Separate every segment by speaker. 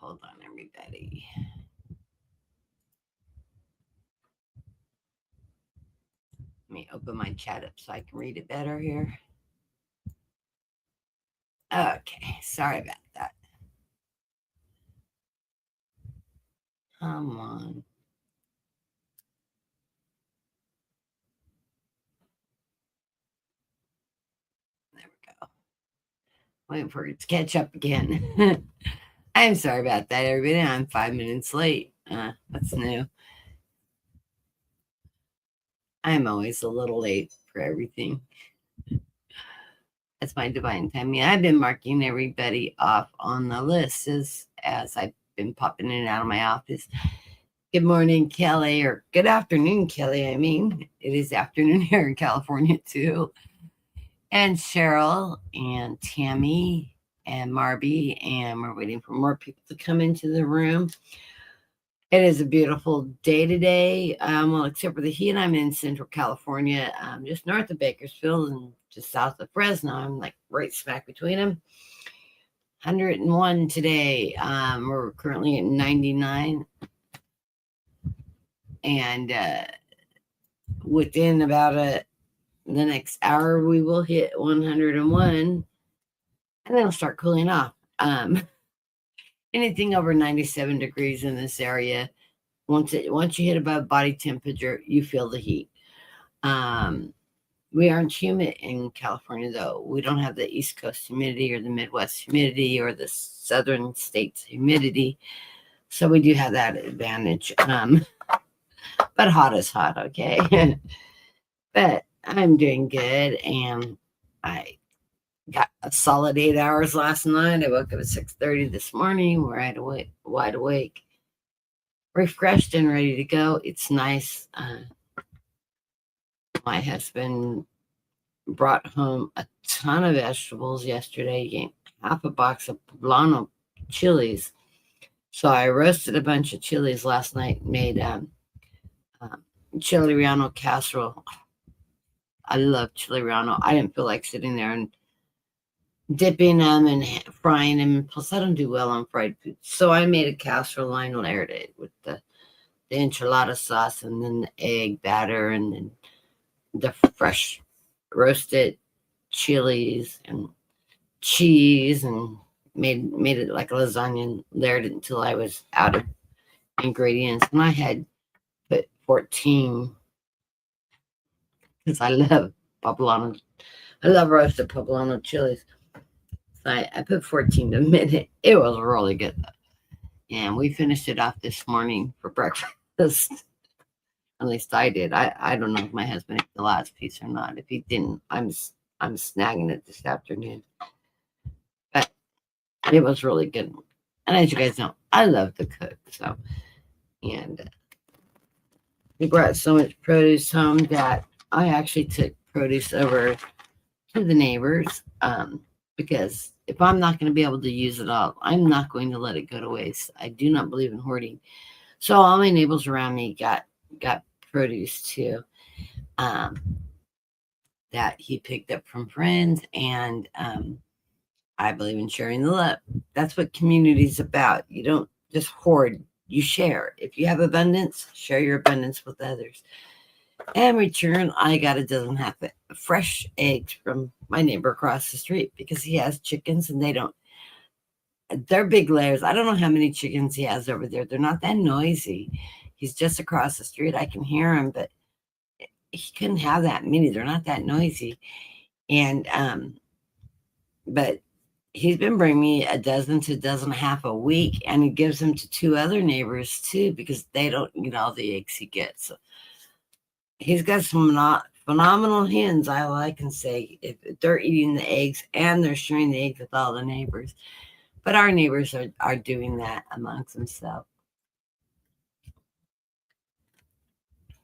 Speaker 1: Hold on, everybody. Let me open my chat up so I can read it better here. Okay, sorry about that. Come on. There we go. Waiting for it to catch up again. I'm sorry about that, everybody. I'm 5 minutes late. That's new. I'm always a little late for everything. That's my divine timing. I've been marking everybody off on the list as I've been popping in and out of my office. Good morning, Kelly, or good afternoon, Kelly. I mean, it is afternoon here in California, too. And Cheryl and Tammy and Marby, and we're waiting for more people to come into the room. It is a beautiful day today. Well, except for the heat, I'm in Central California, just north of Bakersfield and just south of Fresno. I'm like right smack between them. 101 today. We're currently at 99. And within about the next hour, we will hit 101. And then it'll start cooling off. Anything over 97 degrees in this area, once you hit above body temperature, you feel the heat. We aren't humid in California, though. We don't have the East Coast humidity or the Midwest humidity or the southern states humidity. So we do have that advantage. But hot is hot, okay? But I'm doing good, and I got a solid 8 hours last night. I woke up at 6:30 this morning, wide awake, refreshed and ready to go. It's nice. My husband brought home a ton of vegetables yesterday, half a box of poblano chilies. So I roasted a bunch of chilies last night, made chili relleno casserole. I love chili relleno. I didn't feel like sitting there and dipping them and frying them. Plus, I don't do well on fried food. So I made a casserole and layered it with the enchilada sauce and then the egg batter and then the fresh roasted chilies and cheese and made it like a lasagna and layered it until I was out of ingredients. And I had put 14 because I love poblano. I love roasted poblano chilies. So I put 14 to minute. It was really good. And we finished it off this morning for breakfast. At least I did. I don't know if my husband ate the last piece or not. If he didn't, I'm snagging it this afternoon. But it was really good. And as you guys know, I love to cook. So, and we brought so much produce home that I actually took produce over to the neighbors because if I'm not going to be able to use it all, I'm not going to let it go to waste. I do not believe in hoarding. So all my neighbors around me got produce too that he picked up from friends, and I believe in sharing the love. That's what community is about. You don't just hoard, you share. If you have abundance, share your abundance with others. In return, I got a dozen half fresh eggs from my neighbor across the street because he has chickens and they're big layers. I don't know how many chickens he has over there. They're not that noisy. He's just across the street. I can hear him, but he couldn't have that many. They're not that noisy. And, but he's been bringing me a dozen to a dozen and a half a week, and he gives them to 2 other neighbors too, because they don't eat all the eggs he gets. So he's got some phenomenal hens, I can say, if they're eating the eggs and they're sharing the eggs with all the neighbors. But our neighbors are doing that amongst themselves.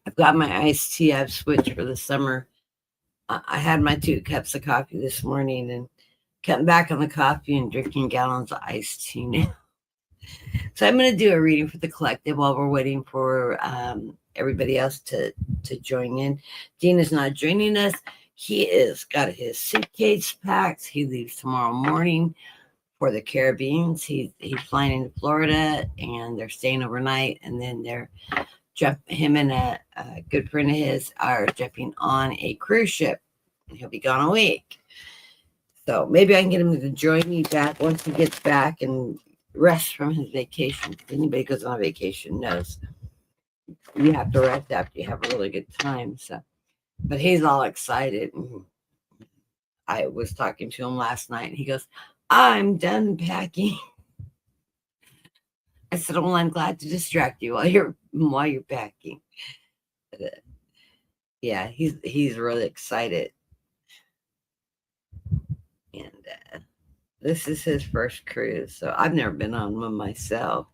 Speaker 1: I've got my iced tea. I've switched for the summer. I had my 2 cups of coffee this morning and cutting back on the coffee and drinking gallons of iced tea now. So I'm going to do a reading for the collective while we're waiting for everybody else to join in. Dean is not joining us. He is got his suitcase packed. He leaves tomorrow morning for the Caribbean. He's flying into Florida, and they're staying overnight, and then him and a good friend of his are jumping on a cruise ship. He'll be gone a week. So maybe I can get him to join me back once he gets back and rest from his vacation. If anybody goes on vacation knows you have to rest after you have a really good time. So, but he's all excited. I was talking to him last night, and he goes, "I'm done packing." I said, "Well, I'm glad to distract you while you're packing." But, yeah, he's really excited, and this is his first cruise, so I've never been on one myself.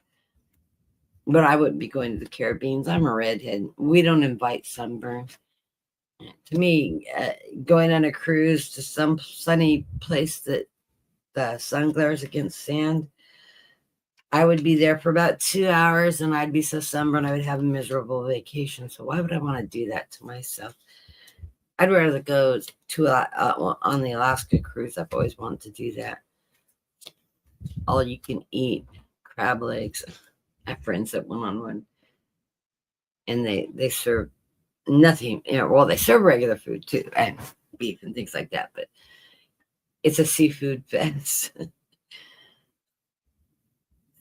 Speaker 1: But I wouldn't be going to the Caribbean. I'm a redhead. We don't invite sunburn. To me, going on a cruise to some sunny place that the sun glares against sand, I would be there for about 2 hours, and I'd be so sunburned I would have a miserable vacation. So why would I want to do that to myself? I'd rather go to on the Alaska cruise. I've always wanted to do that. All you can eat crab legs. I have friends that went on one, and they serve nothing. Well, they serve regular food too, and beef and things like that. But it's a seafood fest.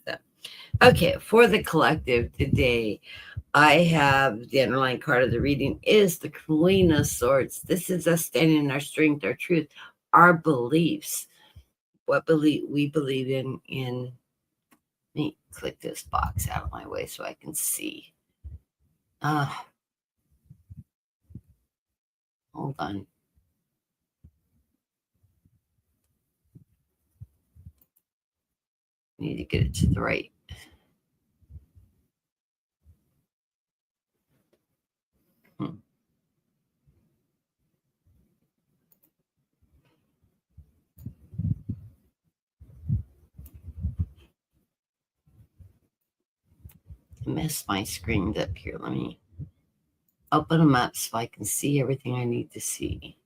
Speaker 1: So, okay, for the collective today, I have the underlying card of the reading is the Queen of Swords. This is us standing in our strength, our truth, our beliefs. What we believe in. Let me click this box out of my way so I can see. Hold on. I need to get it to the right. I messed my screens up here. Let me open them up so I can see everything I need to see.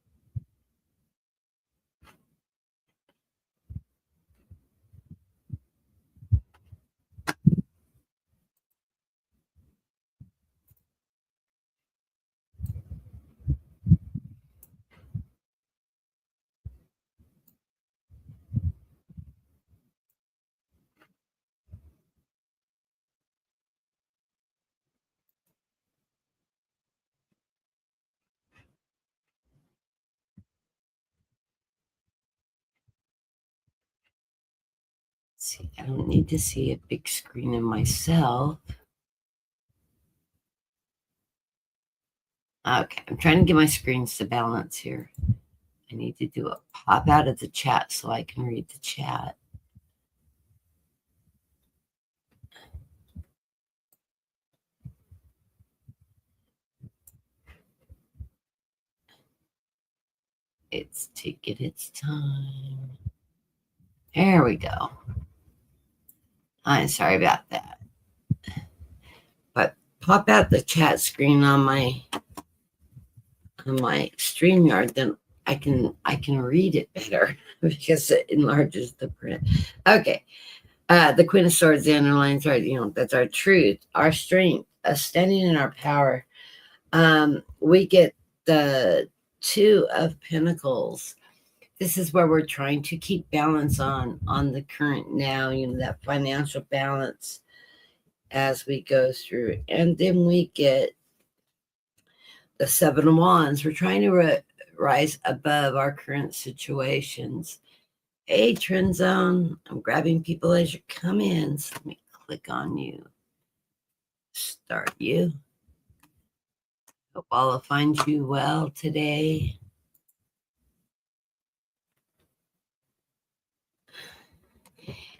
Speaker 1: See, I don't need to see a big screen of myself. Okay, I'm trying to get my screens to balance here. I need to do a pop out of the chat so I can read the chat. It's taking its time. There we go. I'm sorry about that. But pop out the chat screen on my StreamYard, then I can read it better because it enlarges the print. Okay. The Queen of Swords, the underlines are, that's our truth, our strength, us standing in our power. We get the Two of Pentacles. This is where we're trying to keep balance on the current now, that financial balance as we go through. And then we get the Seven of Wands. We're trying to rise above our current situations. Hey, Trend Zone. I'm grabbing people as you come in. So let me click on you. Start you. Hope all will find you well today.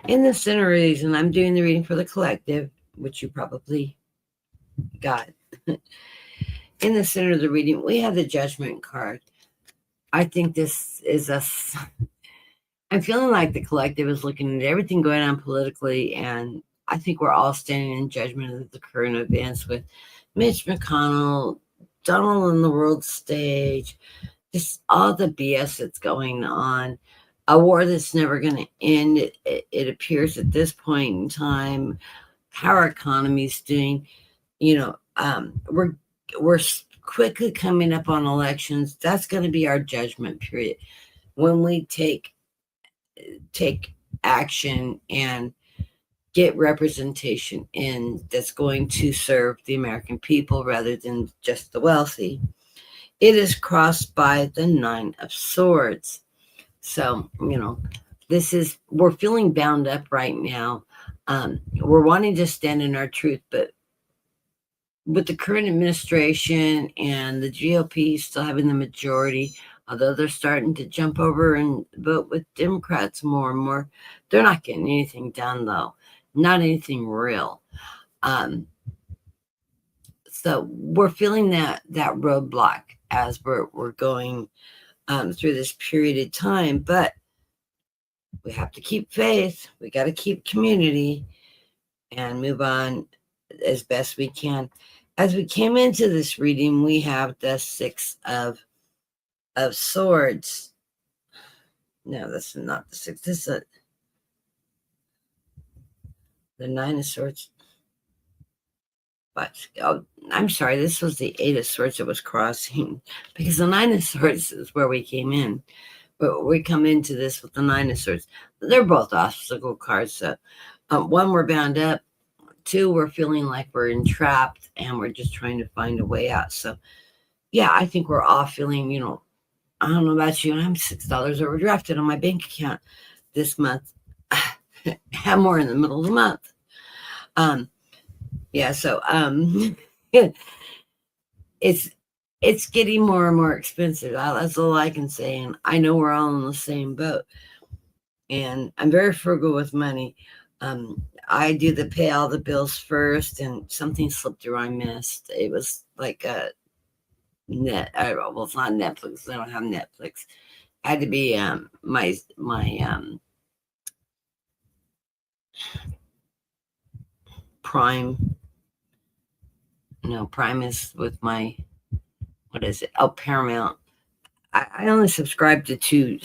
Speaker 1: In the center reason, I'm doing the reading for the collective, which you probably got. In the center of the reading, we have the Judgment card. I think this is I'm feeling like the collective is looking at everything going on politically, and I think we're all standing in judgment of the current events with Mitch McConnell, Donald on the world stage, just all the BS that's going on. a war that's never going to end. It appears at this point in time, how our economy's doing, you know, we're quickly coming up on elections. That's going to be our judgment period when we take action and get representation in that's going to serve the American people rather than just the wealthy. It is crossed by the Nine of Swords. So, we're feeling bound up right now. We're wanting to stand in our truth, but with the current administration and the GOP still having the majority, although they're starting to jump over and vote with Democrats more and more, they're not getting anything done, though. Not anything real. So we're feeling that roadblock as we're going through this period of time, but we have to keep faith. We got to keep community and move on as best we can. As we came into this reading, we have the Six of Swords. No, this is not the Six. This is the Nine of Swords. But I'm sorry, this was the Eight of Swords that was crossing, because the Nine of Swords is where we came in. But we come into this with the Nine of Swords. They're both obstacle cards. So, one, we're bound up. Two, we're feeling like we're entrapped and we're just trying to find a way out. So, yeah, I think we're all feeling, I don't know about you, I'm $6 overdrafted on my bank account this month. Have more in the middle of the month. Yeah, so it's getting more and more expensive. That's all I can say. And I know we're all in the same boat. And I'm very frugal with money. I do pay all the bills first, and something slipped through. I missed. It was like a well, it's not Netflix. I don't have Netflix. It had to be my Prime. No, Prime is with my, what is it? Oh, Paramount. I only subscribe to two.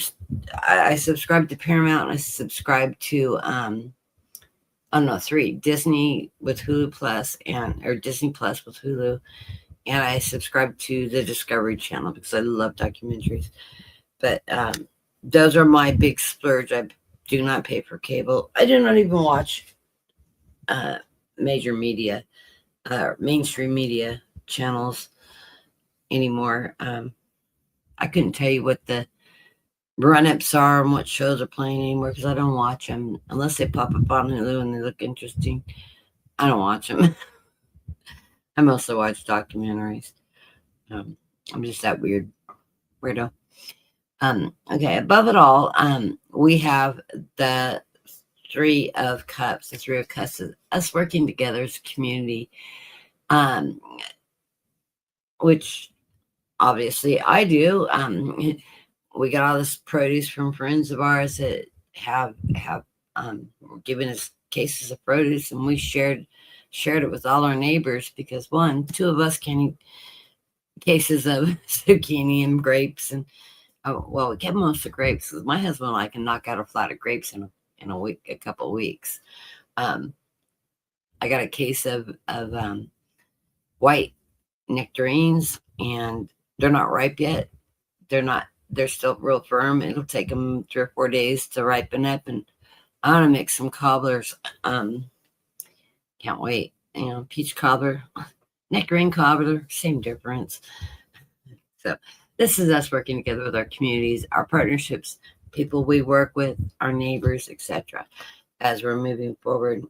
Speaker 1: I subscribe to Paramount, and I subscribe to three. Disney with Hulu Plus, or Disney Plus with Hulu, and I subscribe to the Discovery Channel because I love documentaries. But those are my big splurge. I do not pay for cable. I do not even watch major media, mainstream media channels anymore. I couldn't tell you what the run-ups are and what shows are playing anymore because I don't watch them unless they pop up on Hulu and they look interesting. I don't watch them. I mostly watch documentaries. I'm just that weirdo. Okay, above it all, we have the Three of Cups. The Three of Cups is us working together as a community, which obviously I do. We got all this produce from friends of ours that have given us cases of produce, and we shared it with all our neighbors because two of us can eat cases of zucchini and grapes, and we kept most of the grapes because my husband and I can knock out a flat of grapes in a week, a couple of weeks. I got a case of white nectarines, and they're not ripe yet. They're still real firm. It'll take them 3 or 4 days to ripen up, and I want to make some cobblers. Can't wait. Peach cobbler, nectarine cobbler, same difference. So this is us working together with our communities, our partnerships, people we work with, our neighbors, etc. as we're moving forward.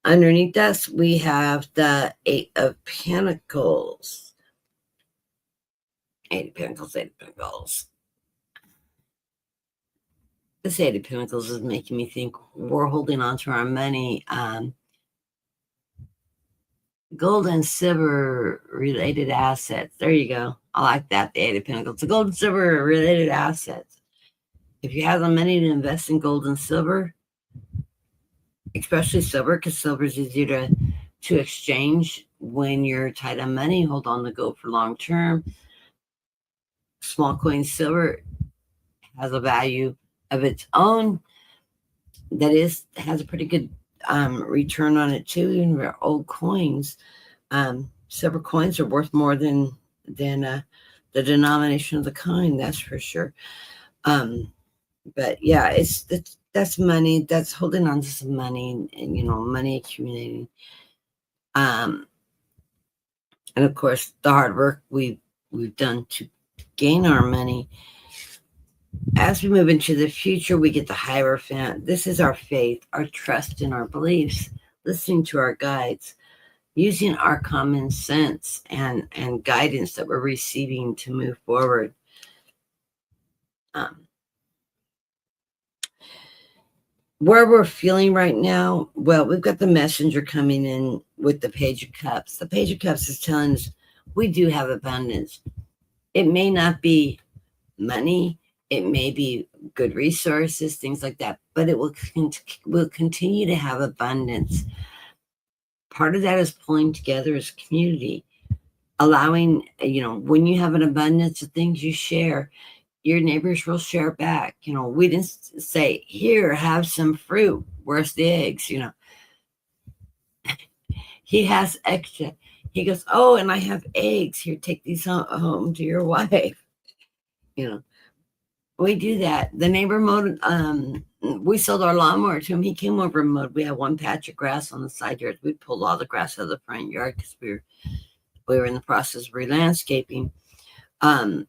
Speaker 1: Underneath us, we have the Eight of Pentacles. Eight of Pentacles. This Eight of Pentacles is making me think we're holding on to our money. Gold and silver related assets. There you go. I like that. The Eight of Pentacles. The gold and silver related assets. If you have the money to invest in gold and silver, especially silver, because silver is easier to exchange when you're tight on money, hold on to gold for long term. Small coin silver has a value of its own that has a pretty good return on it too. Even our old coins, silver coins are worth more than the denomination of the coin. That's for sure. But yeah, that's money. That's holding on to some money, and money accumulating. And of course, the hard work we've done to gain our money. As we move into the future, we get the Hierophant. This is our faith, our trust in our beliefs, listening to our guides, using our common sense and guidance that we're receiving to move forward. Where we're feeling right now, well, we've got the Messenger coming in with the Page of Cups. The Page of Cups is telling us we do have abundance. It may not be money, it may be good resources, things like that, but it will continue to have abundance. Part of that is pulling together as community, allowing, when you have an abundance of things you share, your neighbors will share back. We didn't say, here, have some fruit. Where's the eggs? He has extra. He goes, oh, and I have eggs. Here, take these home to your wife. We do that. The neighbor mowed, we sold our lawnmower to him. He came over and mowed. We had one patch of grass on the side yard. We pulled all the grass out of the front yard because we were in the process of re-landscaping. And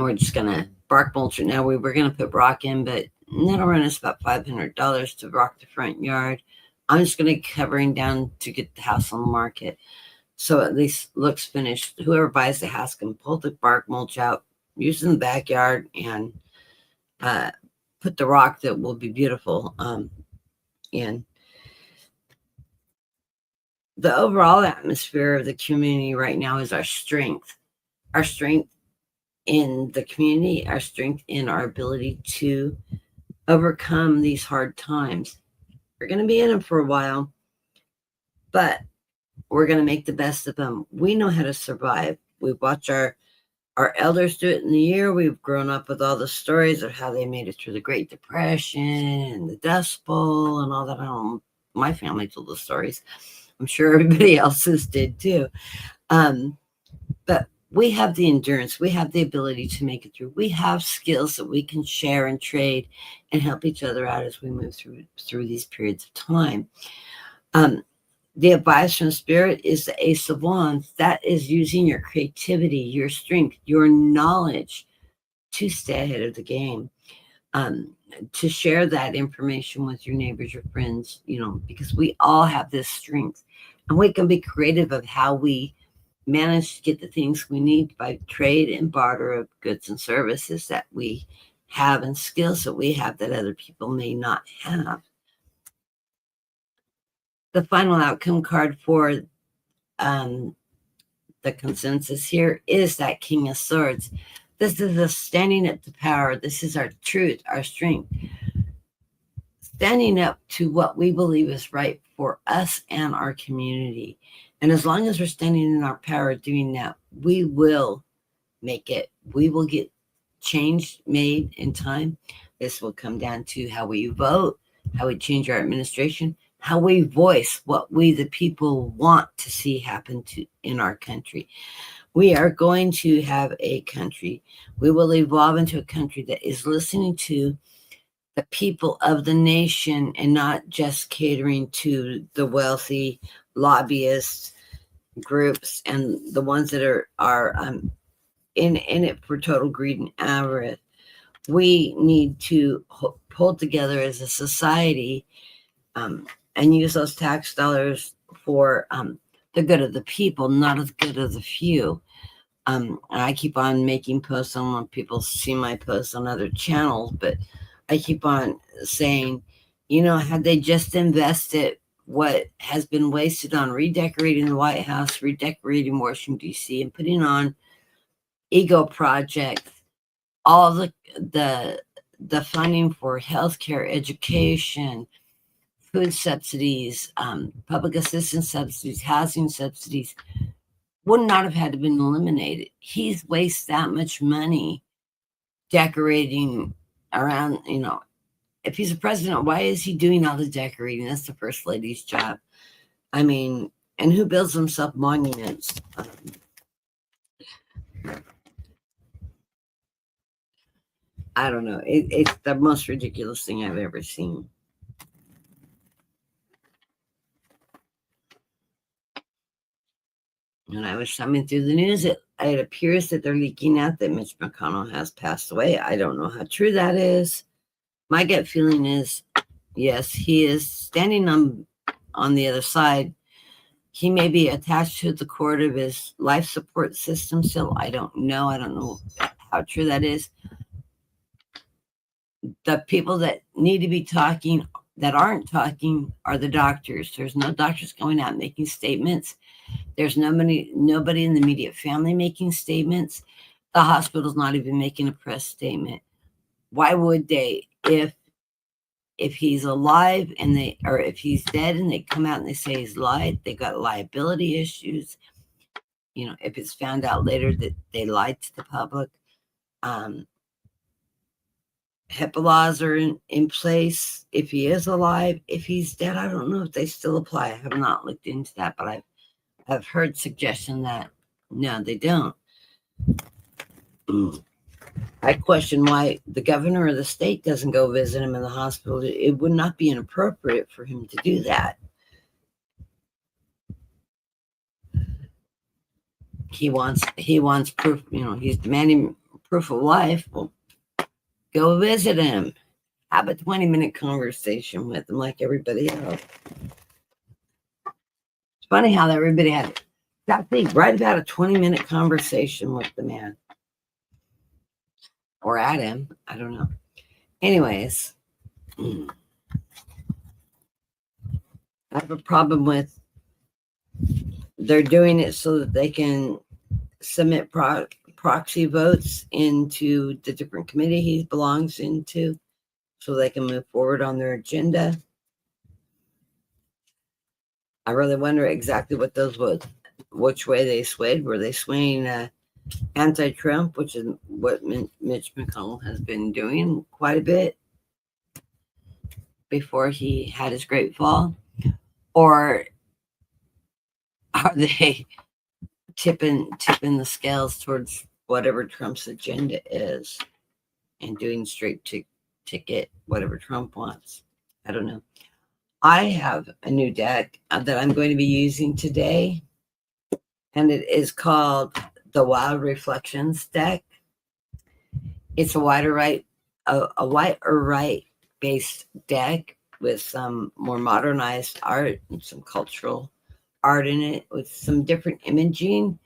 Speaker 1: we're just going to bark mulch it now. We were going to put rock in, but that'll run us about $500 to rock the front yard. I'm just going to covering down to get the house on the market. So at least looks finished. Whoever buys the house can pull the bark mulch out, use it in the backyard, and put the rock that will be beautiful in. The overall atmosphere of the community right now is our strength. Our strength in the community, our strength in our ability to overcome these hard times. We're going to be in them for a while, but we're going to make the best of them. We know how to survive. We've watched our elders do it in the year. We've grown up with all the stories of how they made it through the Great Depression and the Dust Bowl and all that. I don't know, my family told the stories. I'm sure everybody else's did too. But we have the endurance. We have the ability to make it through. We have skills that we can share and trade and help each other out as we move through these periods of time. The advice from Spirit is the Ace of Wands. That is using your creativity, your strength, your knowledge to stay ahead of the game, to share that information with your neighbors, your friends, because we all have this strength. And we can be creative of how we manage to get the things we need by trade and barter of goods and services that we have and skills that we have that other people may not have. The final outcome card for the consensus here is that King of Swords. This is a standing up to power. This is our truth, our strength. Standing up to what we believe is right for us and our community. And as long as we're standing in our power doing that, we will make it. We will get change made in time. This will come down to how we vote, how we change our administration, how we voice what we, the people, want to see happen in our country. We are going to have a country. We will evolve into a country that is listening to the people of the nation and not just catering to the wealthy lobbyist groups and the ones that are in it for total greed and avarice. We need to pull together as a society and use those tax dollars for the good of the people, not the good of the few. I keep on making posts. I don't want people to see my posts on other channels, but I keep on saying, had they just invested what has been wasted on redecorating the White House, redecorating Washington, D.C., and putting on ego projects, all the funding for healthcare, education, food subsidies, public assistance subsidies, housing subsidies, would not have had to been eliminated. He's wasted that much money decorating around, if he's a president, why is he doing all the decorating? That's the first lady's job. I mean, and who builds himself monuments? I don't know. It's the most ridiculous thing I've ever seen. When I was thumbing through the news, it appears that they're leaking out that Mitch McConnell has passed away. I don't know how true that is. My gut feeling is, yes, he is standing on the other side. He may be attached to the cord of his life support system still. I don't know. I don't know how true that is. The people that need to be talking that aren't talking are the doctors. There's no doctors going out making statements. There's nobody in the immediate family making statements. The hospital's not even making a press statement. Why would they? If he's alive or if he's dead and they come out and they say he's lied, they got liability issues. If it's found out later that they lied to the public, HIPAA laws are in place. If he is alive, if he's dead, I don't know if they still apply. I have not looked into that, but I've heard suggestion that no, they don't. I question why the governor of the state doesn't go visit him in the hospital. It would not be inappropriate for him to do that. He wants proof. He's demanding proof of life. Well, go visit him. Have a 20-minute conversation with him like everybody else. It's funny how everybody had that thing right about a 20-minute conversation with the man. Or at him. I don't know. Anyways, I have a problem with they're doing it so that they can submit proxy votes into the different committee he belongs into so they can move forward on their agenda. I really wonder exactly what those votes, which way they swayed. Were they swaying anti-Trump, which is what Mitch McConnell has been doing quite a bit before he had his great fall? Or are they tipping the scales towards whatever Trump's agenda is and doing straight ticket whatever Trump wants? I don't know. I have a new deck that I'm going to be using today, and it is called the Wild Reflections deck. It's a white or right based deck with some more modernized art and some cultural art in it with some different imaging.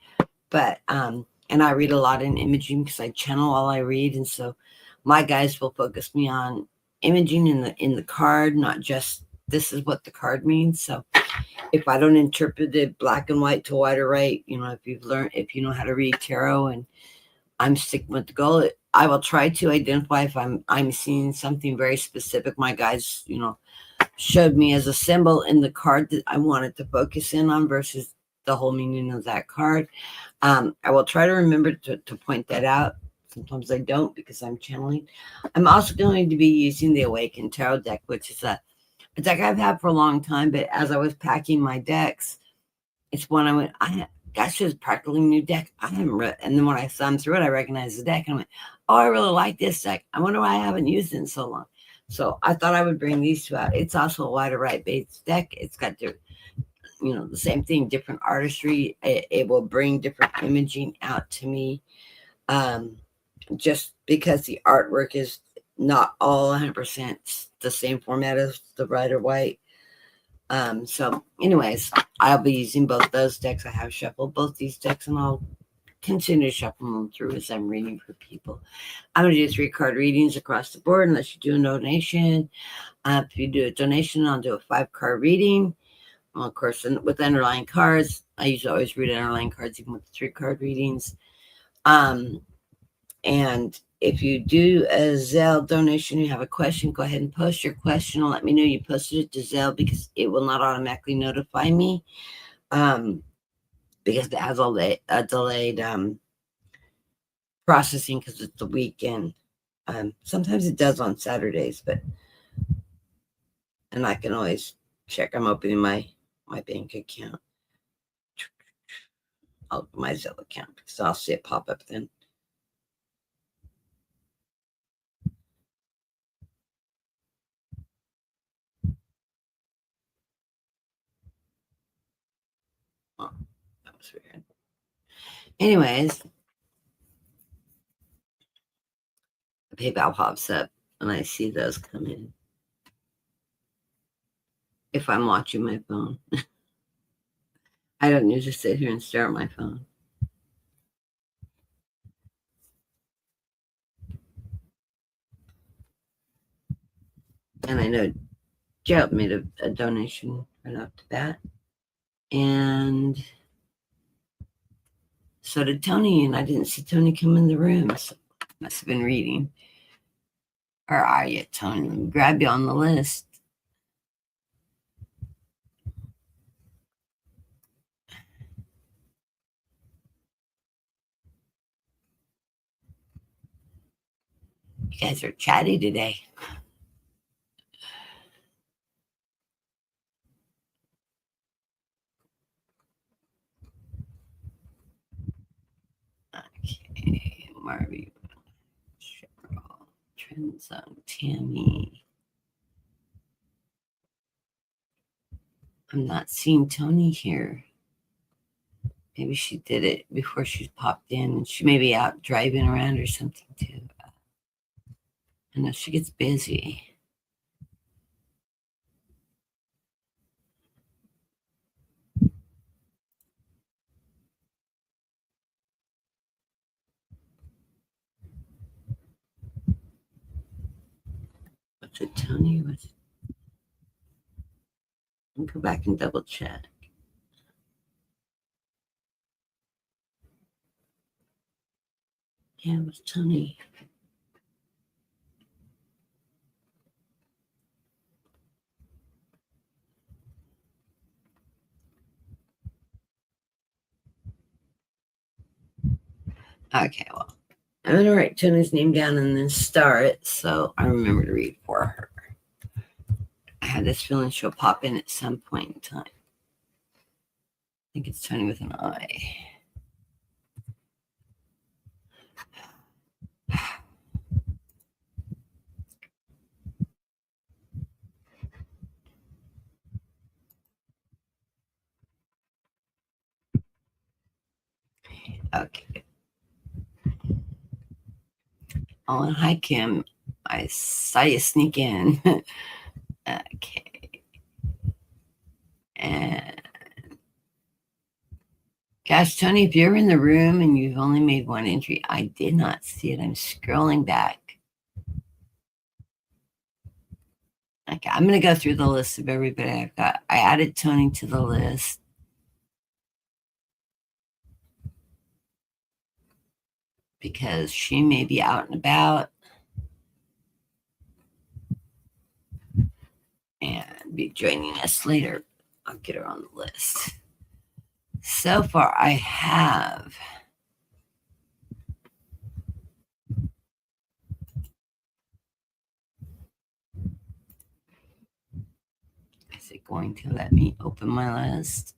Speaker 1: But and I read a lot in imaging because I channel while I read, and so my guys will focus me on imaging in the card, not just this is what the card means. So if I don't interpret it black and white to white or right, if you know how to read tarot and I'm sticking with the goal, I will try to identify if I'm seeing something very specific. My guys, showed me as a symbol in the card that I wanted to focus in on versus the whole meaning of that card. I will try to remember to point that out. Sometimes I don't because I'm channeling. I'm also going to be using the Awakened Tarot deck, which is a deck I've had for a long time, but as I was packing my decks, it's one I went, gosh, it's practically a new deck. And then when I thumbed through it, I recognized the deck and I went, oh, I really like this deck. I wonder why I haven't used it in so long. So I thought I would bring these two out. It's also a white or right based deck. It's got the same thing, different artistry. It will bring different imaging out to me. Just because the artwork is not all 100% the same format as the red or white. So anyways, I'll be using both those decks. I have shuffled both these decks and I'll continue to shuffle them through as I'm reading for people. I'm going to do 3-card readings across the board unless you do a donation. If you do a donation, I'll do a 5-card reading. Well, of course, with underlying cards, I usually always read underlying cards even with the 3-card readings. And if you do a Zelle donation, you have a question, go ahead and post your question. Let me know you posted it to Zelle because it will not automatically notify me because it has a delayed processing because it's the weekend. Sometimes it does on Saturdays, and I can always check. I'm opening my bank account. I'll open my Zelle account because I'll see it pop up then. Oh, that was weird. Anyways, the PayPal pops up and I see those come in. If I'm watching my phone, I don't usually sit here and stare at my phone. And I know Joe made a donation right off the bat. And so did Tony, and I didn't see Tony come in the room. So must have been reading. Or are you, Tony? Let me grab you on the list. You guys are chatty today. Okay, Marvy, Cheryl, Trenzone, Tammy. I'm not seeing Tony here. Maybe she did it before she popped in, and she may be out driving around or something too. I know she gets busy. What's it, Tony? I'll go back and double check. Yeah, it was Tony. Okay, well, I'm going to write Tony's name down and then star it so I remember to read for her. I had this feeling she'll pop in at some point in time. I think it's Tony with an I. Okay. Oh, and hi, Kim. I saw you sneak in. Okay. And gosh, Tony, if you're in the room and you've only made one entry, I did not see it. I'm scrolling back. Okay, I'm going to go through the list of everybody I've got. I added Tony to the list. Because she may be out and about and be joining us later. I'll get her on the list. So far, I have is it going to let me open my list?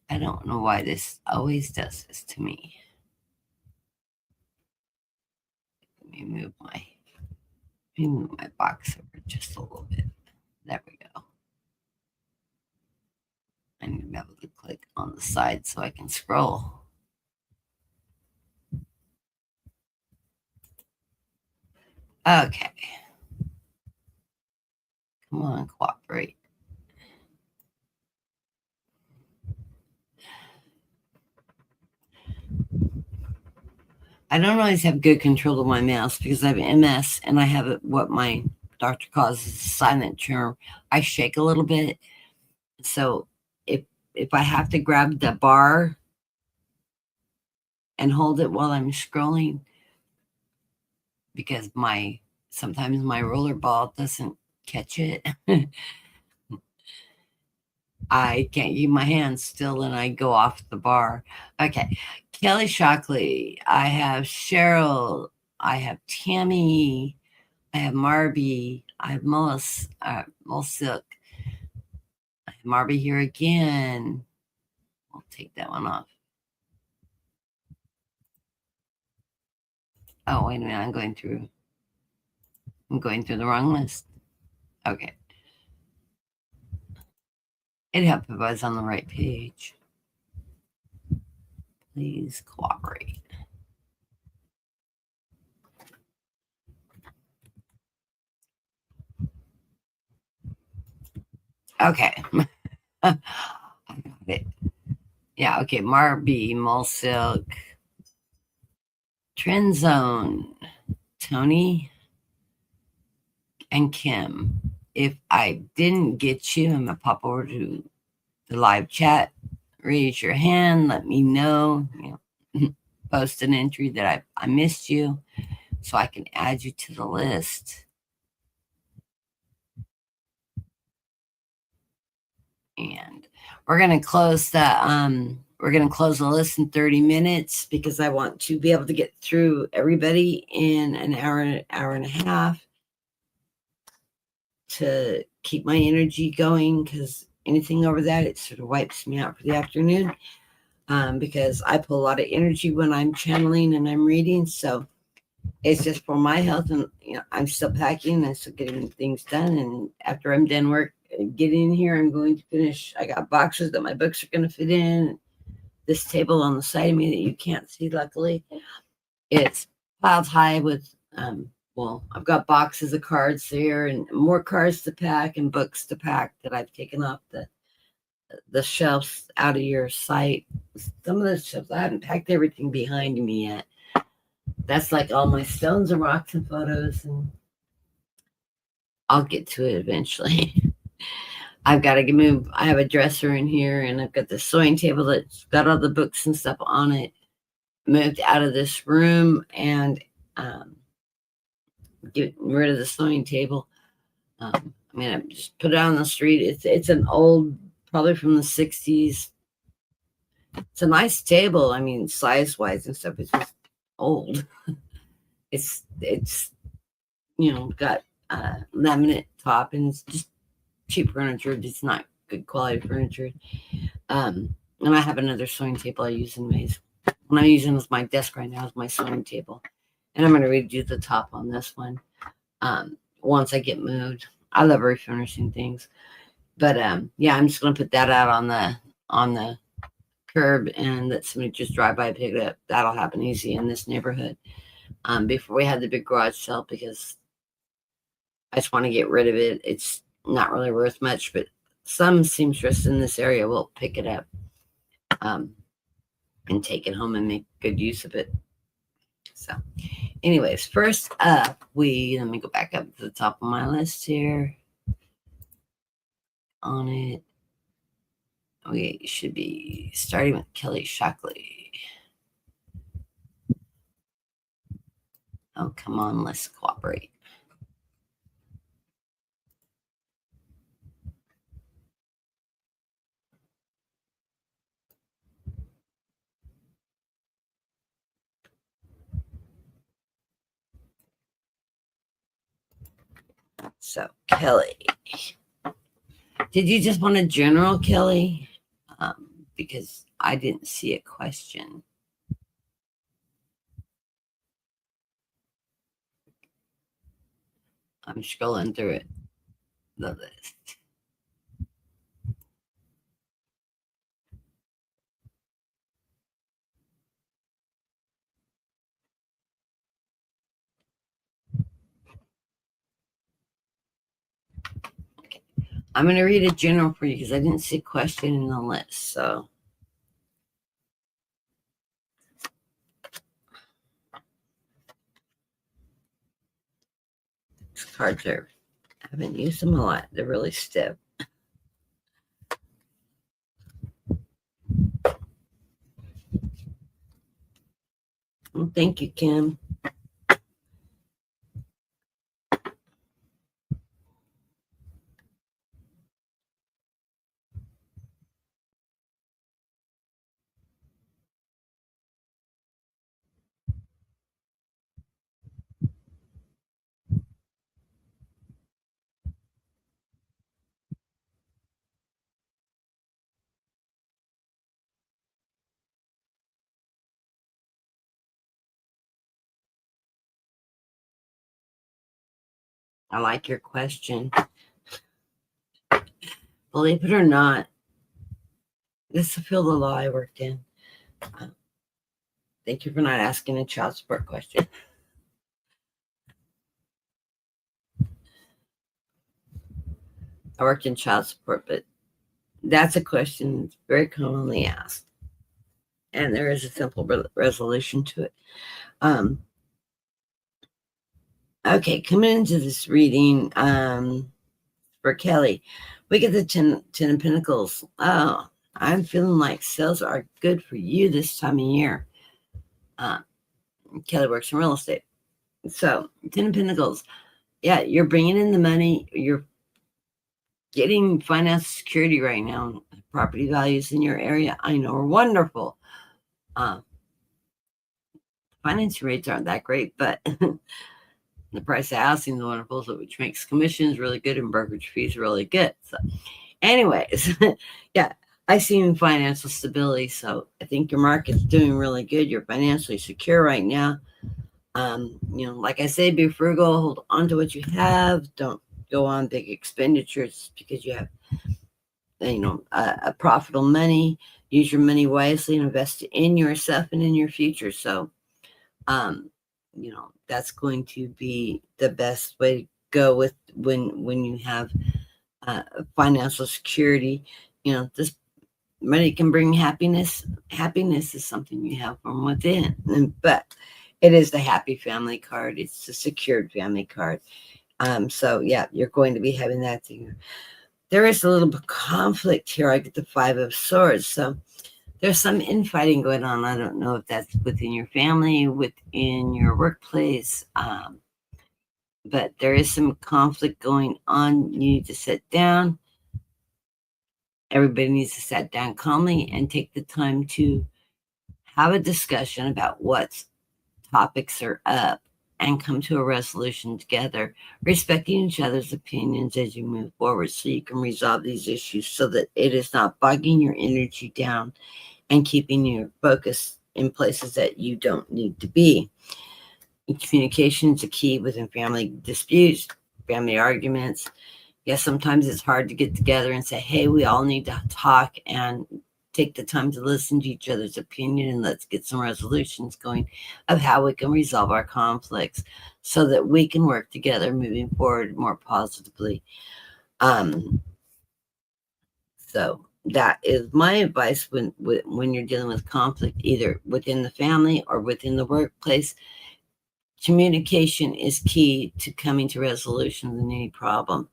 Speaker 1: I don't know why this always does this to me. Let me move my box over just a little bit. There we go. I need to be able to click on the side so I can scroll. Okay. Come on, cooperate. I don't always have good control of my mouse because I have MS and I have what my doctor calls a silent tremor. I shake a little bit. So if I have to grab the bar and hold it while I'm scrolling, because sometimes my roller ball doesn't catch it, I can't keep my hands still and I go off the bar. Okay. Kelly Shockley. I have Cheryl. I have Tammy. I have Marby. I have Mulsilk. I have Marby here again. I'll take that one off. Oh, wait a minute. I'm going through the wrong list. Okay. It helped if I was on the right page. Please cooperate. Okay. I got it. Yeah, okay. Marby, Mulsilk, Trend Zone, Tony, and Kim. If I didn't get you, I'm going to pop over to the live chat. Raise your hand. Let me know. Post an entry that I missed you so I can add you to the list. And we're going to close the list in 30 minutes because I want to be able to get through everybody in an hour and a half to keep my energy going, because anything over that, it sort of wipes me out for the afternoon, because I pull a lot of energy when I'm channeling and I'm reading. So it's just for my health, and I'm still packing and still getting things done. And after I'm done work, getting in here, I'm going to finish. I got boxes that my books are going to fit in. This table on the side of me that you can't see, luckily, it's piled high with I've got boxes of cards there and more cards to pack and books to pack that I've taken off the shelves out of your sight. Some of the shelves, I haven't packed everything behind me yet. That's like all my stones and rocks and photos, and I'll get to it eventually. I've got to move. I have a dresser in here, and I've got the sewing table that's got all the books and stuff on it. Moved out of this room and getting rid of the sewing table. I mean, I just put it on the street. It's an old, probably from the 60s. It's a nice table. I mean, size wise and stuff. It's just old. It's got laminate top, and it's just cheap furniture. It's not good quality furniture. And I have another sewing table I use in ways. What I'm using as my desk right now is my sewing table, and I'm going to redo the top on this one once I get moved. I love refurnishing things, but yeah, I'm just going to put that out on the curb and let somebody just drive by and pick it up. That'll happen easy in this neighborhood. Before we had the big garage sale, because I just want to get rid of it. It's not really worth much, but some seamstress in this area will pick it up and take it home and make good use of it. So anyways, first up, let me go back up to the top of my list here. On it, we should be starting with Kelly Shockley. Oh, come on, let's cooperate. So, Kelly, did you just want a general, Kelly? Because I didn't see a question. I'm scrolling through it, the list. Okay. I'm going to read a general for you because I didn't see a question in the list. So, these cards I haven't used them a lot. They're really stiff. Well, thank you, Kim. I like your question. Believe it or not, this is the field of law I worked in. Thank you for not asking a child support question. I worked in child support, but that's a question that's very commonly asked. And there is a simple resolution to it. Okay, coming into this reading for Kelly, we get the 10 of Pentacles. Oh, I'm feeling like sales are good for you this time of year. Kelly works in real estate. So 10 of Pentacles. Yeah, you're bringing in the money. You're getting financial security right now. Property values in your area, I know, are wonderful. Financing rates aren't that great, but the price of housing is wonderful, so which makes commissions really good and brokerage fees really good. So, anyways, yeah, I see financial stability. So I think your market's doing really good. You're financially secure right now. Like I say, be frugal, hold on to what you have. Don't go on big expenditures because you have, a profitable money. Use your money wisely and invest in yourself and in your future. So, that's going to be the best way to go with when you have financial security. This money can bring happiness. Happiness is something you have from within, but it is the happy family card. It's the secured family card. So yeah, you're going to be having that thing. There is a little bit of conflict here. I get the 5 of Swords. So there's some infighting going on. I don't know if that's within your family, within your workplace, but there is some conflict going on. You need to sit down. Everybody needs to sit down calmly and take the time to have a discussion about what topics are up and come to a resolution together, respecting each other's opinions as you move forward so you can resolve these issues so that it is not bogging your energy down and keeping your focus in places that you don't need to be. Communication is a key within family disputes, family arguments. Yes, sometimes it's hard to get together and say, hey, we all need to talk and take the time to listen to each other's opinion and let's get some resolutions going of how we can resolve our conflicts so that we can work together moving forward more positively. So that is my advice when you're dealing with conflict, either within the family or within the workplace. Communication is key to coming to resolution of any problem.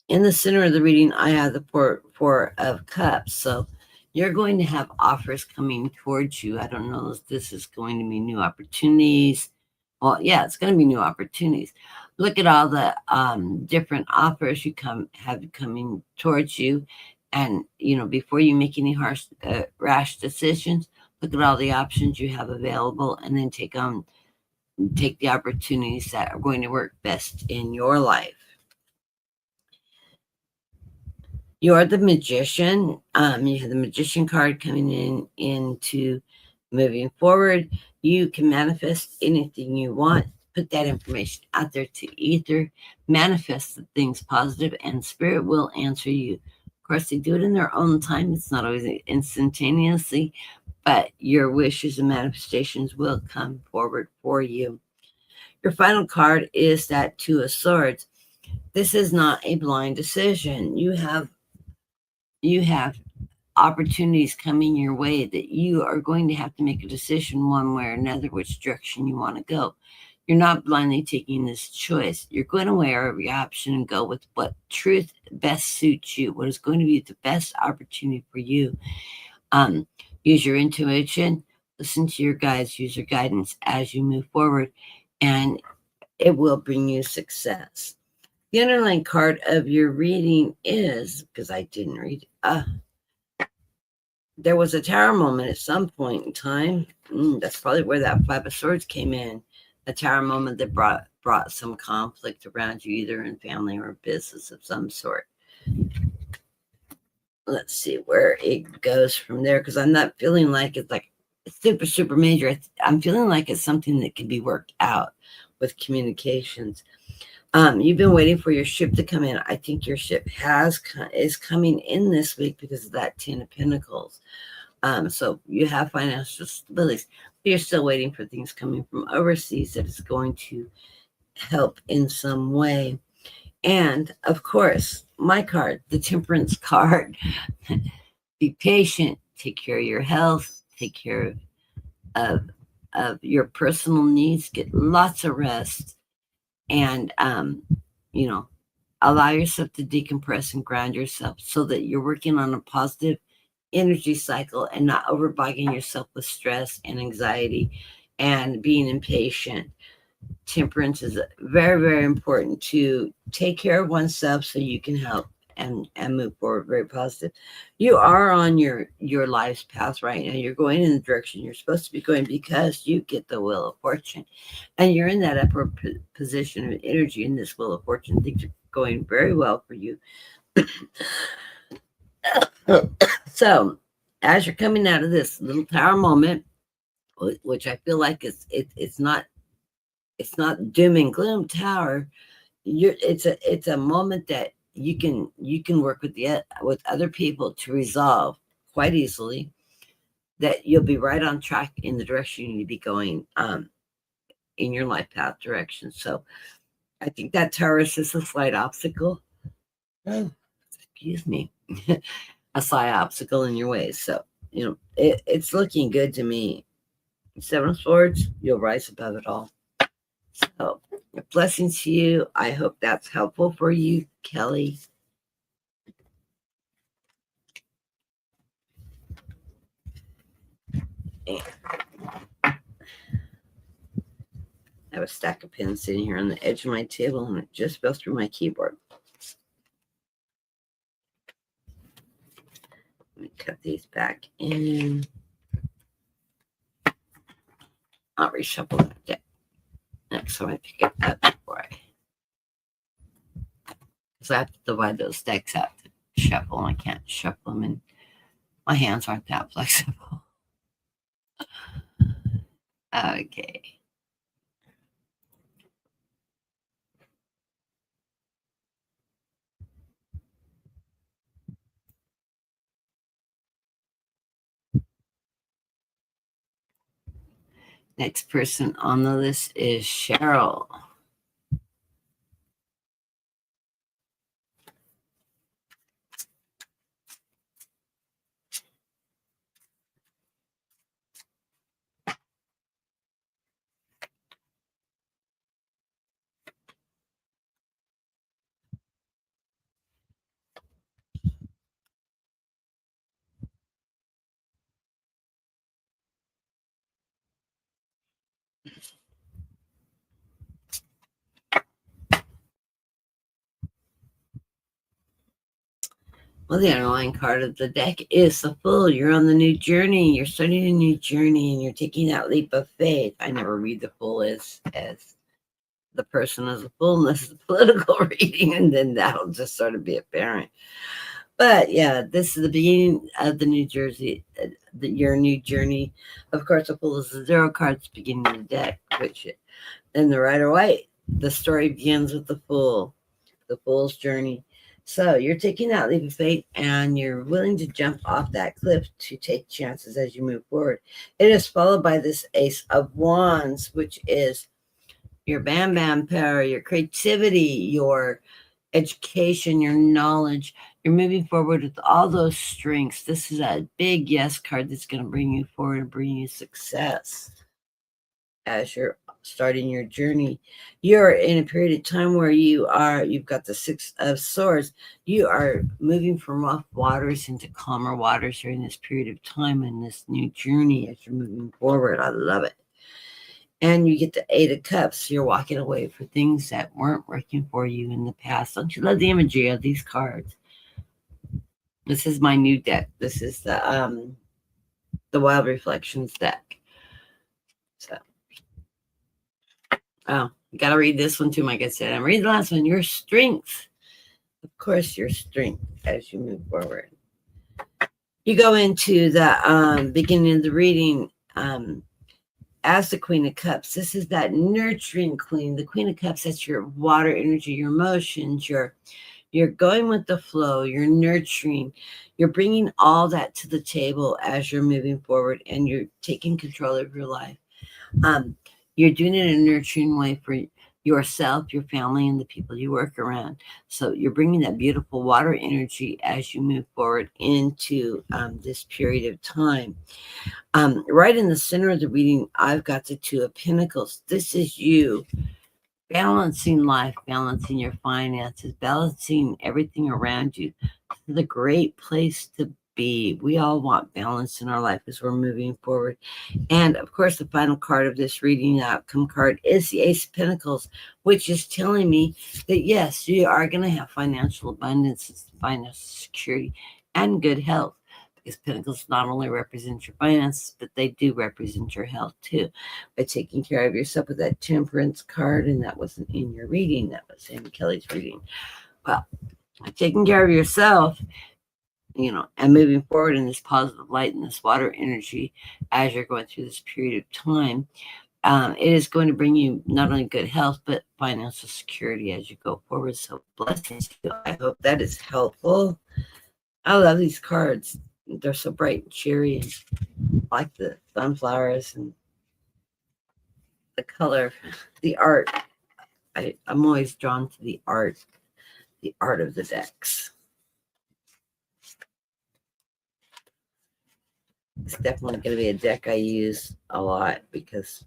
Speaker 1: In the center of the reading, I have the four of Cups. So you're going to have offers coming towards you. I don't know if this is going to be new opportunities. Well, yeah, it's going to be new opportunities. Look at all the different offers you have coming towards you. And, before you make any rash decisions, look at all the options you have available and then take the opportunities that are going to work best in your life. You are the Magician. You have the Magician card coming into moving forward. You can manifest anything you want. Put that information out there to ether. Manifest the things positive, and Spirit will answer you. Of course, they do it in their own time. It's not always instantaneously, but your wishes and manifestations will come forward for you. Your final card is that 2 of Swords. This is not a blind decision. You have opportunities coming your way that you are going to have to make a decision one way or another which direction you want to go. You're not blindly taking this choice. You're going to weigh every option and go with what truth best suits you, what is going to be the best opportunity for you. Use your intuition, listen to your guides, use your guidance as you move forward, and it will bring you success. The underlying card of your reading is, because I didn't read there was a tower moment at some point in time. That's probably where that 5 of Swords came in. A tower moment that brought some conflict around you, either in family or business of some sort. Let's see where it goes from there, because I'm not feeling like it's like super, super major. I'm feeling like it's something that can be worked out with communications. You've been waiting for your ship to come in. I think your ship is coming in this week because of that 10 of Pentacles. So you have financial stability. You're still waiting for things coming from overseas that is going to help in some way. And of course, my card, the Temperance card. Be patient, take care of your health, take care of your personal needs, get lots of rest, and you know, allow yourself to decompress and ground yourself so that you're working on a positive energy cycle and not overbogging yourself with stress and anxiety and being impatient. Temperance is very, very important to take care of oneself so you can help and move forward. Very positive. You are on your life's path right now. You're going in the direction you're supposed to be going because you get the wheel of fortune, and you're in that upper position of energy in this wheel of fortune. Things are going very well for you. So as you're coming out of this little tower moment, which I feel like it's not doom and gloom tower, it's a moment that you can work with other people to resolve quite easily, that you'll be right on track in the direction you need to be going in your life path direction. So I think that tower is just a slight obstacle. Oh, excuse me. A slight obstacle in your way. So, it's looking good to me. 7 of Swords, you'll rise above it all. So, blessings to you. I hope that's helpful for you, Kelly. And I have a stack of pens sitting here on the edge of my table, and it just fell through my keyboard. Let me cut these back in. I'll reshuffle that deck next time I pick it up before because I have to divide those decks out to shuffle, and I can't shuffle them, and my hands aren't that flexible. Okay. Next person on the list is Cheryl. Well, the underlying card of the deck is the Fool. You're on the new journey. You're starting a new journey, and you're taking that leap of faith. I never read the Fool as the person as a fool unless it's a political reading, and then that'll just sort of be apparent. But yeah, this is the beginning of the New Jersey, your new journey. Of course, the Fool is the 0 card at the beginning of the deck, which in the Rider-Waite, the story begins with the Fool, the Fool's journey. So you're taking that leap of faith, and you're willing to jump off that cliff to take chances as you move forward. It is followed by this Ace of Wands, which is your bam bam power, your creativity, your education, your knowledge. You're moving forward with all those strengths. This is a big yes card that's going to bring you forward and bring you success as you're starting your journey. You're in a period of time where you've got the 6 of Swords. You are moving from rough waters into calmer waters during this period of time in this new journey as you're moving forward. I love it. And you get the 8 of Cups. You're walking away for things that weren't working for you in the past. Don't you love the imagery of these cards? This is my new deck. This is the Wild Reflections deck. So, you got to read this one too, like I said. I'm reading the last one. Your strength. Of course, your strength as you move forward. You go into the beginning of the reading as the Queen of Cups, this is that nurturing queen. The Queen of Cups, that's your water energy, your emotions, you're going with the flow, you're nurturing, you're bringing all that to the table as you're moving forward, and you're taking control of your life. You're doing it in a nurturing way for yourself, your family, and the people you work around. So you're bringing that beautiful water energy as you move forward into this period of time. Right in the center of the reading, I've got the Two of Pentacles. This is you balancing life, balancing your finances, balancing everything around you. This is a great place to be. We all want balance in our life as we're moving forward. And of course, the final card of this reading, outcome card, is the Ace of Pentacles, which is telling me that yes, you are going to have financial abundance, financial security, and good health. Because Pentacles not only represent your finances, but they do represent your health too. By taking care of yourself with that Temperance card, and that wasn't in your reading, that was in Kelly's reading. Well, taking care of yourself, and moving forward in this positive light and this water energy as you're going through this period of time, it is going to bring you not only good health, but financial security as you go forward. So blessings to you. I hope that is helpful. I love these cards. They're so bright and cheery, and like the sunflowers and the color, the art. I'm always drawn to the art of the decks. It's definitely going to be a deck I use a lot because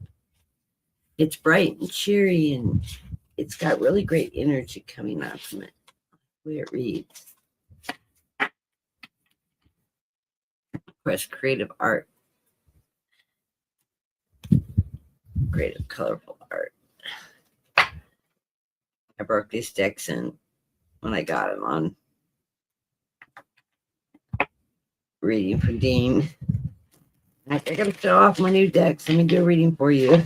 Speaker 1: it's bright and cheery, and it's got really great energy coming out from it. The way it reads. Of course, creative art. Creative, colorful art. I broke these decks in when I got them on reading for Dean. I gotta show off my new decks. Let me do a reading for you.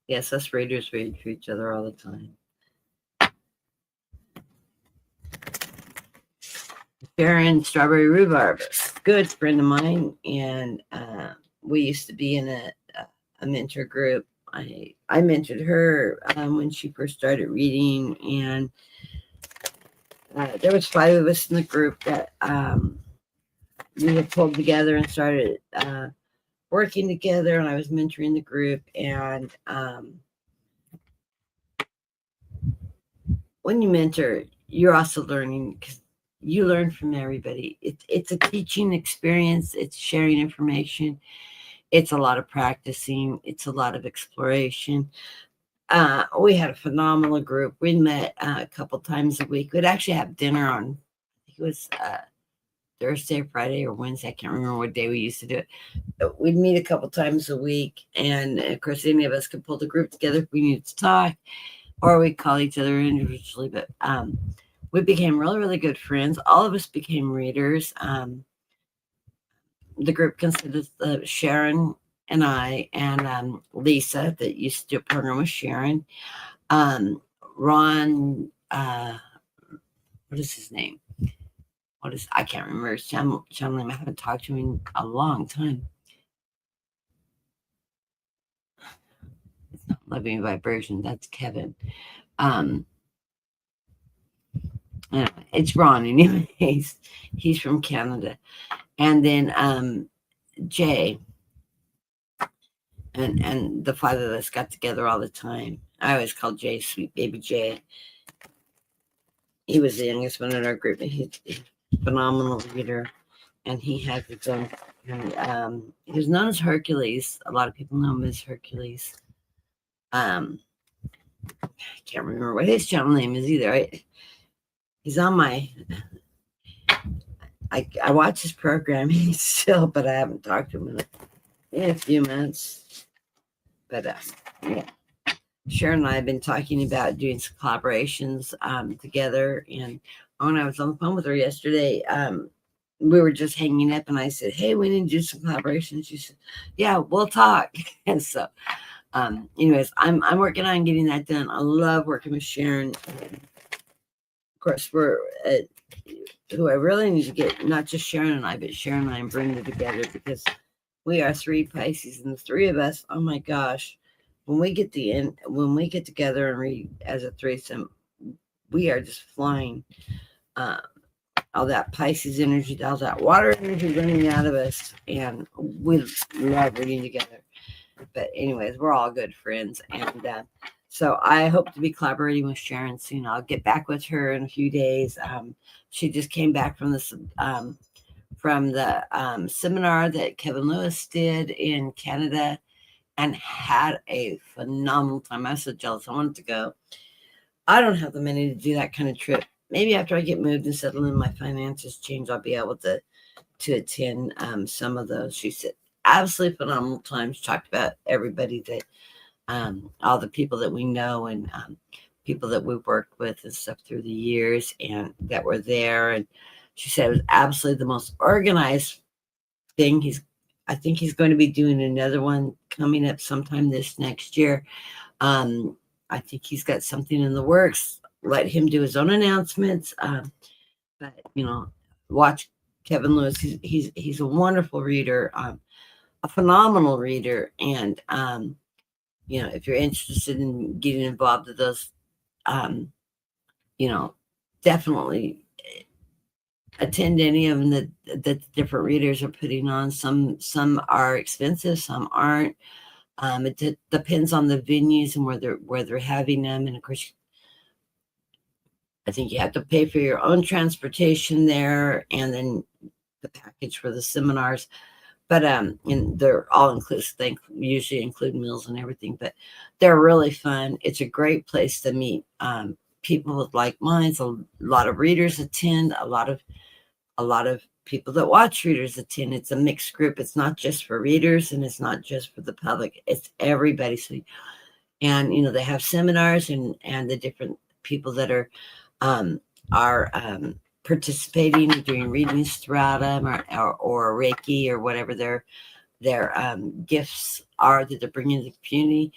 Speaker 1: Yes, us readers read for each other all the time. Sharon Strawberry Rhubarb, good friend of mine, and we used to be in a mentor group. I mentored her when she first started reading, and there was 5 of us in the group that we had pulled together and started working together, and I was mentoring the group. And when you mentor, you're also learning, because you learn from everybody. It's a teaching experience. It's sharing information. It's a lot of practicing. It's a lot of exploration. We had a phenomenal group. We met a couple times a week. We'd actually have dinner on, I think it was Thursday, Friday, or Wednesday. I can't remember what day we used to do it. But we'd meet a couple times a week. And of course, any of us could pull the group together if we needed to talk, or we'd call each other individually. But we became really, really good friends. All of us became readers. The group consisted of Sharon and I, and Lisa, that used to do a program with Sharon. Ron, what is his name? I can't remember his channel name. I haven't talked to him in a long time. It's not Living Vibration. That's Kevin. It's Ron anyways. He's from Canada. And then Jay. And the 5 of us got together all the time. I always called Jay Sweet Baby Jay. He was the youngest one in our group. He's a phenomenal reader, and he has his own. He was known as Hercules. A lot of people know him as Hercules. I can't remember what his channel name is either. He's on my. I watch his programming still, but I haven't talked to him in a few months. But yeah. Sharon and I have been talking about doing some collaborations together. And when I was on the phone with her yesterday, we were just hanging up, and I said, "Hey, we need to do some collaborations." She said, "Yeah, we'll talk." And so, anyways, I'm working on getting that done. I love working with Sharon. course, we're who I really need to get, not just Sharon and I, but Sharon and I and Brenda together, because we are three Pisces, and the three of us, oh my gosh, when we get together and read as a threesome, we are just flying. All that Pisces energy, all that water energy running out of us, and we love reading together. But anyways, we're all good friends, and so I hope to be collaborating with Sharon soon. I'll get back with her in a few days. She just came back from the seminar that Kevin Lewis did in Canada and had a phenomenal time. I was so jealous. I wanted to go. I don't have the money to do that kind of trip. Maybe after I get moved and settled and my finances change, I'll be able to attend some of those. She said absolutely phenomenal times. Talked about everybody that all the people that we know and people that we've worked with and stuff through the years and that were there. And she said it was absolutely the most organized thing. I think he's going to be doing another one coming up sometime this next year. I think he's got something in the works. Let him do his own announcements. But watch Kevin Lewis. He's a wonderful reader, a phenomenal reader, and if you're interested in getting involved with those, definitely attend any of them that the different readers are putting on. Some are expensive, some aren't. It depends on the venues and where they're having them, and of course, I think you have to pay for your own transportation there, and then the package for the seminars. But and they're all inclusive. They usually include meals and everything, but they're really fun. It's a great place to meet people with like minds. A lot of readers attend. A lot of people that watch readers attend. It's a mixed group. It's not just for readers, and it's not just for the public. It's everybody. So, and they have seminars and the different people that are participating, doing readings throughout them, or Reiki, or whatever their gifts are that they're bringing to the community.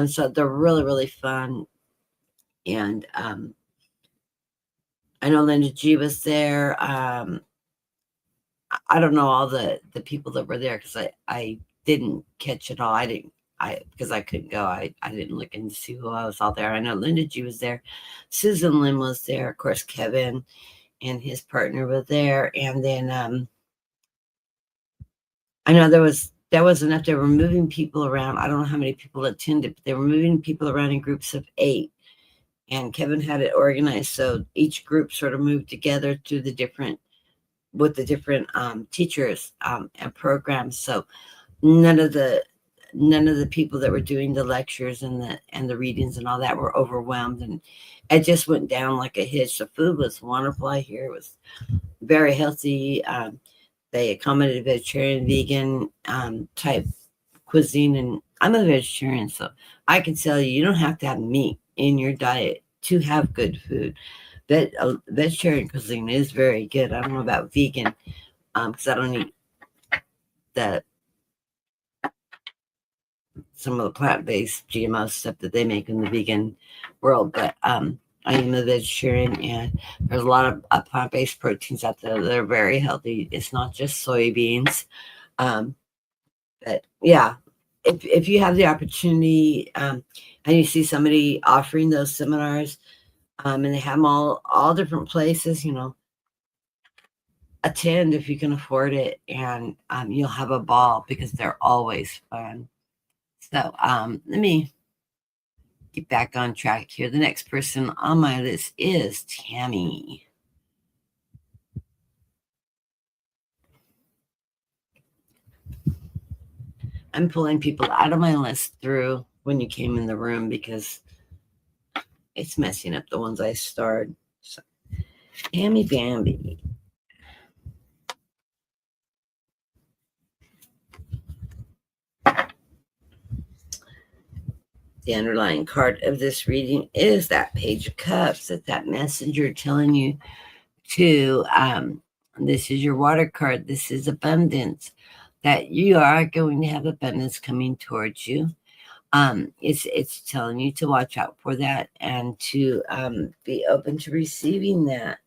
Speaker 1: So they're really, really fun. And I know Linda G was there. I don't know all the people that were there, because I didn't catch it all. Because I couldn't go. I didn't look and see who I was all there. I know Linda G was there. Susan Lim was there. Of course, Kevin and his partner were there. And then I know that was enough. They were moving people around. I don't know how many people attended, but they were moving people around in groups of 8. And Kevin had it organized so each group sort of moved together with the different teachers and programs. So none of the people that were doing the lectures and the readings and all that were overwhelmed, and it just went down like a hitch. The food was wonderful. I hear it was very healthy. They accommodated vegetarian, vegan type cuisine, and I'm a vegetarian, so I can tell you don't have to have meat in your diet to have good food. But vegetarian cuisine is very good. I don't know about vegan, because I don't eat some of the plant-based GMO stuff that they make in the vegan world. But I am a vegetarian, and there's a lot of plant-based proteins out there that are very healthy. It's not just soybeans. But yeah, if you have the opportunity and you see somebody offering those seminars, and they have them all different places, attend if you can afford it, and you'll have a ball, because they're always fun. So let me get back on track here. The next person on my list is Tammy. I'm pulling people out of my list through when you came in the room, because it's messing up the ones I starred. So, Tammy Bambi. The underlying card of this reading is that Page of Cups. It's that messenger telling you to, this is your water card. This is abundance, that you are going to have abundance coming towards you. It's telling you to watch out for that and to be open to receiving that.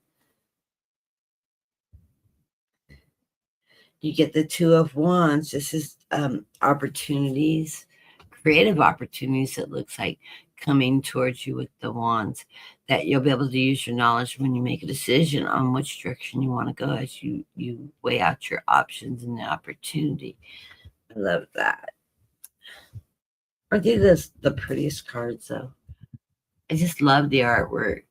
Speaker 1: You get the Two of Wands. This is opportunities, creative opportunities, it looks like, coming towards you with the wands, that you'll be able to use your knowledge when you make a decision on which direction you want to go as you weigh out your options and the opportunity. I love that. Aren't they the prettiest cards, though? I just love the artwork.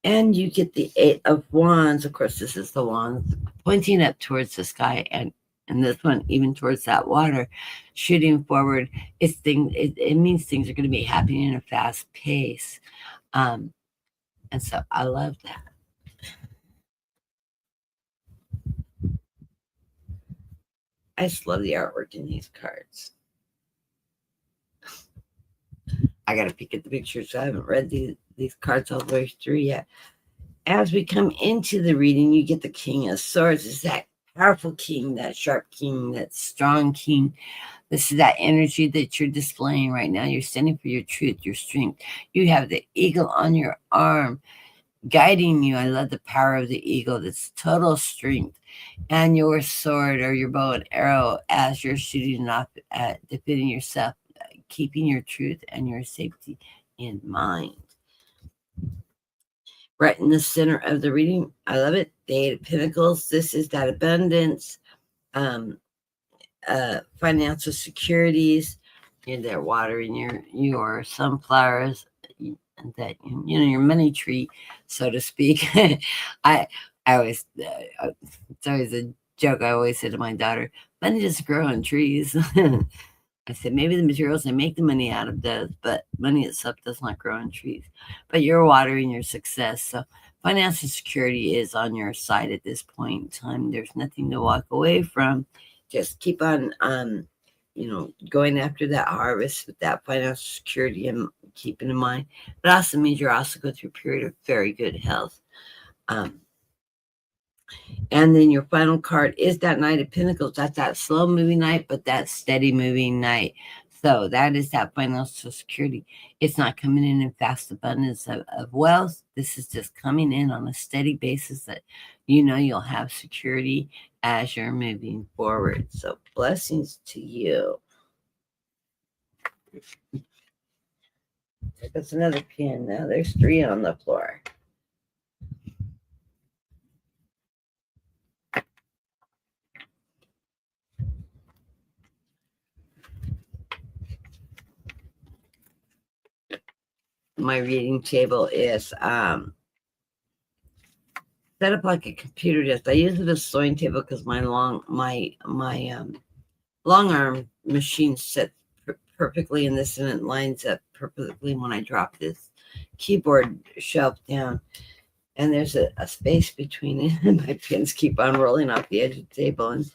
Speaker 1: And you get the Eight of Wands. Of course, this is the wands pointing up towards the sky, and this one even towards that water, shooting forward. It means things are going to be happening in a fast pace. And so I love that. I just love the artwork in these cards. I got to peek at the pictures. So I haven't read these cards all the way through yet. As we come into the reading, you get the King of Swords. It's that powerful king, that sharp king, that strong king. This is that energy that you're displaying right now. You're standing for your truth, your strength. You have the eagle on your arm guiding you. I love the power of the eagle. That's total strength. And your sword or your bow and arrow as you're shooting off at defending yourself, keeping your truth and your safety in mind. Right in the center of the reading, I love it. The Eight of Pentacles. This is that abundance, financial securities. You're there watering your sunflowers, that your money tree, so to speak. I always it's always a joke. I always say to my daughter, money doesn't grow on trees. I said, maybe the materials they make the money out of does, but money itself does not grow on trees. But you're watering your success. So financial security is on your side at this point in time. There's nothing to walk away from. Just keep on, going after that harvest with that financial security and keeping in mind. It also means you're also going through a period of very good health. And then your final card is that Knight of Pentacles. That's that slow moving knight, but that steady moving knight. So that is that financial security. It's not coming in fast abundance of wealth. This is just coming in on a steady basis that you'll have security as you're moving forward. So blessings to you. That's another pin. Now there's 3 on the floor. My reading table is set up like a computer desk. I use it as a sewing table because my long arm machine sits perfectly in this, and it lines up perfectly when I drop this keyboard shelf down. And there's a space between it, and my pins keep on rolling off the edge of the table, and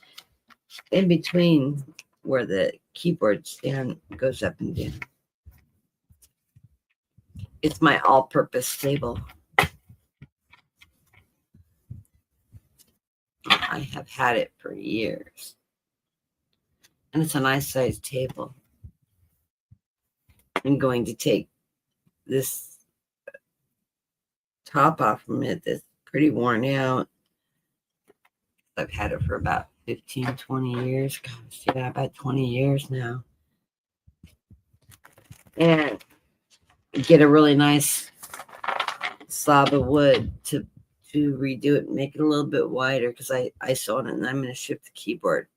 Speaker 1: in between where the keyboard stand goes up and down. It's my all-purpose table. I have had it for years. And it's a nice sized table. I'm going to take this top off from it that's pretty worn out. I've had it for about 15, 20 years. Gosh, yeah, about 20 years now. And get a really nice slab of wood to redo it and make it a little bit wider, because I sew on it, and I'm going to shift the keyboard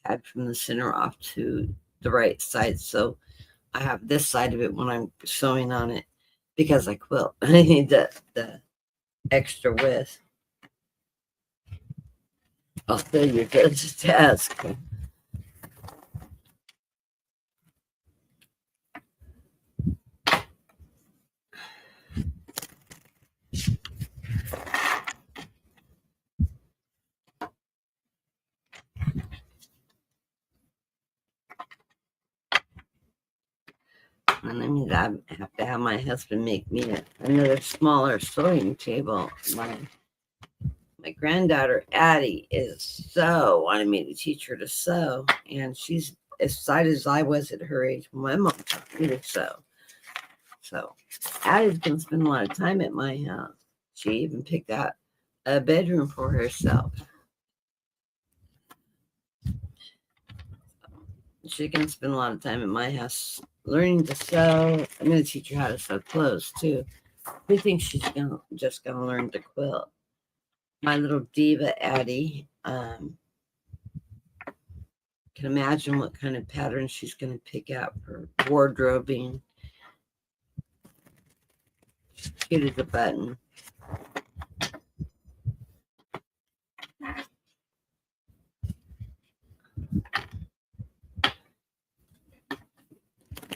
Speaker 1: pad from the center off to the right side. So I have this side of it when I'm sewing on it, because I quilt. I need the extra width. I'll show you this task. And I have to have my husband make me another smaller sewing table. My granddaughter Addie is so wanting me to teach her to sew, and she's as excited as I was at her age when my mom taught me to sew. So Addie's gonna spend a lot of time at my house. She even picked out a bedroom for herself. She's gonna spend a lot of time at my house learning to sew. I'm gonna teach her how to sew clothes too. Who thinks she's just gonna learn to quilt? My little diva Addie can imagine what kind of pattern she's going to pick out for wardrobing. Cute as a button.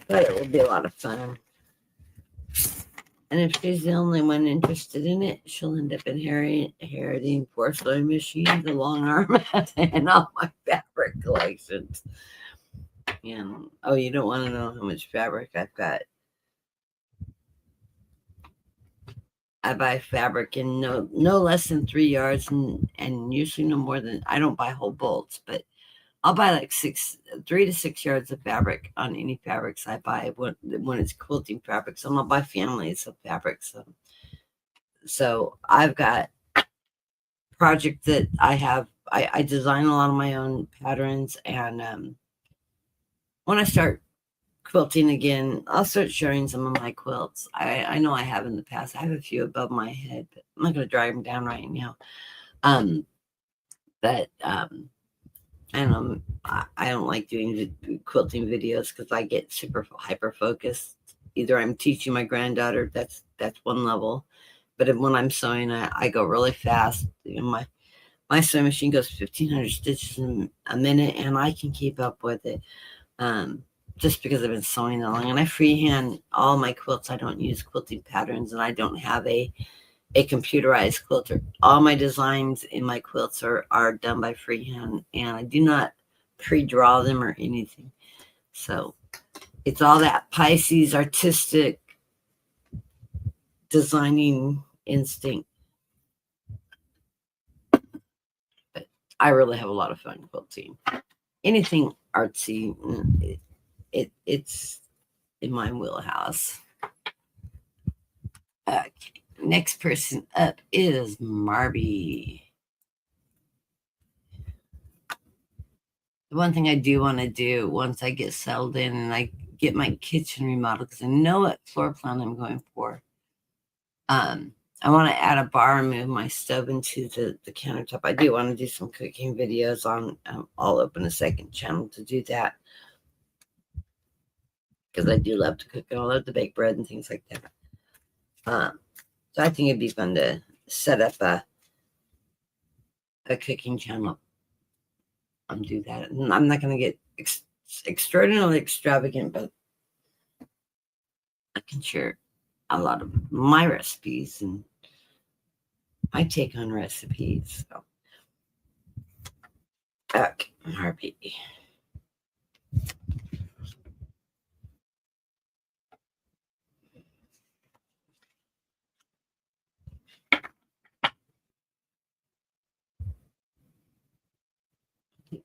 Speaker 1: But it will be a lot of fun. And if she's the only one interested in it, she'll end up inheriting 4 sewing machines, a long arm, and all my fabric collections. And oh, you don't want to know how much fabric I've got. I buy fabric in no less than 3 yards, and usually no more than, I don't buy whole bolts, but I'll buy like 3 to 6 yards of fabric on any fabrics I buy when it's quilting fabric. So I'll buy families of fabrics. So I've got projects that I have. I design a lot of my own patterns, and when I start quilting again, I'll start showing some of my quilts. I know I have in the past. I have a few above my head, but I'm not going to drive them down right now. But I don't know. I don't like doing the quilting videos because I get super hyper focused. Either I'm teaching my granddaughter, that's one level, but when I'm sewing, I go really fast. You know, my sewing machine goes 1,500 stitches in a minute, and I can keep up with it. Just because I've been sewing that long, and I freehand all my quilts. I don't use quilting patterns, and I don't have a computerized quilter. All my designs in my quilts are done by freehand, and I do not pre-draw them or anything. So it's all that Pisces artistic designing instinct. But I really have a lot of fun quilting. Anything artsy, it's in my wheelhouse. Okay. Next person up is Marby. The one thing I do want to do once I get settled in and I get my kitchen remodeled, because I know what floor plan I'm going for. I want to add a bar and move my stove into the countertop. I do want to do some cooking videos on. I'll open a second channel to do that, because I do love to cook and I love to bake bread and things like that. So I think it'd be fun to set up a cooking channel and do that. And I'm not going to get extraordinarily extravagant, but I can share a lot of my recipes and my take on recipes. So, okay, Harvey.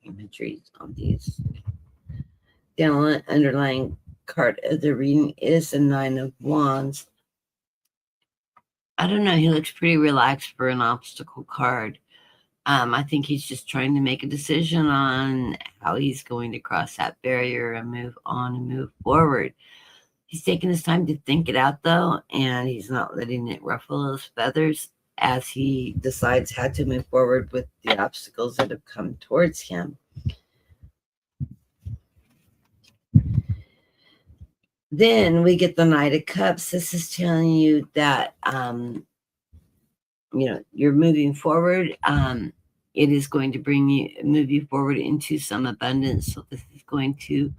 Speaker 1: Imageries on these. The underlying card of the reading is the 9 of Wands. I don't know. He looks pretty relaxed for an obstacle card. I think he's just trying to make a decision on how he's going to cross that barrier and move on and move forward. He's taking his time to think it out, though, and he's not letting it ruffle his feathers as he decides how to move forward with the obstacles that have come towards him. Then we get the Knight of Cups. This is telling you that, you're moving forward. It is going to move you forward into some abundance. So this is going to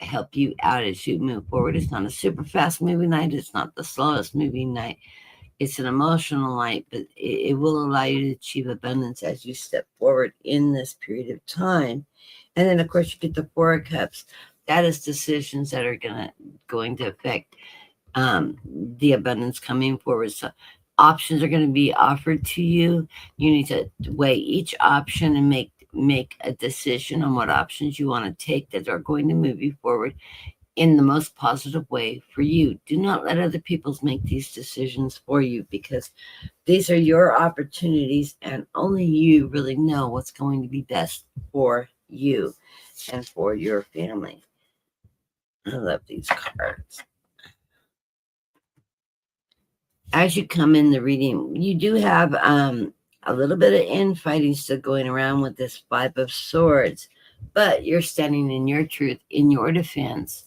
Speaker 1: help you out as you move forward. It's not a super fast moving night. It's not the slowest moving night. It's an emotional night, but it will allow you to achieve abundance as you step forward in this period of time. And then, of course, you get the 4 of Cups. That is decisions that are going to affect the abundance coming forward. So options are going to be offered to you. You need to weigh each option and make a decision on what options you want to take that are going to move you forward in the most positive way for you. Do not let other people make these decisions for you, because these are your opportunities and only you really know what's going to be best for you and for your family. I love these cards. As you come in the reading, you do have a little bit of infighting still going around with this Five of Swords, but you're standing in your truth, in your defense,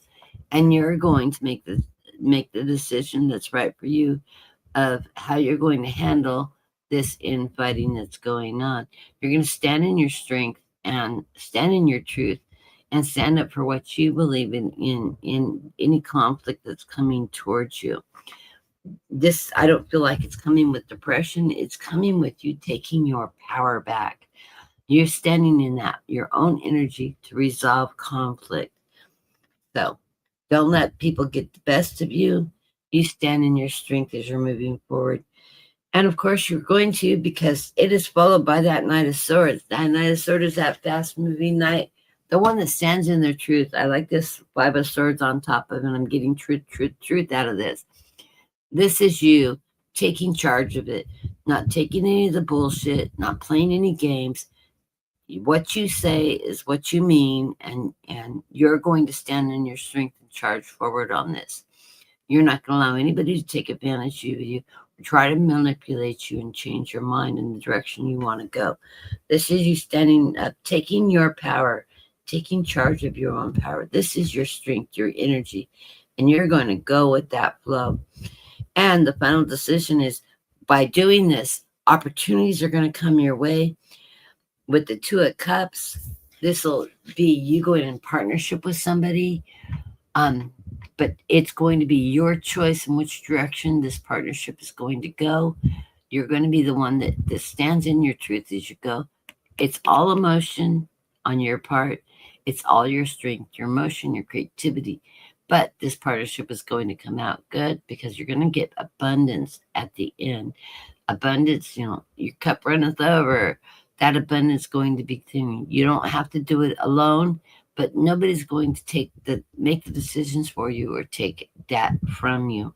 Speaker 1: and you're going to make the decision that's right for you of how you're going to handle this infighting that's going on. You're going to stand in your strength and stand in your truth and stand up for what you believe in any conflict that's coming towards you. This, I don't feel like it's coming with depression. It's coming with you taking your power back. You're standing in that, your own energy to resolve conflict. So don't let people get the best of you. You stand in your strength as you're moving forward. And of course, you're going to, because it is followed by that Knight of Swords. That Knight of Swords is that fast moving knight, the one that stands in their truth. I like this Five of Swords on top of it. I'm getting truth out of this. This is you taking charge of it, not taking any of the bullshit, not playing any games. What you say is what you mean, and you're going to stand in your strength and charge forward on this. You're not going to allow anybody to take advantage of you or try to manipulate you and change your mind in the direction you want to go. This is you standing up, taking your power, taking charge of your own power. This is your strength, your energy, and you're going to go with that flow. And the final decision is, by doing this, opportunities are going to come your way. With the Two of Cups, this will be you going in partnership with somebody. But it's going to be your choice in which direction this partnership is going to go. You're going to be the one that stands in your truth as you go. It's all emotion on your part. It's all your strength, your emotion, your creativity. But this partnership is going to come out good, because you're going to get abundance at the end. Abundance, your cup runneth over. That abundance is going to be continuing. You don't have to do it alone, but nobody's going to make the decisions for you or take that from you.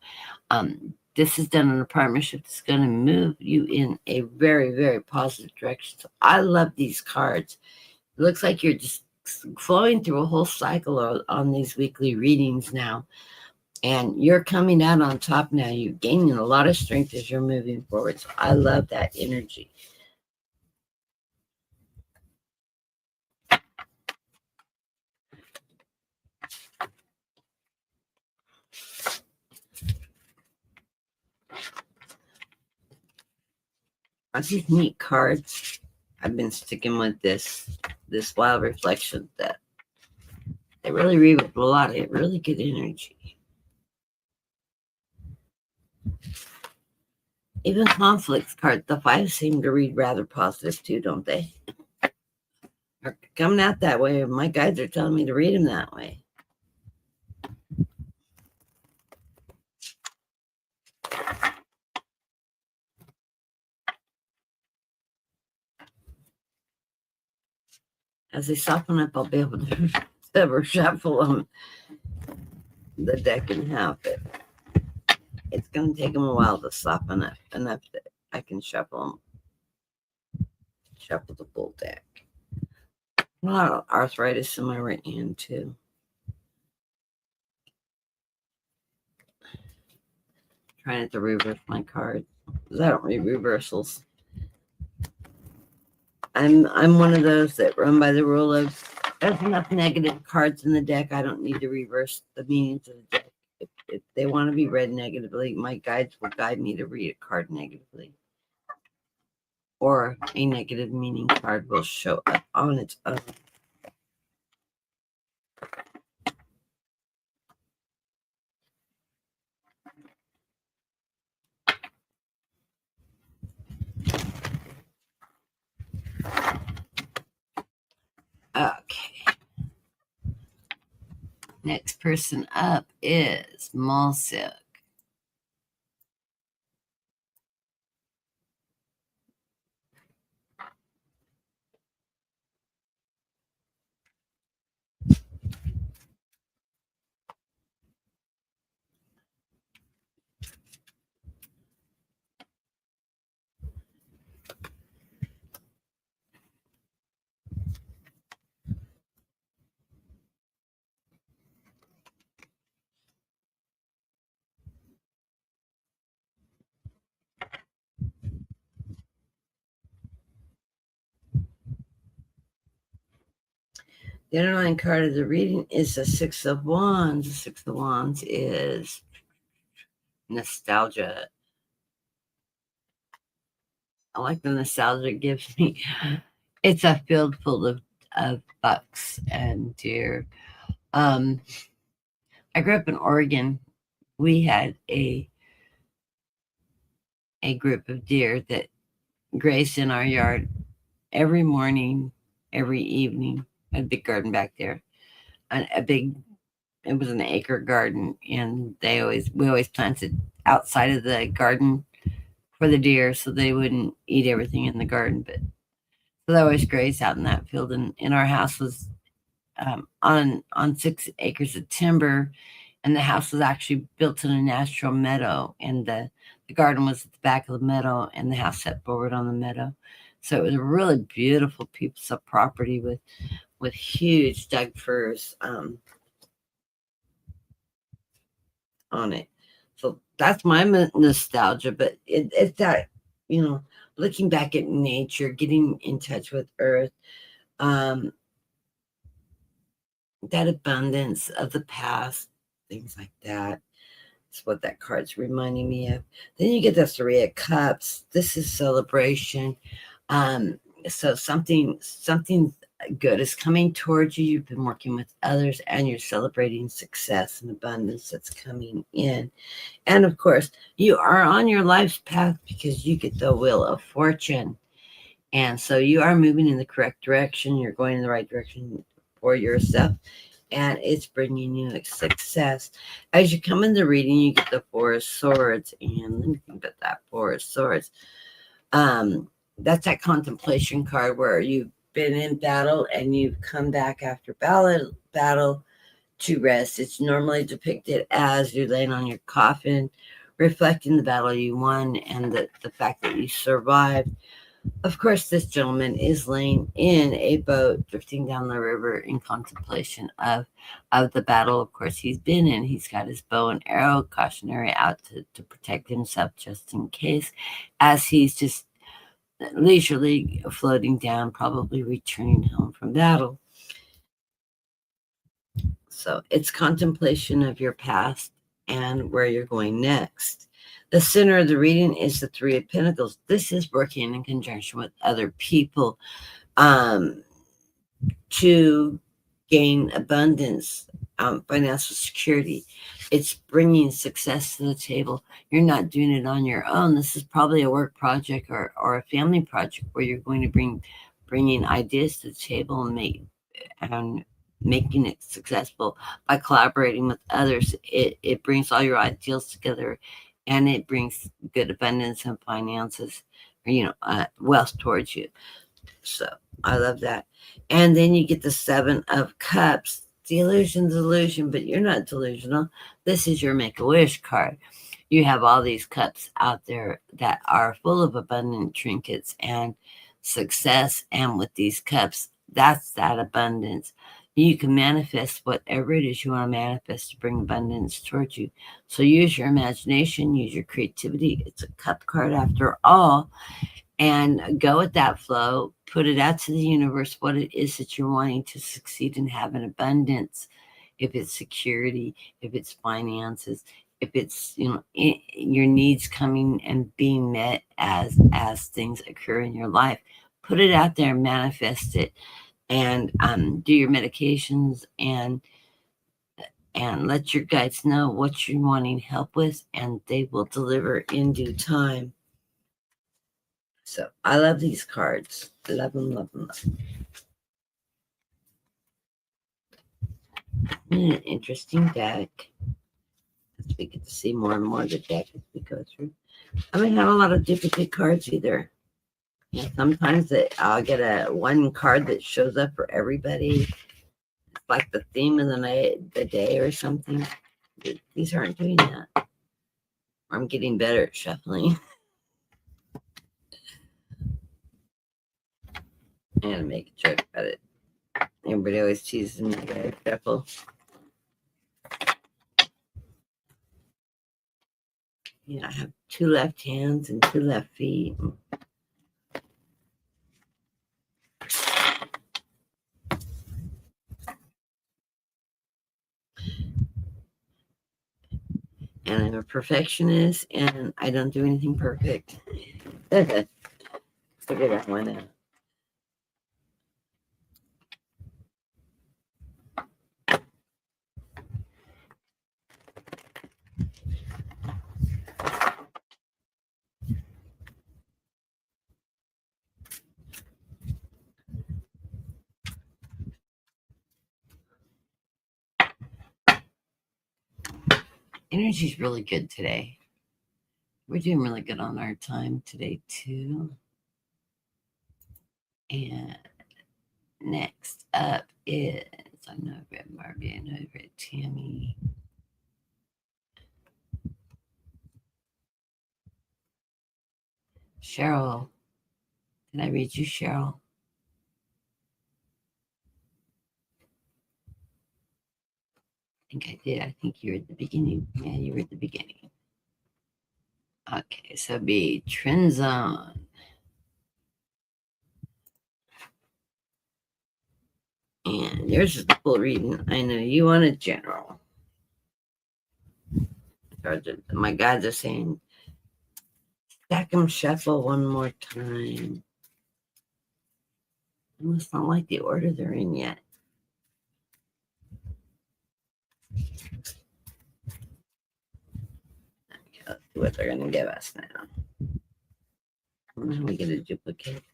Speaker 1: This is done in a partnership that's going to move you in a very, very positive direction. So I love these cards. It looks like you're just flowing through a whole cycle on these weekly readings now. And you're coming out on top now. You're gaining a lot of strength as you're moving forward. So I love that energy. Are these neat cards? I've been sticking with this wild reflection that they really read with a lot of really good energy. Even conflicts cards, the five seem to read rather positive too, don't they? They're coming out that way. My guides are telling me to read them that way. As they soften up, I'll be able to shuffle them, the deck in half. It's going to take them a while to soften up enough that I can shuffle the full deck. A lot of arthritis in my right hand too. Trying to reverse my cards, because I don't read reversals. I'm one of those that run by the rule of, there's enough negative cards in the deck. I don't need to reverse the meanings of the deck. If they want to be read negatively, my guides will guide me to read a card negatively. Or a negative meaning card will show up on its own. Okay. Next person up is Malsilk. The underlying card of the reading is the Six of Wands. The Six of Wands is nostalgia. I like the nostalgia it gives me. It's a field full of bucks and deer. I grew up in Oregon. We had a group of deer that grazed in our yard every morning, every evening. I had a big garden back there. It was an acre garden, and we always planted outside of the garden for the deer so they wouldn't eat everything in the garden. But so they always grazed out in that field. And our house was on 6 acres of timber, and the house was actually built in a natural meadow, and the garden was at the back of the meadow, and the house set forward on the meadow. So it was a really beautiful piece of property with huge Doug firs on it. So that's my nostalgia, but it's that, looking back at nature, getting in touch with earth, that abundance of the past, things like that. That's what that card's reminding me of. Then you get the Three of Cups. This is celebration. So something good is coming towards you. You've been working with others, and you're celebrating success and abundance that's coming in. And of course, you are on your life's path because you get the Wheel of Fortune. And so you are moving in the correct direction. You're going in the right direction for yourself, and it's bringing you success. As you come in the reading, you get the Four of Swords. And let me think about that Four of Swords. That's that contemplation card where you've been in battle and you've come back after battle to rest. It's normally depicted as you're laying on your coffin, reflecting the battle you won and the fact that you survived. Of course, this gentleman is laying in a boat drifting down the river in contemplation of the battle, of course, he's been in. He's got his bow and arrow cautionary out to protect himself just in case, as he's just leisurely floating down, probably returning home from battle. So it's contemplation of your past and where you're going next. The center of the reading is the Three of Pentacles. This is working in conjunction with other people to gain abundance, financial security. It's bringing success to the table. You're not doing it on your own. This is probably a work project or a family project where you're going to bringing ideas to the table and making it successful by collaborating with others. It brings all your ideals together, and it brings good abundance and finances, wealth towards you. So I love that. And then you get the Seven of Cups. Delusion, but you're not delusional. This is your Make-A-Wish card. You have all these cups out there that are full of abundant trinkets and success. And with these cups, that's that abundance. You can manifest whatever it is you want to manifest to bring abundance towards you. So use your imagination, use your creativity. It's a cup card after all. And go with that flow, put it out to the universe, what it is that you're wanting to succeed and have in abundance. If it's security, if it's finances, if it's, your needs coming and being met as things occur in your life, put it out there, manifest it, and do your meditations and let your guides know what you're wanting help with, and they will deliver in due time. So I love these cards. Love them, love them, love them. An interesting deck. As we get to see more and more of the deck as we go through. I don't have a lot of duplicate cards either. Sometimes I'll get one card that shows up for everybody. It's like the theme of the day or something. These aren't doing that. I'm getting better at shuffling. I'm gonna make a joke about it. Everybody always teases me that I shuffle. I have 2 left hands and 2 left feet. and I'm a perfectionist, and I don't do anything perfect. Figure that one out. Energy's really good today. We're doing really good on our time today, too. And next up is, I know I've got Barbie, I know I've got Tammy. Cheryl. Did I read you, Cheryl? I think I did. I think you were at the beginning. Yeah, you were at the beginning. Okay, so be trend zone. And yours is the full reading. I know you want a general. My guys are saying, stack them shuffle one more time. I must not like the order they're in yet. Okay, let's see what they're going to give us now. And then we get a duplicate.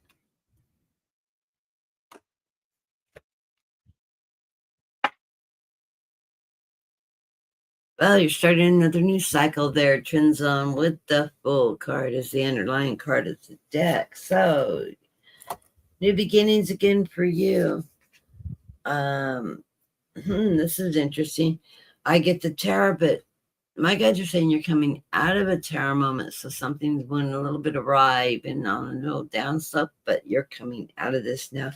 Speaker 1: Well, you're starting another new cycle there, Trend Zone, with the Full card as the underlying card of the deck. So, new beginnings again for you. This is interesting. I get the Tower, but my guys are saying you're coming out of a Tower moment. So something's went a little bit awry. You've been on a little down slope, but you're coming out of this now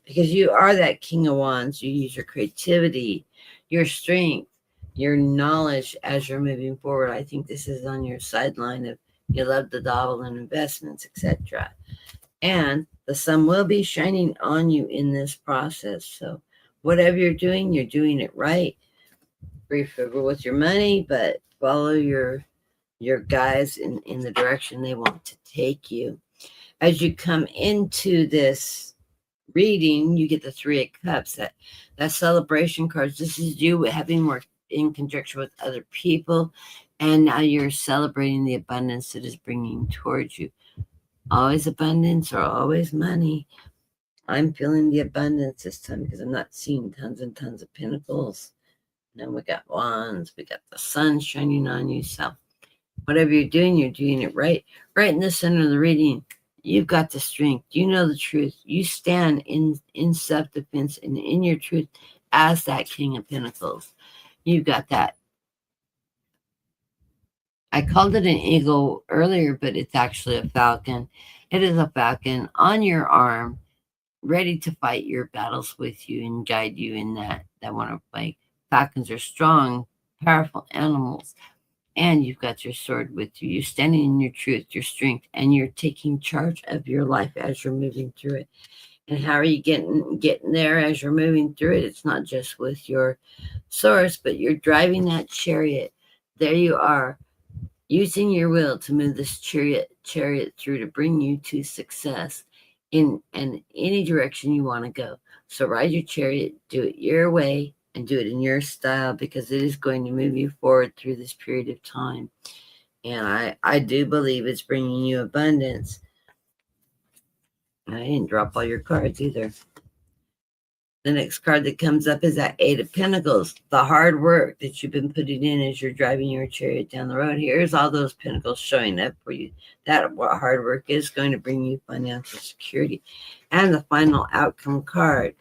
Speaker 1: because you are that King of Wands. You use your creativity, your strength, your knowledge as you're moving forward. I think this is on your sideline of you love to dabble in investments, etc. And the sun will be shining on you in this process. So whatever you're doing it right. Be frugal with your money, but follow your guys in the direction they want to take you. As you come into this reading, you get the Three of Cups, that celebration cards. This is you having worked in conjunction with other people, and now you're celebrating the abundance that is bringing towards you. Always abundance or always money. I'm feeling the abundance this time because I'm not seeing tons and tons of pentacles. Now we got wands, we got the sun shining on you. So whatever you're doing it right. Right in the center of the reading, you've got the strength. You know the truth. You stand in self-defense and in your truth as that King of Pentacles. You've got that. I called it an eagle earlier, but it's actually a falcon. It is a falcon on your arm, ready to fight your battles with you and guide you in that one of like falcons are strong, powerful animals, and you've got your sword with you. You're standing in your truth, your strength, and you're taking charge of your life as you're moving through it. And how are you getting there as you're moving through it? It's not just with your source, but you're driving that chariot. There you are, using your will to move this chariot through to bring you to success in any direction you want to go. So ride your chariot, do it your way, and do it in your style because it is going to move you forward through this period of time. And I do believe it's bringing you abundance. I didn't drop all your cards either. The next card that comes up is that Eight of Pentacles, the hard work that you've been putting in as you're driving your chariot down the road. Here's all those pentacles showing up for you. That what hard work is going to bring you financial security. And the final outcome card.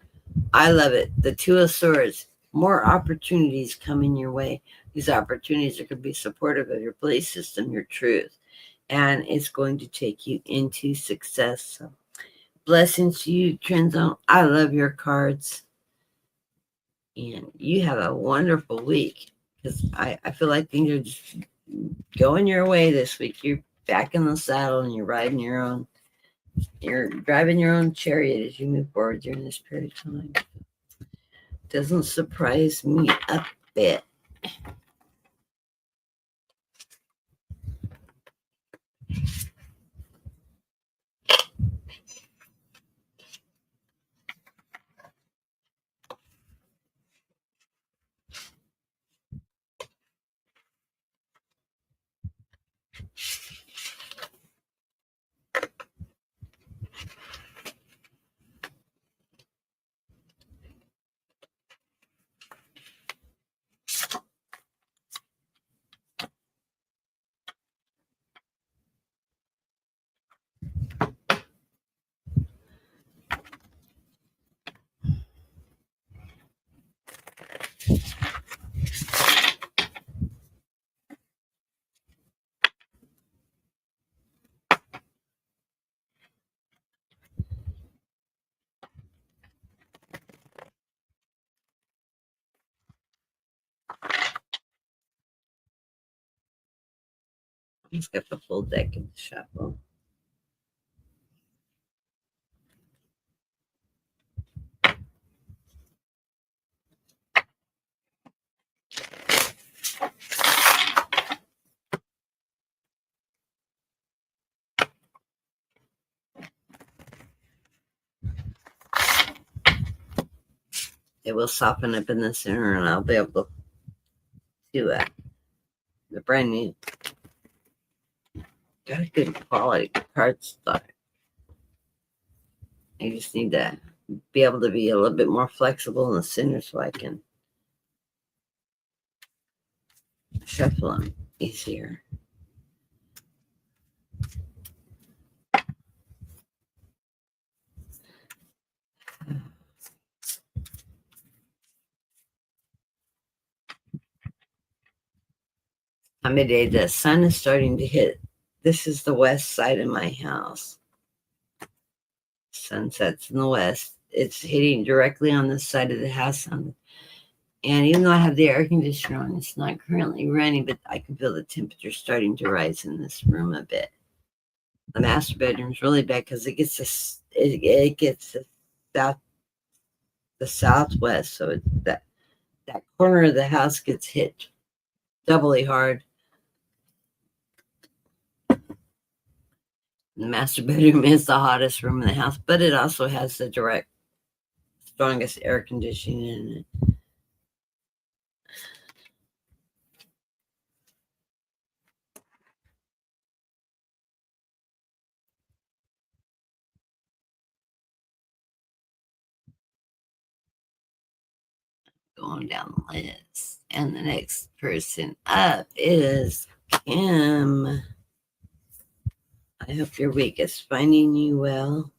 Speaker 1: I love it. The Two of Swords. More opportunities coming your way. These opportunities are going to be supportive of your belief system, your truth. And it's going to take you into success. So blessings to you, Trend Zone. I love your cards. And you have a wonderful week. Because I feel like things are just going your way this week. You're back in the saddle and you're riding your own. You're driving your own chariot as you move forward during this period of time. Doesn't surprise me a bit. He's got the full deck in the shuffle. It will soften up in the center, and I'll be able to do the brand new. Got a good quality cardstock. I just need to be able to be a little bit more flexible in the center so I can shuffle them easier. Time of day, the sun is starting to hit. This is the west side of my house. Sunsets in the west. It's hitting directly on this side of the house. And even though I have the air conditioner on, it's not currently running, but I can feel the temperature starting to rise in this room a bit. The master bedroom is really bad because it gets the southwest, so that corner of the house gets hit doubly hard. The master bedroom is the hottest room in the house, but it also has the strongest air conditioning in it. Going down the list. And the next person up is Kim. I hope your week is finding you well.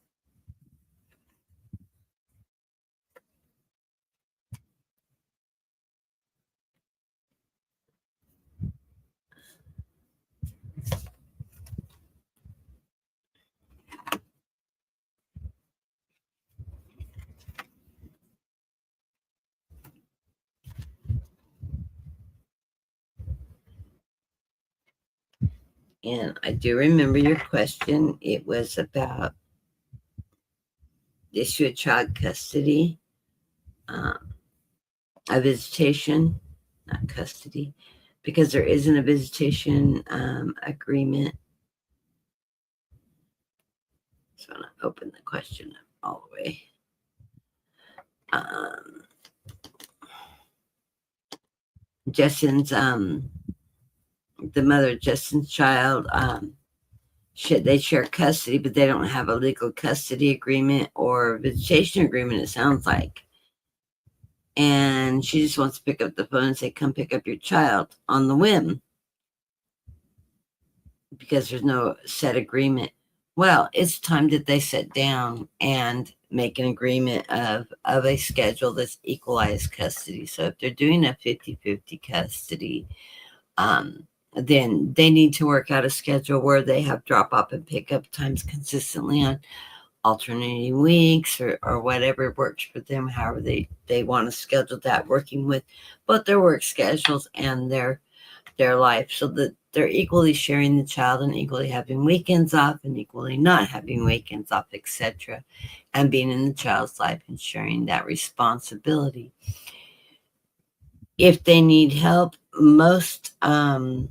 Speaker 1: And I do remember your question. It was about the issue of child custody, a visitation, not custody, because there isn't a visitation agreement. So I'm going to open the question up all the way. Justin's, the mother of Justin's child, they share custody, but they don't have a legal custody agreement or visitation agreement, it sounds like. And she just wants to pick up the phone and say, come pick up your child on the whim, because there's no set agreement. Well, it's time that they sit down and make an agreement of a schedule that's equalized custody. So if they're doing a 50-50 custody, then they need to work out a schedule where they have drop off and pick up times consistently on alternating weeks or whatever works for them, however they want to schedule that, working with both their work schedules and their life, so that they're equally sharing the child and equally having weekends off and equally not having weekends off, etc., and being in the child's life and sharing that responsibility. If they need help, most child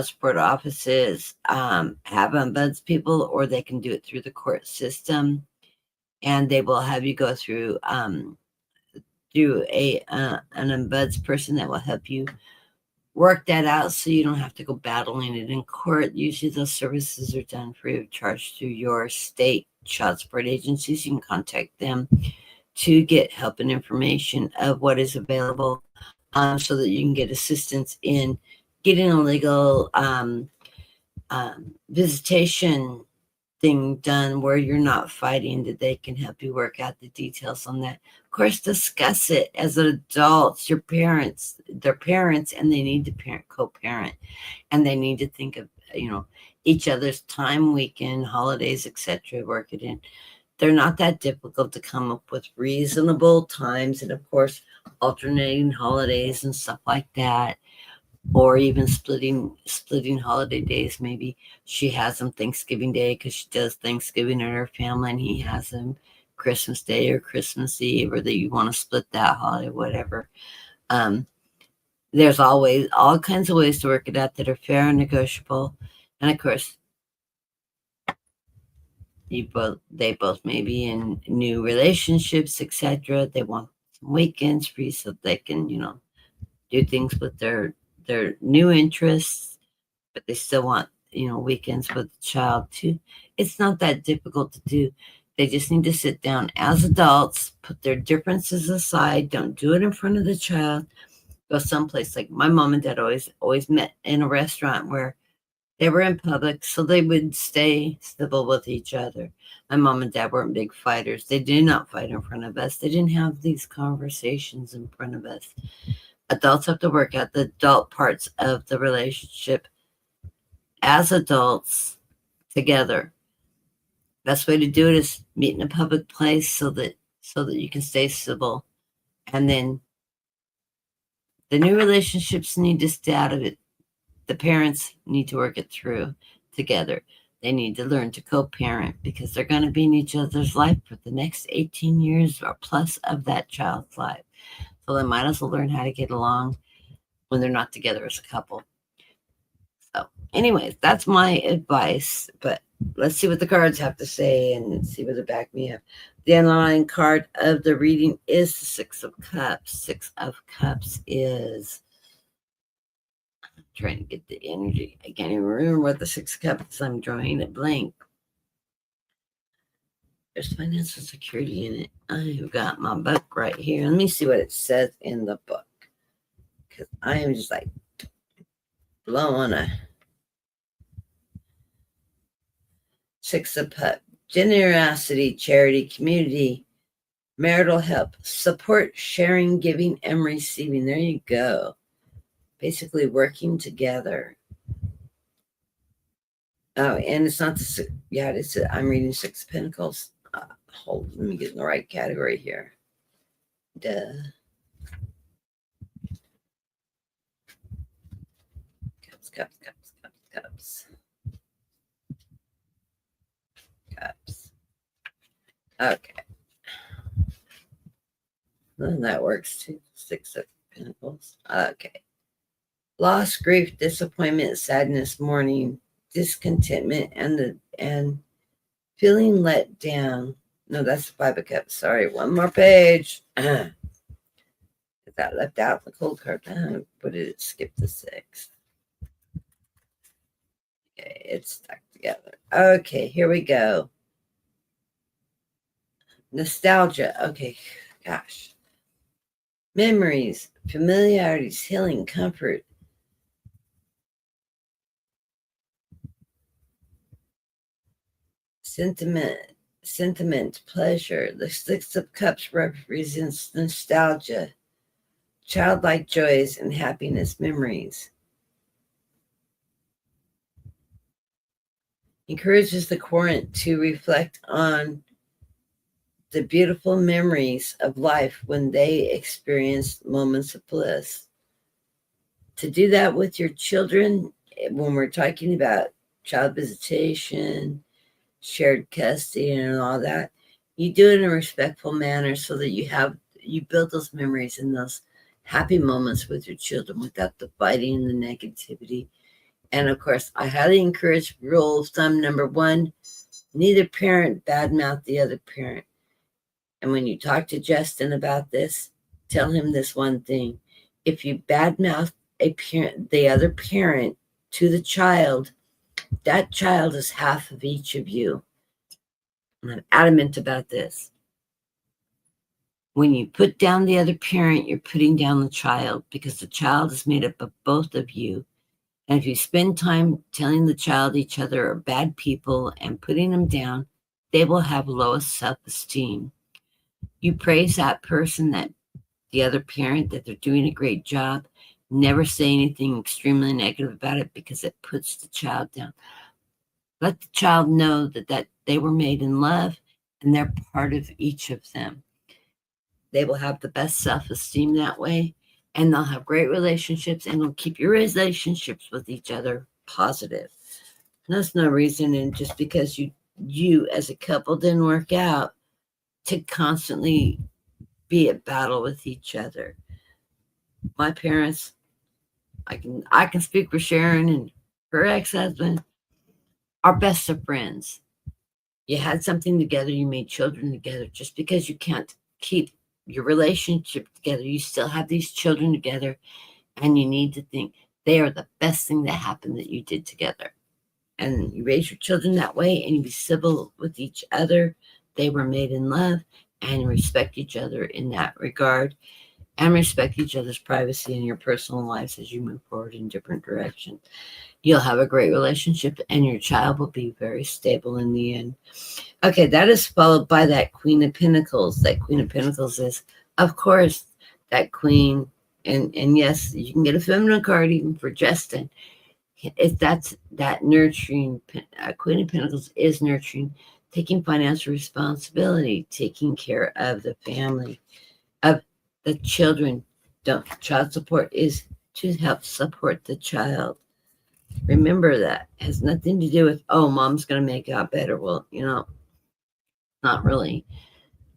Speaker 1: support offices have ombuds people, or they can do it through the court system, and they will have you go through an ombuds person that will help you work that out so you don't have to go battling it in court. Usually those services are done free of charge through your state child support agencies. You can contact them to get help and information of what is available, so that you can get assistance in getting a legal visitation thing done where you're not fighting, that they can help you work out the details on that. Of course, discuss it as adults, your parents, their parents, and they need to co-parent, and they need to think of, each other's time, weekend, holidays, etc. Work it in. They're not that difficult to come up with reasonable times, and of course, alternating holidays and stuff like that, or even splitting holiday days. Maybe she has them Thanksgiving Day because she does Thanksgiving in her family, and he has them Christmas Day or Christmas Eve, or that you want to split that holiday, whatever. There's always all kinds of ways to work it out that are fair and negotiable. And of course, they both may be in new relationships, etc. They want some weekends free so they can, do things with their new interests, but they still want, weekends with the child too. It's not that difficult to do. They just need to sit down as adults, put their differences aside, don't do it in front of the child. Go someplace. Like my mom and dad always met in a restaurant where they were in public, so they would stay civil with each other. My mom and dad weren't big fighters. They did not fight in front of us. They didn't have these conversations in front of us. Adults have to work out the adult parts of the relationship as adults together. Best way to do it is meet in a public place so that you can stay civil. And then the new relationships need to stay out of it. The parents need to work it through together. They need to learn to co-parent because they're going to be in each other's life for the next 18 years or plus of that child's life. So they might as well learn how to get along when they're not together as a couple. So anyways, that's my advice. But let's see what the cards have to say and see where they back me up. The underlying card of the reading is the Six of Cups. Six of Cups is... trying to get the energy. I can't even remember what the Six of Cups is. I'm drawing it blank. There's financial security in it. I've got my book right here. Let me see what it says in the book, because I am just like blowing a Six of Cups. Generosity, charity, community, marital help, support, sharing, giving, and receiving. There you go. Basically working together. Oh, and it's not the, yeah, it's I'm reading Six of Pentacles. Hold, let me get in the right category here. Duh. Cups. Okay. Well, that works too. Six of Pentacles. Okay. Loss, grief, disappointment, sadness, mourning, discontentment, and feeling let down. No, that's the Five of Cups. Sorry, one more page. That left out the cold card. But it skipped the six. Okay, it's stuck together. Okay, here we go. Nostalgia. Okay, gosh. Memories, familiarities, healing, comfort. Sentiment, pleasure. The Six of Cups represents nostalgia, childlike joys, and happiness memories. Encourages the querent to reflect on the beautiful memories of life when they experienced moments of bliss. To do that with your children, when we're talking about child visitation, shared custody, and all that, you do it in a respectful manner so that you build those memories and those happy moments with your children without the fighting and the negativity. And of course, I highly encourage rule of thumb number 1, neither parent badmouth the other parent. And when you talk to Justin about this, tell him this one thing. If you badmouth the other parent to the child, that child is half of each of you. And I'm adamant about this. When you put down the other parent, you're putting down the child, because the child is made up of both of you. And if you spend time telling the child each other are bad people and putting them down, they will have lowest self-esteem. You praise that person, that the other parent, that they're doing a great job. Never say anything extremely negative about it, because it puts the child down. Let the child know that they were made in love and they're part of each of them. They will have the best self-esteem that way, and they'll have great relationships, and they'll keep your relationships with each other positive. And that's no reason, and just because you as a couple didn't work out, to constantly be at battle with each other. My parents, I can speak for Sharon and her ex-husband, are best of friends. You had something together, you made children together. Just because you can't keep your relationship together, you still have these children together, and you need to think they are the best thing that happened that you did together. And you raise your children that way, and you be civil with each other. They were made in love, and respect each other in that regard, and respect each other's privacy and your personal lives as you move forward in different directions. You'll have a great relationship, and your child will be very stable in the end. Okay, that is followed by that Queen of Pentacles. That Queen of Pentacles is, of course, that Queen, and yes, you can get a feminine card even for Justin. If that's that nurturing, Queen of Pentacles is nurturing, taking financial responsibility, taking care of the family, of the children. Child support is to help support the child. Remember that. It has nothing to do with, oh, mom's going to make out better. Well, not really.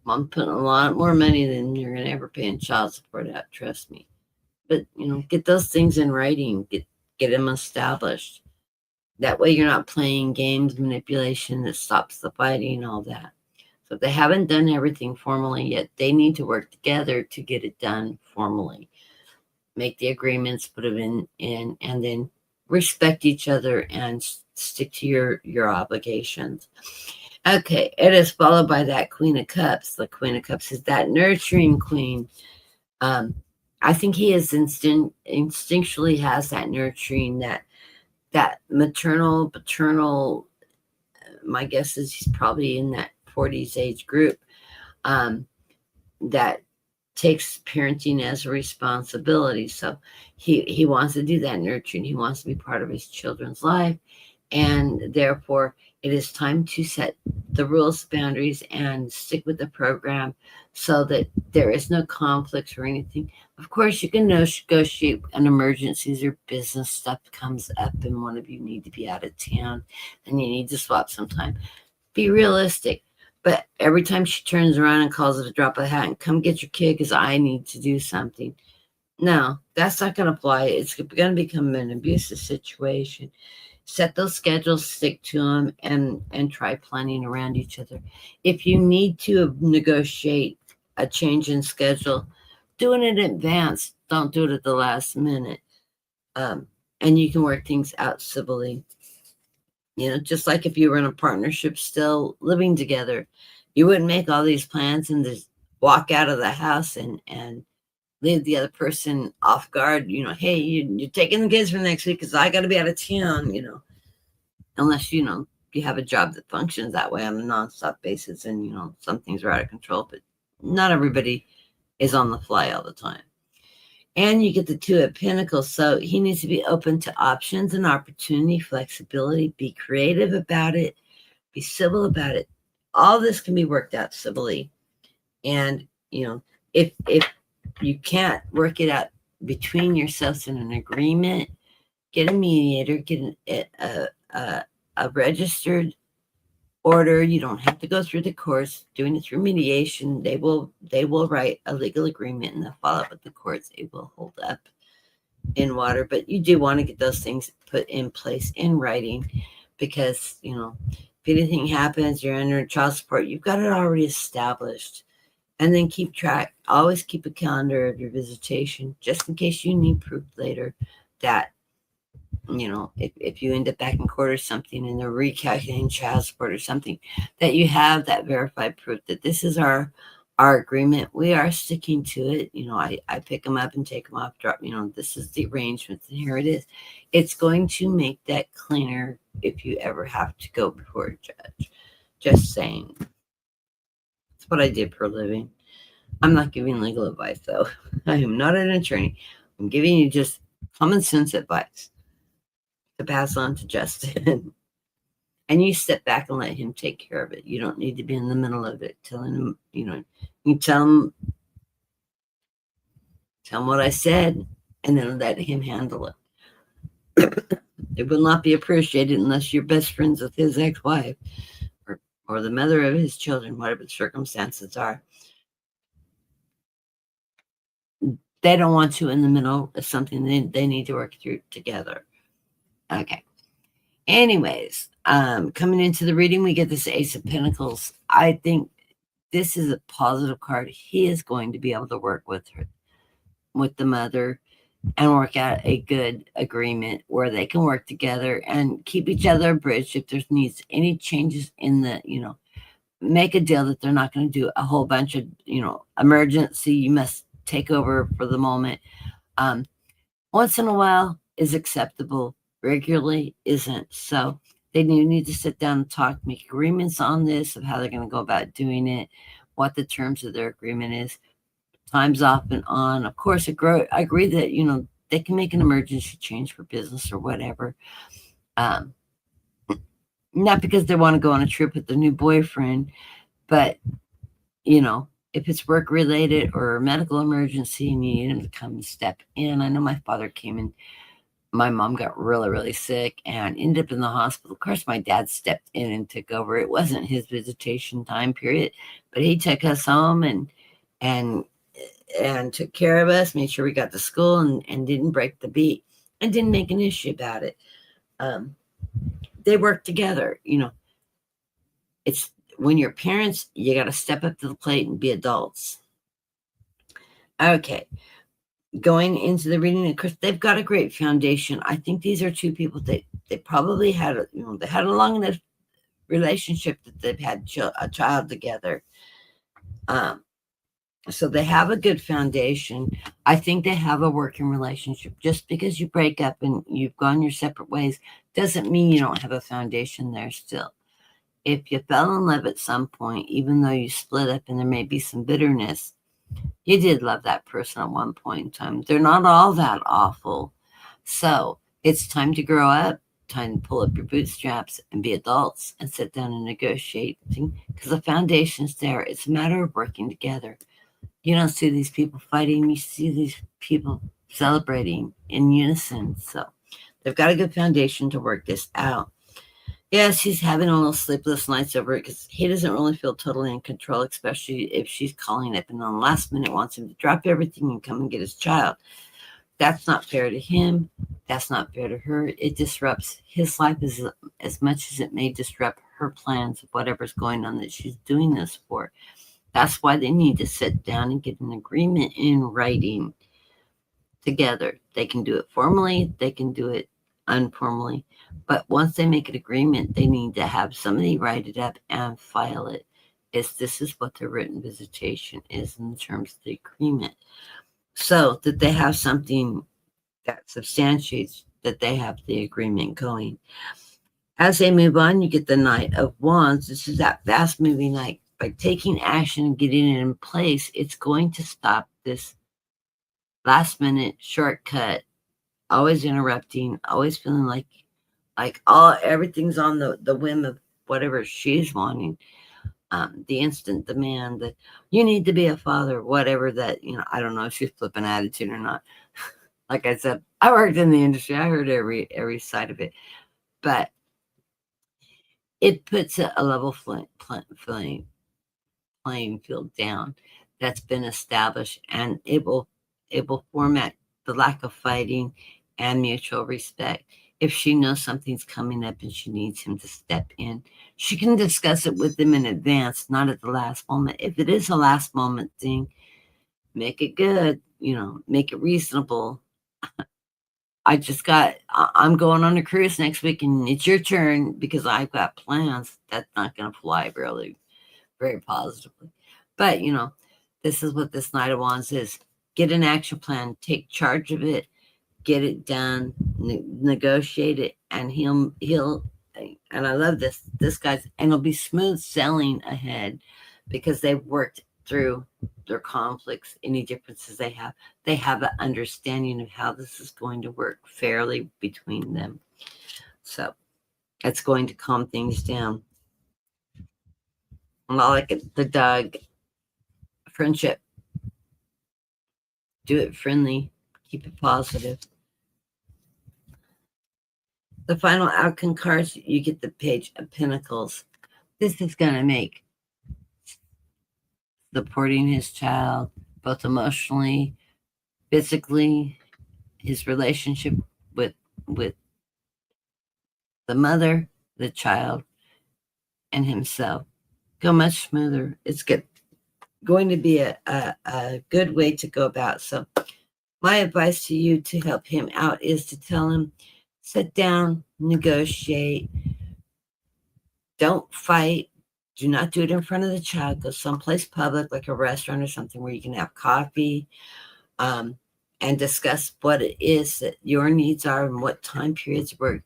Speaker 1: Mom's putting a lot more money than you're going to ever pay in child support out, trust me. But, get those things in writing, get them established. That way you're not playing games, manipulation that stops the fighting, all that. So if they haven't done everything formally yet, they need to work together to get it done formally. Make the agreements, put them in, and then respect each other and stick to your obligations. Okay, it is followed by that Queen of Cups. The Queen of Cups is that nurturing queen. I think he is instinctually has that nurturing, that maternal, paternal. My guess is he's probably in that 40s age group, that takes parenting as a responsibility. So he wants to do that nurturing. He wants to be part of his children's life. And therefore, it is time to set the rules, boundaries, and stick with the program so that there is no conflicts or anything. Of course, you can negotiate when emergencies or business stuff comes up and one of you need to be out of town and you need to swap some time. Be realistic. But every time she turns around and calls it a drop of a hat and come get your kid because I need to do something. No, that's not going to fly. It's going to become an abusive situation. Set those schedules, stick to them, and try planning around each other. If you need to negotiate a change in schedule, do it in advance. Don't do it at the last minute. And you can work things out civilly. Just like if you were in a partnership still living together, you wouldn't make all these plans and just walk out of the house and leave the other person off guard. Hey, you're taking the kids for next week because I got to be out of town, unless, you have a job that functions that way on a nonstop basis and, some things are out of control, but not everybody is on the fly all the time. And you get the Two of Pentacles. So he needs to be open to options and opportunity, flexibility, be creative about it, be civil about it. All this can be worked out civilly. And, if you can't work it out between yourselves in an agreement, get a mediator, get a registered order. You don't have to go through the courts. Doing it through mediation, they will write a legal agreement and they'll follow up with the courts. It will hold up in water, but you do want to get those things put in place in writing because, if anything happens, you're under child support, you've got it already established. And then keep track. Always keep a calendar of your visitation, just in case you need proof later that, if you end up back in court or something and they're recalculating child support or something, that you have that verified proof that this is our agreement. We are sticking to it. I pick them up and take them off, drop, this is the arrangements and here it is. It's going to make that cleaner if you ever have to go before a judge. Just saying. That's what I did for a living. I'm not giving legal advice, though. I am not an attorney. I'm giving you just common sense advice to pass on to Justin. And you step back and let him take care of it. You don't need to be in the middle of it, telling him, you tell him what I said, and then let him handle it. It will not be appreciated unless you're best friends with his ex-wife or the mother of his children, whatever the circumstances are. They don't want you in the middle of something they need to work through together. Okay. Anyways, coming into the reading, we get this Ace of Pentacles. I think this is a positive card. He is going to be able to work with her, with the mother, and work out a good agreement where they can work together and keep each other abridged if there's needs any changes in the, make a deal that they're not going to do a whole bunch of, emergency. You must take over for the moment. Once in a while is acceptable. Regularly isn't. So they need to sit down and talk, make agreements on this of how they're going to go about doing it, what the terms of their agreement is. Time's off and on. Of course, I agree that, they can make an emergency change for business or whatever. Not because they want to go on a trip with their new boyfriend, but, if it's work related or a medical emergency and you need him to come and step in. I know my father came in. My mom got really, really sick and ended up in the hospital. Of course, my dad stepped in and took over. It wasn't his visitation time period, but he took us home and took care of us, made sure we got to school and didn't break the beat and didn't make an issue about it. They work together. It's when you're parents, you got to step up to the plate and be adults. Okay. Going into the reading, of course, they've got a great foundation. I think these are two people that they probably had, they had a long enough relationship that they've had a child together. So they have a good foundation. I think they have a working relationship. Just because you break up and you've gone your separate ways doesn't mean you don't have a foundation there still. If you fell in love at some point, even though you split up and there may be some bitterness, you did love that person at one point in time. They're not all that awful. So it's time to grow up, time to pull up your bootstraps and be adults and sit down and negotiate, because the foundation's there. It's a matter of working together. You don't see these people fighting. You see these people celebrating in unison. So they've got a good foundation to work this out. Yes, he's having a little sleepless nights over it because he doesn't really feel totally in control, especially if she's calling up and on the last minute wants him to drop everything and come and get his child. That's not fair to him. That's not fair to her. It disrupts his life as much as it may disrupt her plans of whatever's going on that she's doing this for. That's why they need to sit down and get an agreement in writing together. They can do it formally. They can do it informally. But once they make an agreement, they need to have somebody write it up and file it. This is what their written visitation is in terms of the agreement. So that they have something that substantiates that they have the agreement going. As they move on, you get the Knight of Wands. This is that fast-moving knight. By taking action and getting it in place, it's going to stop this last-minute shortcut, always interrupting, always feeling like everything's on the whim of whatever she's wanting. The instant demand that you need to be a father, whatever that, I don't know if she's flipping attitude or not. Like I said, I worked in the industry. I heard every side of it, but it puts a level playing field down that's been established, and it will format the lack of fighting and mutual respect. if she knows something's coming up and she needs him to step in, she can discuss it with him in advance, not at the last moment. If it is a last moment thing, make it good, make it reasonable. I'm going on a cruise next week and it's your turn because I've got plans. That's not going to fly really very positively. But, this is what this Knight of Wands is. Get an action plan, take charge of it, get it done, negotiate it, and he'll, and I love this guy's, and it'll be smooth sailing ahead because they've worked through their conflicts, any differences they have. They have an understanding of how this is going to work fairly between them. So it's going to calm things down. And I like it, the dog friendship. Do it friendly. Keep it positive. The final outcome cards, you get the Page of Pentacles. This is going to make supporting his child, both emotionally, physically, his relationship with the mother, the child, and himself go much smoother. It's going to be a good way to go about. So my advice to you to help him out is to tell him, sit down, negotiate, don't fight. Do not do it in front of the child. Go someplace public, like a restaurant or something where you can have coffee, and discuss what it is that your needs are and what time periods work.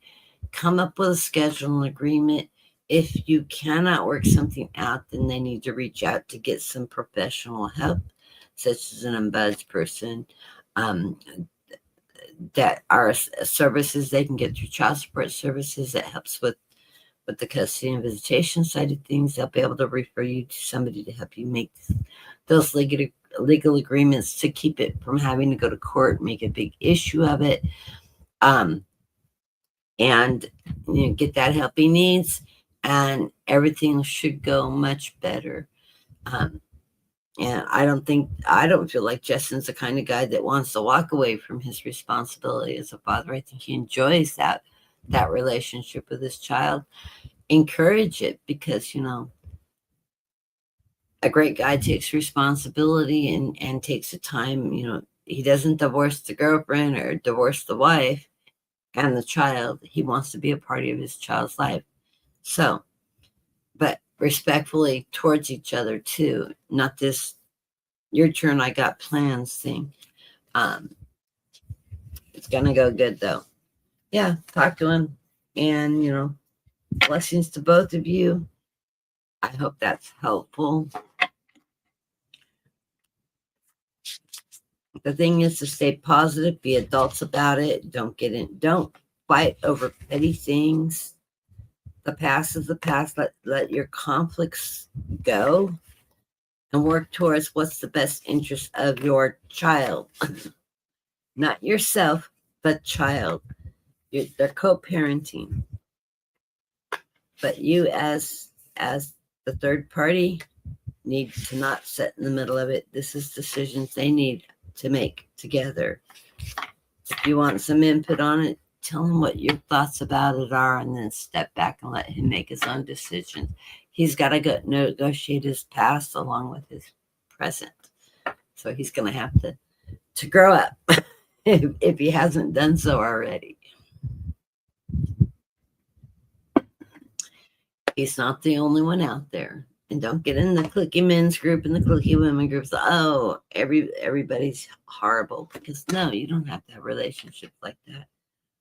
Speaker 1: Come up with a schedule and agreement. If you cannot work something out, then they need to reach out to get some professional help, such as an ombuds person, that are services they can get through child support services that helps with the custody and visitation side of things. They'll be able to refer you to somebody to help you make those legal agreements to keep it from having to go to court, make a big issue of it, and get that help he needs, and everything should go much better. And I don't feel like Justin's the kind of guy that wants to walk away from his responsibility as a father. I think he enjoys that relationship with his child. Encourage it because, a great guy takes responsibility and takes the time. He doesn't divorce the girlfriend or divorce the wife and the child. He wants to be a part of his child's life. So, but respectfully towards each other too, not this your turn, I got plans thing. It's gonna go good though. Yeah, talk to him, and blessings to both of you. I hope that's helpful. The thing is to stay positive, be adults about it. Don't fight over petty things. The past is the past. Let your conflicts go and work towards what's the best interest of your child. Not yourself, but child. They're co-parenting. But you as the third party need to not sit in the middle of it. This is decisions they need to make together. If you want some input on it, tell him what your thoughts about it are, and then step back and let him make his own decisions. He's got to go negotiate his past along with his present. So he's going to have to grow up if he hasn't done so already. He's not the only one out there. And don't get in the cliquey men's group and the cliquey women groups. Oh, everybody's horrible. Because no, you don't have to have relationships like that.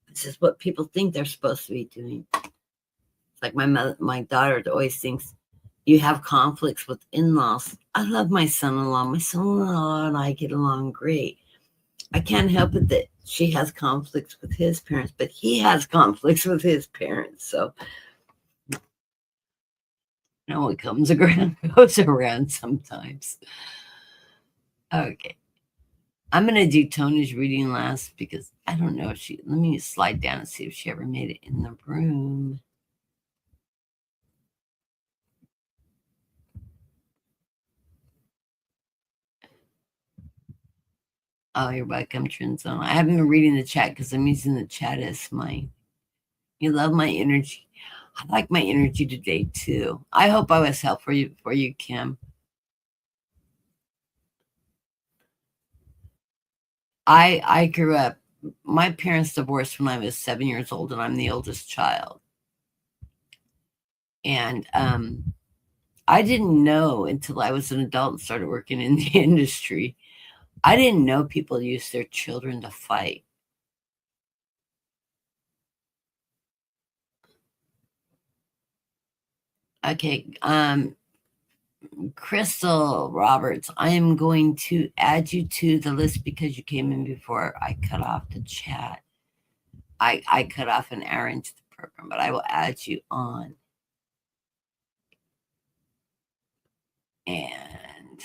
Speaker 1: This is what people think they're supposed to be doing. It's like my daughter always thinks you have conflicts with in-laws. I love my son-in-law. My son-in-law and I get along great. I can't help it that she has conflicts with his parents, but he has conflicts with his parents. So what comes around goes around sometimes. Okay. I'm going to do Tony's reading last because I don't know if let me slide down and see if she ever made it in the room. Oh, you're welcome, Trinzone. I haven't been reading the chat because I'm using the chat as my You love my energy. I like my energy today too. I hope I was helpful for you, Kim. I grew up. My parents divorced when I was 7 years old, and I'm the oldest child. And I didn't know until I was an adult and started working in the industry. I didn't know people use their children to fight. Okay, Crystal Roberts, I am going to add you to the list because you came in before I cut off the chat. I cut off an hour into the program, but I will add you on. And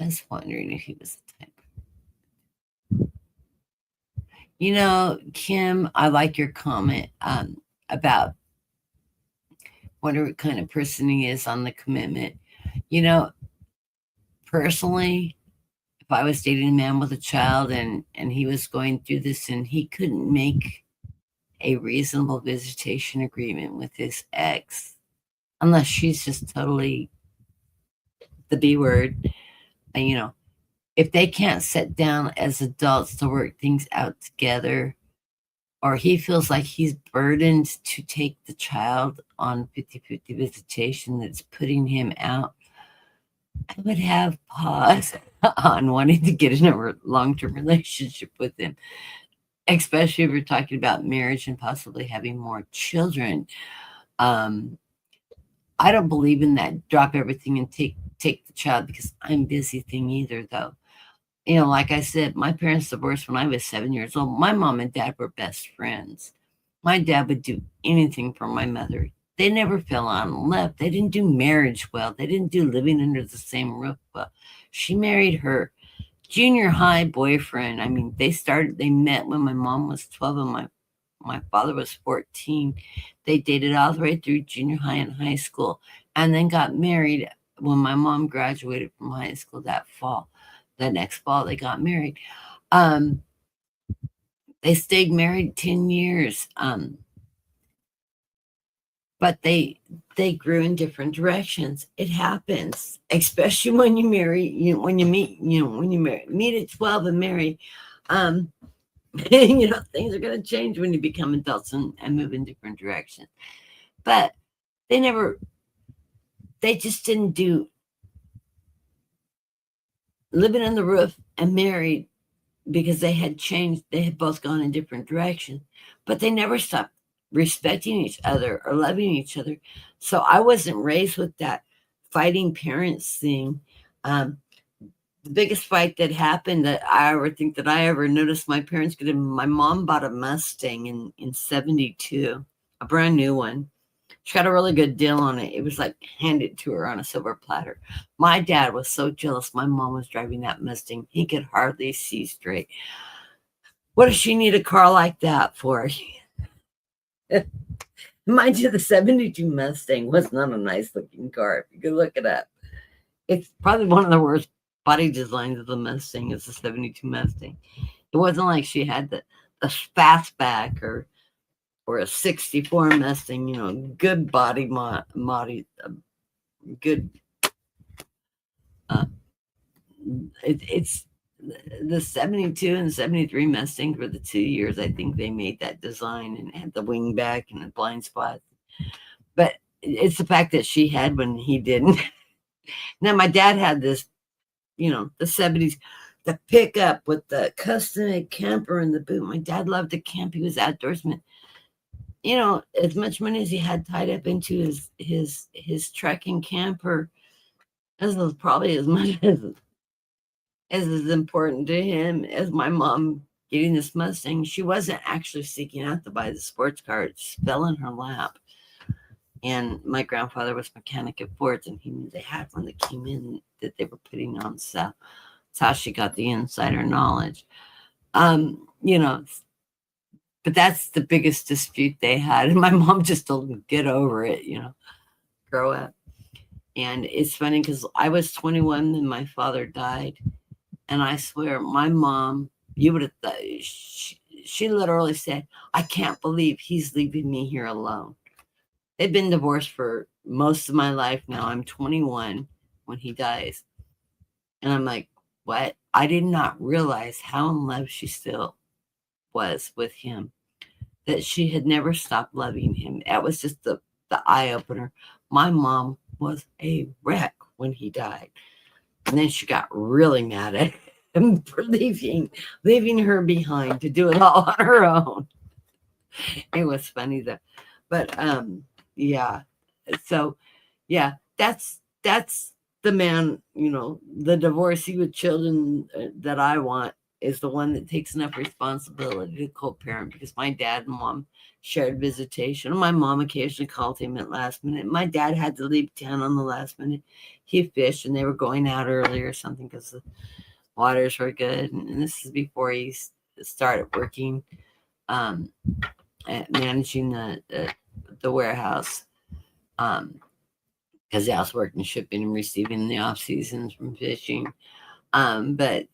Speaker 1: I was wondering if he was the type. You know, Kim, I like your comment about what kind of person he is on the commitment. You know, personally, if I was dating a man with a child and he was going through this and he couldn't make a reasonable visitation agreement with his ex, unless she's just totally the B word, and, you know, if they can't sit down as adults to work things out together, or he feels like he's burdened to take the child on 50-50 visitation that's putting him out, I would have pause on wanting to get in a long-term relationship with him, especially if we're talking about marriage and possibly having more children. I don't believe in that drop everything and take the child because I'm busy thing either, though. You know, like I said, my parents divorced when I was 7 years old. My mom and dad were best friends. My dad would do anything for my mother. They never fell out and left. They didn't do marriage well. They didn't do living under the same roof well. She married her junior high boyfriend. I mean, they met when my mom was 12 and my father was 14. They dated all the way through junior high and high school and then got married when my mom graduated from high school that fall. The next fall, they got married. They stayed married 10 years. But they grew in different directions. It happens, especially when you marry, when you meet, when you meet at 12 and marry. Things are going to change when you become adults and move in different directions. But they just didn't do living on the roof and married because they had changed. They had both gone in different directions, but they never stopped respecting each other or loving each other. So I wasn't raised with that fighting parents thing. The biggest fight that happened that I ever noticed my parents get in, my mom bought a Mustang in 72, a brand new one. She got a really good deal on it. It was like handed to her on a silver platter. My dad was so jealous my mom was driving that Mustang. He could hardly see straight. What does she need a car like that for? Mind you, the 72 Mustang was not a nice looking car. If you could look it up. It's probably one of the worst body designs of the Mustang is the 72 Mustang. It wasn't like she had the fastback or a 64 Mustang, good body good. It's the 72 and 73 Mustang were the 2 years I think they made that design and had the wing back and the blind spot. But it's the fact that she had one, he didn't. Now my dad had this, the 70s, the pickup with the custom-made camper in the boot. My dad loved to camp. He was outdoorsman. As much money as he had tied up into his trekking camper, this was probably as much as is important to him as my mom getting this Mustang. She wasn't actually seeking out to buy the sports car. It just fell in her lap. And my grandfather was mechanic at Ford's, and he knew they had one that came in that they were putting on sale. That's how she got the insider knowledge. But that's the biggest dispute they had. And my mom just told him, get over it, grow up. And it's funny because I was 21 when my father died. And I swear, my mom, you would have thought, she literally said, I can't believe he's leaving me here alone. They've been divorced for most of my life now. I'm 21 when he dies. And I'm like, what? I did not realize how in love she still was with him, that she had never stopped loving him. That was just the eye opener. My mom was a wreck when he died. And then she got really mad at him for leaving her behind to do it all on her own. It was funny though. But yeah. So yeah, that's the man, the divorcee with children that I want is the one that takes enough responsibility to co-parent, because my dad and mom shared visitation. My mom occasionally called him at last minute. My dad had to leave town on the last minute. He fished and they were going out early or something because the waters were good. And this is before he started working at managing the warehouse. Because I was working shipping and receiving in the off seasons from fishing. But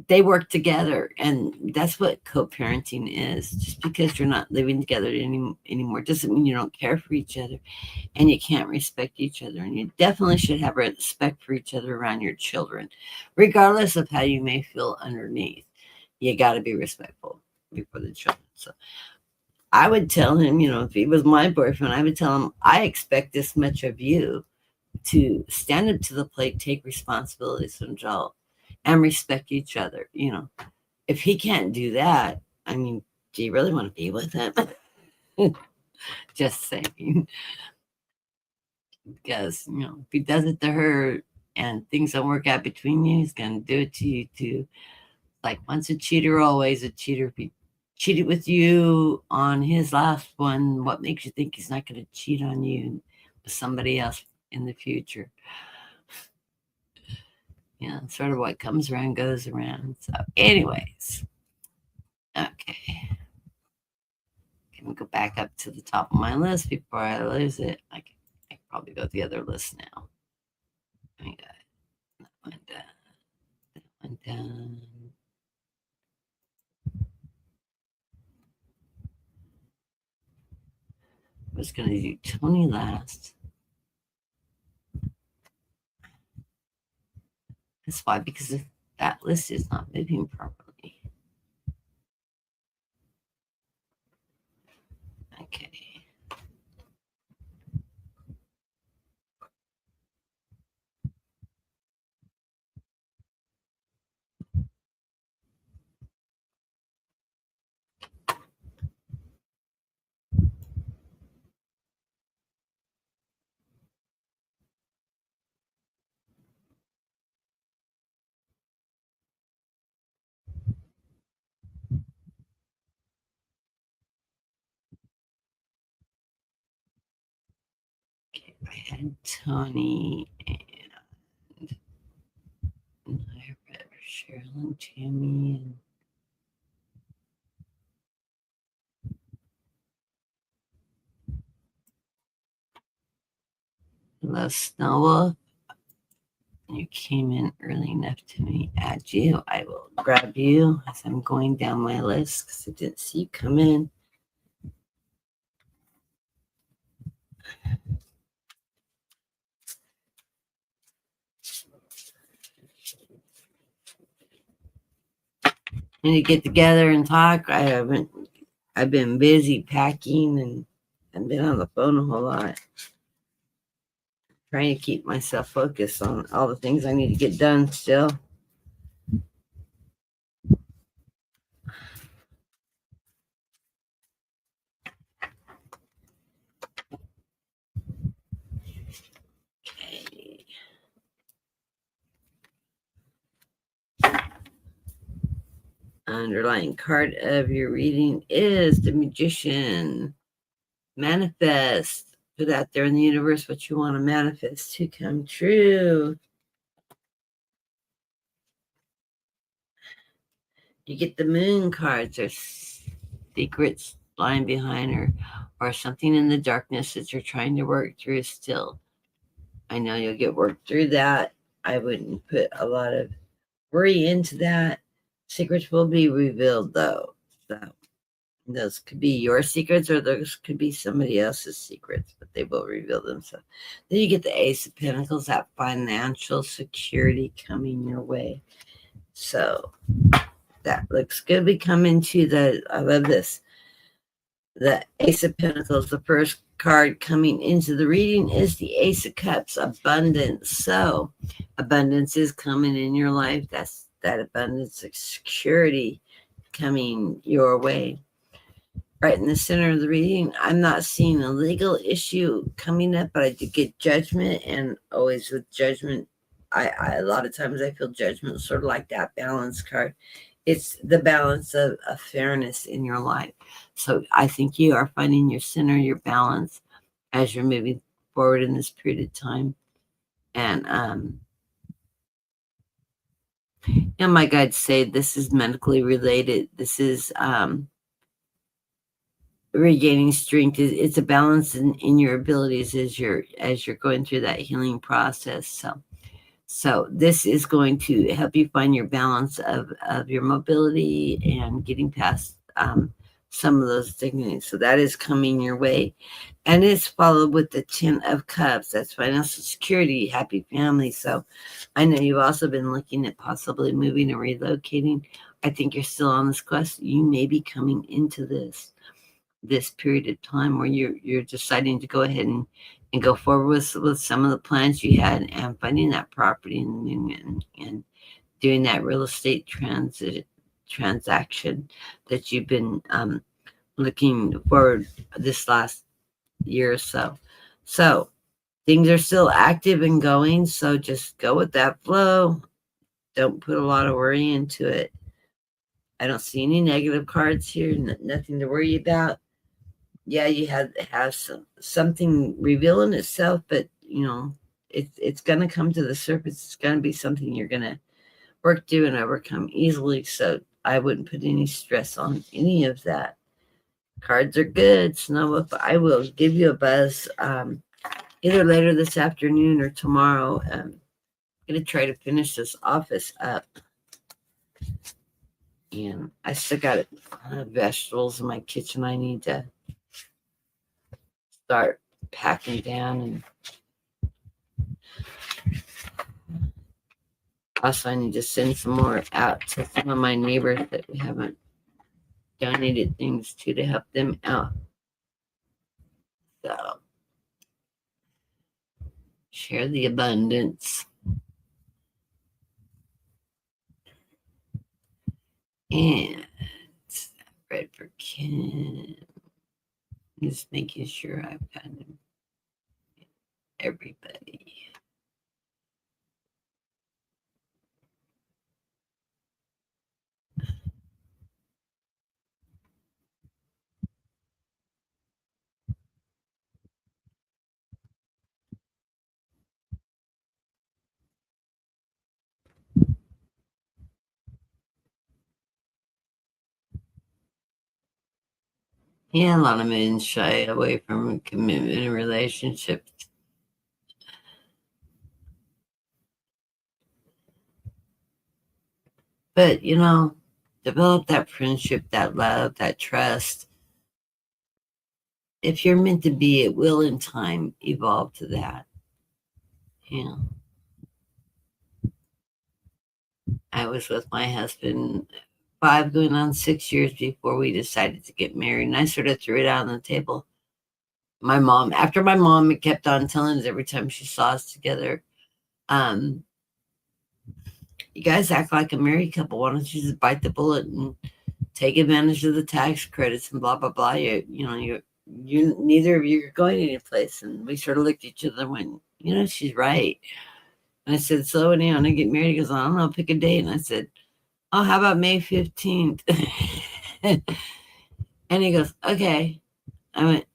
Speaker 1: they work together, and that's what co-parenting is. Just because you're not living together anymore doesn't mean you don't care for each other and you can't respect each other. And you definitely should have respect for each other around your children, regardless of how you may feel underneath. You got to be respectful before the children. So I would tell him, if he was my boyfriend, I would tell him, I expect this much of you to stand up to the plate, take responsibilities for himself, and respect each other. If he can't do that, I mean, do you really want to be with him? Just saying. Because, if he does it to her and things don't work out between you, he's going to do it to you too. Like, once a cheater, always a cheater. If he cheated with you on his last one, what makes you think he's not going to cheat on you with somebody else in the future? Yeah, sort of what comes around goes around. So, anyways, okay. Can we go back up to the top of my list before I lose it? I can probably go to the other list now. I got that one done. That one done. I was going to do Tony last. That's why, because if that list is not moving properly. Okay. Okay, I had Tony and I read Cheryl and Tammy and Les Noah. You came in early enough to me. Add you. I will grab you as I'm going down my list because I didn't see you come in. We need to get together and talk. I've been busy packing and I've been on the phone a whole lot. Trying to keep myself focused on all the things I need to get done still. Okay. Underlying card of your reading is the Magician. Manifest. Put out there in the universe what you want to manifest to come true. You get the Moon cards. There's secrets lying behind or something in the darkness that you're trying to work through still. I know you'll get work through that. I wouldn't put a lot of worry into that. Secrets will be revealed, though. So those could be your secrets or those could be somebody else's secrets, but they will reveal themselves. Then you get the Ace of Pentacles, that financial security coming your way. So that looks good. We come into I love this. The Ace of Pentacles, the first card coming into the reading is the Ace of Cups, abundance. So abundance is coming in your life. That's that abundance of security coming your way. Right in the center of the reading, I'm not seeing a legal issue coming up, but I do get judgment, and always with judgment, I a lot of times I feel judgment, sort of like that balance card. It's the balance of fairness in your life. So I think you are finding your center, your balance as you're moving forward in this period of time. And my guides say this is medically related. This is regaining strength. It's a balance in your abilities as you're going through that healing process. So this is going to help you find your balance of your mobility and getting past some of those dignities. So that is coming your way. And it's followed with the 10 of Cups. That's financial security, happy family. So I know you've also been looking at possibly moving or relocating. I think you're still on this quest. You may be coming into this period of time where you're deciding to go ahead and go forward with some of the plans you had and finding that property and doing that real estate transaction that you've been looking forward this last year or so. So things are still active and going, so just go with that flow. Don't put a lot of worry into it. I don't see any negative cards here, nothing to worry about. Yeah, you have something revealing itself, but it's gonna come to the surface. It's gonna be something you're gonna work through and overcome easily. So I wouldn't put any stress on any of that. Cards are good. Snow, I will give you a buzz either later this afternoon or tomorrow. I'm gonna try to finish this office up, and I still got vegetables in my kitchen. I need to start packing down, and also I need to send some more out to some of my neighbors that we haven't donated things to help them out. So share the abundance. And red for Kim. Just making sure I've got everybody. Yeah, a lot of men shy away from commitment in relationships. But, develop that friendship, that love, that trust. If you're meant to be, it will in time evolve to that. I was with my husband 5 going on 6 years before we decided to get married. And I sort of threw it out on the table. After my mom kept on telling us every time she saw us together, you guys act like a married couple. Why don't you just bite the bullet and take advantage of the tax credits and blah, blah, blah. You neither of you are going anyplace. And we sort of looked at each other and went, she's right. And I said, so when I get married, he goes, I don't know, pick a date. And I said, oh, how about May 15th? And he goes, okay. I went,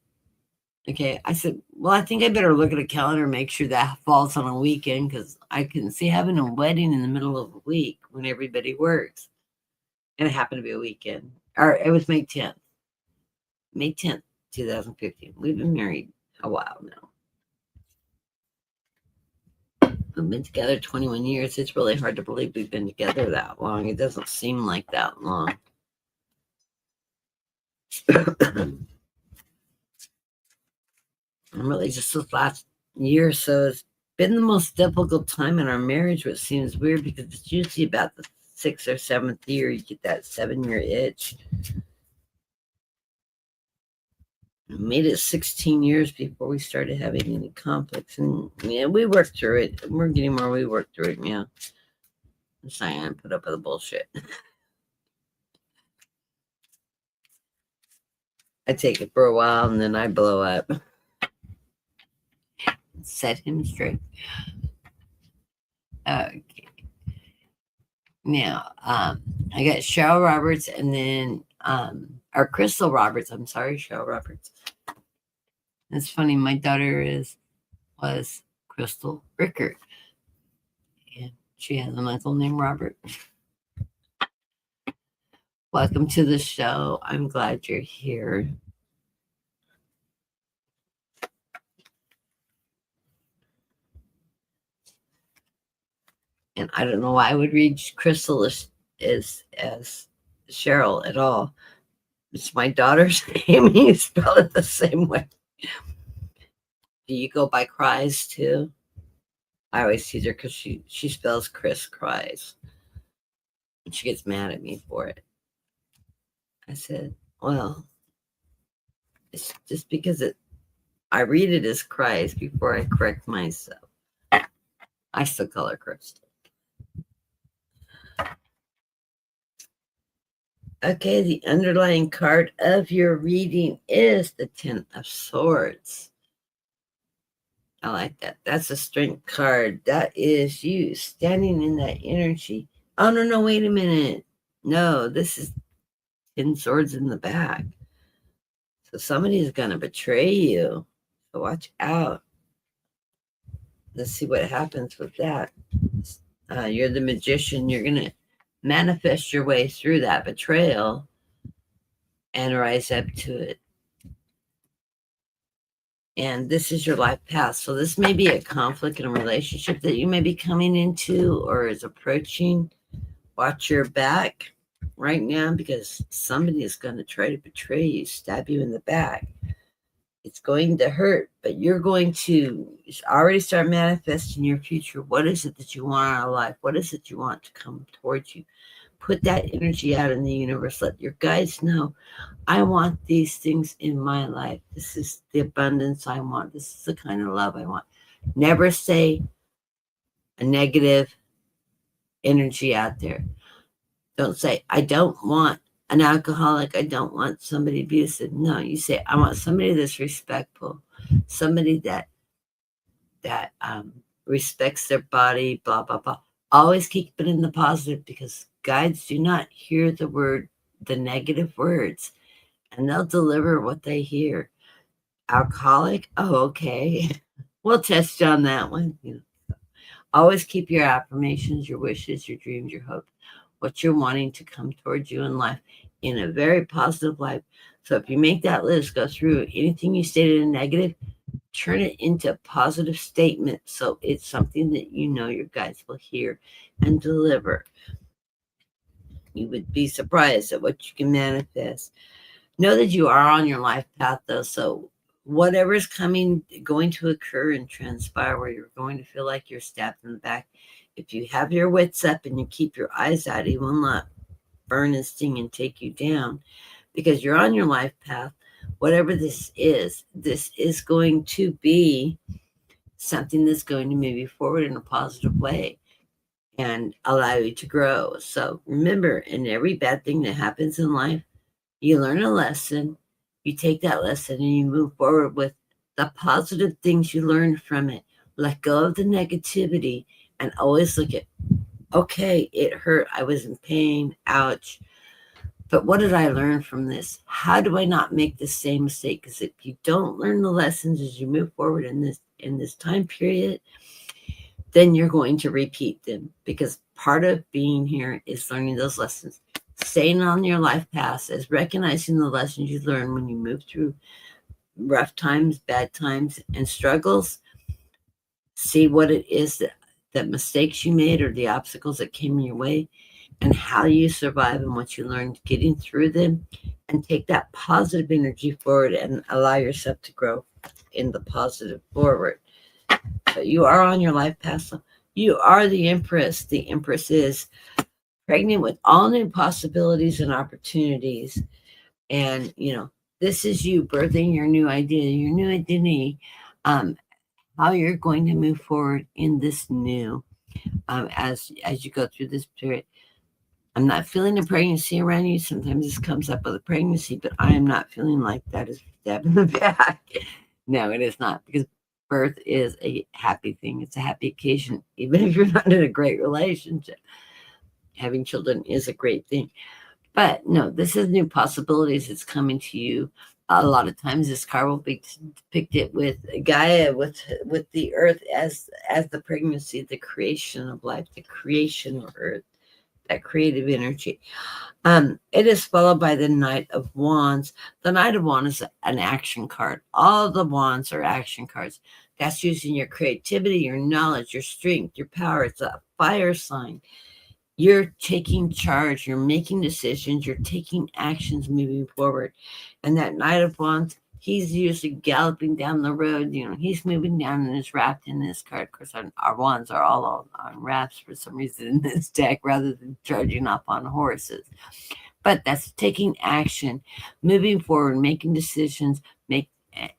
Speaker 1: okay. I said, well, I think I better look at a calendar and make sure that falls on a weekend because I can see having a wedding in the middle of a week when everybody works. And it happened to be a weekend. Or it was May 10th. May 10th, 2015. We've been married a while now. We've been together 21 years. It's really hard to believe we've been together that long. It doesn't seem like that long. Really, just this last year or so has been the most difficult time in our marriage, which seems weird because it's usually about the 6th or 7th year you get that 7-year itch. I made it 16 years before we started having any conflicts, and yeah, we worked through it. We're getting more. We worked through it. Yeah, I'm saying I put up with the bullshit. I take it for a while and then I blow up. Set him straight. Okay. Now, I got Cheryl Roberts and then or Crystal Roberts. I'm sorry, Cheryl Roberts. It's funny. My daughter was Crystal Rickard, and she has an uncle named Robert. Welcome to the show. I'm glad you're here. And I don't know why I would read Crystal as Cheryl at all. It's my daughter's name. You spell it the same way. Do you go by Cries too? I always tease her because she spells Chris Cries. And she gets mad at me for it. I said, well, it's just because I read it as Cries before I correct myself. I still call her Crystal. Okay, the underlying card of your reading is the 10 of Swords. I like that. That's a strength card. That is you standing in that energy. Oh, no, wait a minute. No, this is 10 swords in the back. So somebody is going to betray you. So watch out. Let's see what happens with that. You're the magician. You're going to manifest your way through that betrayal and rise up to it. And this is your life path. So this may be a conflict in a relationship that you may be coming into or is approaching. Watch your back right now because somebody is going to try to betray you, stab you in the back. It's going to hurt, but you're going to already start manifesting your future. What is it that you want out of life? What is it you want to come towards you? Put that energy out in the universe. Let your guides know, I want these things in my life. This is the abundance I want. This is the kind of love I want. Never say a negative energy out there. Don't say, I don't want an alcoholic. I don't want somebody abusive. No, you say, I want somebody that's respectful, somebody that respects their body, blah, blah, blah. Always keep it in the positive because guides do not hear the negative words, and they'll deliver what they hear. Alcoholic? Oh, okay. We'll test you on that one. Always keep your affirmations, your wishes, your dreams, your hopes, what you're wanting to come towards you in life in a very positive light. So if you make that list, go through anything you stated in negative, turn it into a positive statement. So it's something that your guides will hear and deliver. You would be surprised at what you can manifest. Know that you are on your life path though. So whatever is going to occur and transpire where you're going to feel like you're stabbed in the back, if you have your wits up and you keep your eyes out, he will not burn and sting and take you down because you're on your life path. Whatever this is going to be something that's going to move you forward in a positive way and allow you to grow. So remember, in every bad thing that happens in life, you learn a lesson, you take that lesson and you move forward with the positive things you learned from it. Let go of the negativity and always look at, okay, it hurt. I was in pain. Ouch. But what did I learn from this? How do I not make the same mistake? Because if you don't learn the lessons as you move forward in this time period, then you're going to repeat them. Because part of being here is learning those lessons. Staying on your life path is recognizing the lessons you learn when you move through rough times, bad times, and struggles. See what it is that the mistakes you made or the obstacles that came your way, and how you survive and what you learned getting through them, and take that positive energy forward and allow yourself to grow in the positive forward. So you are on your life path. You are the Empress. The Empress is pregnant with all new possibilities and opportunities. And, this is you birthing your new idea, your new identity, how you're going to move forward in this new, as you go through this period. I'm not feeling a pregnancy around you. Sometimes this comes up with a pregnancy, but I am not feeling like that is a stab in the back. No, it is not, because birth is a happy thing. It's a happy occasion, even if you're not in a great relationship. Having children is a great thing. But no, this is new possibilities. It's coming to you. A lot of times this card will be depicted with Gaia, with the earth as the pregnancy, the creation of life, the creation of earth, that creative energy. It is followed by the Knight of Wands. The Knight of Wands is an action card. All the wands are action cards. That's using your creativity, your knowledge, your strength, your power. It's a fire sign. You're taking charge. You're making decisions. You're taking actions moving forward. And that Knight of Wands, he's usually galloping down the road. He's moving down in his raft in this card. Of course, our wands are all on rafts for some reason in this deck rather than charging off on horses. But that's taking action, moving forward, making decisions,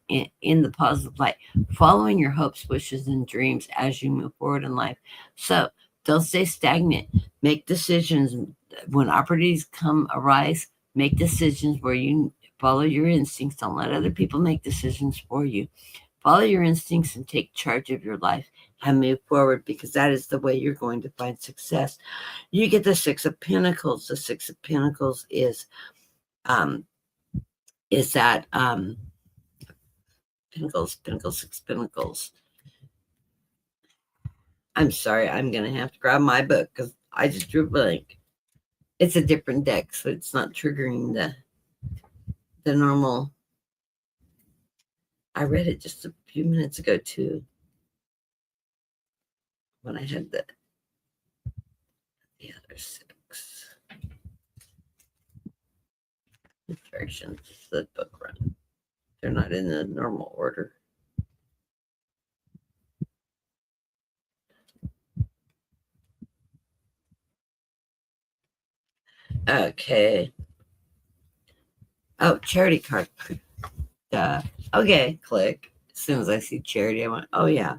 Speaker 1: in the positive light, following your hopes, wishes, and dreams as you move forward in life. So don't stay stagnant. Make decisions. When opportunities arise, make decisions where you follow your instincts. Don't let other people make decisions for you. Follow your instincts and take charge of your life and move forward, because that is the way you're going to find success. You get the Six of Pentacles. The Six of Pentacles is that Pentacles, Six Pentacles. I'm sorry, I'm going to have to grab my book because I just drew a blank. It's a different deck, so it's not triggering the normal. I read it just a few minutes ago, too, when I had the other six. Directions, the book run. They're not in the normal order. Okay. Oh, charity card. Okay, click. As soon as I see charity, I went, oh yeah.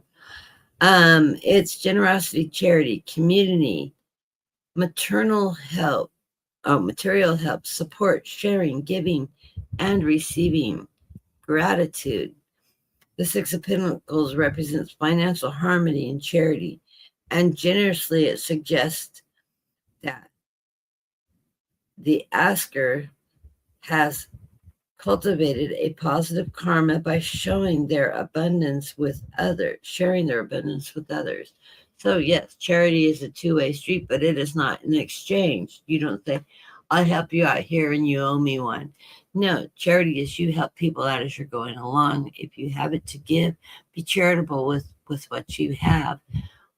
Speaker 1: It's generosity, charity, community, maternal help, material help, support, sharing, giving, and receiving, gratitude. The Six of Pentacles represents financial harmony and charity, and generously it suggests that the asker has cultivated a positive karma by showing their abundance with others, sharing their abundance with others. So yes, charity is a two-way street, but it is not an exchange. You don't say, I'll help you out here and you owe me one. No, charity is you help people out as you're going along. If you have it to give, be charitable with what you have.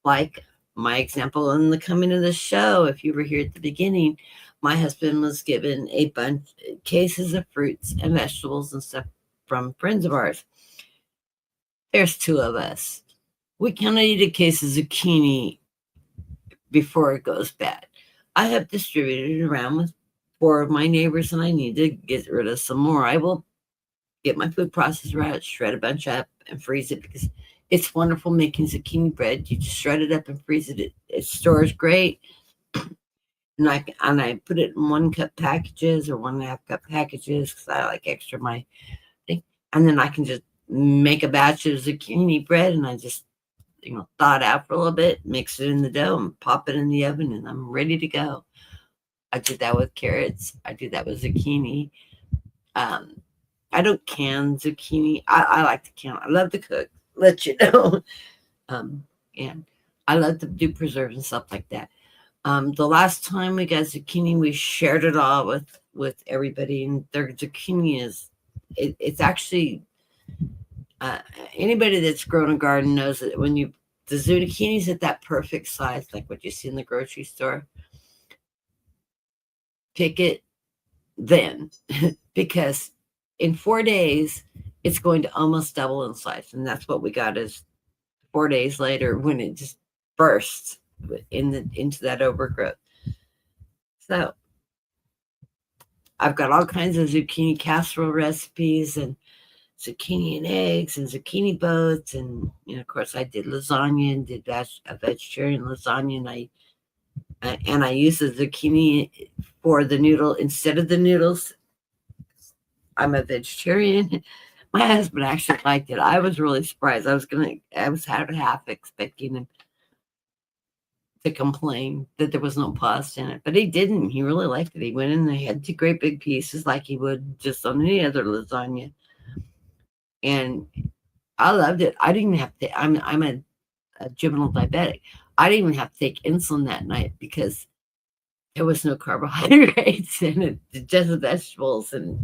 Speaker 1: Like my example in the coming of the show, if you were here at the beginning, my husband was given a bunch cases of fruits and vegetables and stuff from friends of ours. There's two of us. We cannot eat a case of zucchini before it goes bad. I have distributed it around with 4 of my neighbors, and I need to get rid of some more. I will get my food processor out, shred a bunch up, and freeze it, because it's wonderful making zucchini bread. You just shred it up and freeze it. It stores great. And I put it in 1-cup packages or 1.5 cup packages because I like extra my thing. And then I can just make a batch of zucchini bread, and I just, thaw it out for a little bit, mix it in the dough, and pop it in the oven, and I'm ready to go. I did that with carrots. I do that with zucchini. I don't can zucchini. I like to can. I love to cook. Let you know. And I love to do preserves and stuff like that. The last time we got zucchini, we shared it all with everybody, and their zucchini is, it's actually, anybody that's grown a garden knows that when you the zucchini's at that perfect size, like what you see in the grocery store. Pick it then, because in 4 days, it's going to almost double in size. And that's what we got is 4 days later when it just bursts into that overgrowth. So I've got all kinds of zucchini casserole recipes and zucchini and eggs and zucchini boats. And, of course, I did lasagna and did a vegetarian lasagna. And I use the zucchini for the noodle instead of the noodles. I'm a vegetarian. My husband actually liked it. I was really surprised. I was half expecting him to complain that there was no pasta in it, but he didn't. He really liked it. He went in and he had 2 great big pieces like he would just on any other lasagna. And I loved it. I didn't even have to, I'm a juvenile diabetic. I didn't even have to take insulin that night because there was no carbohydrates in it, just vegetables and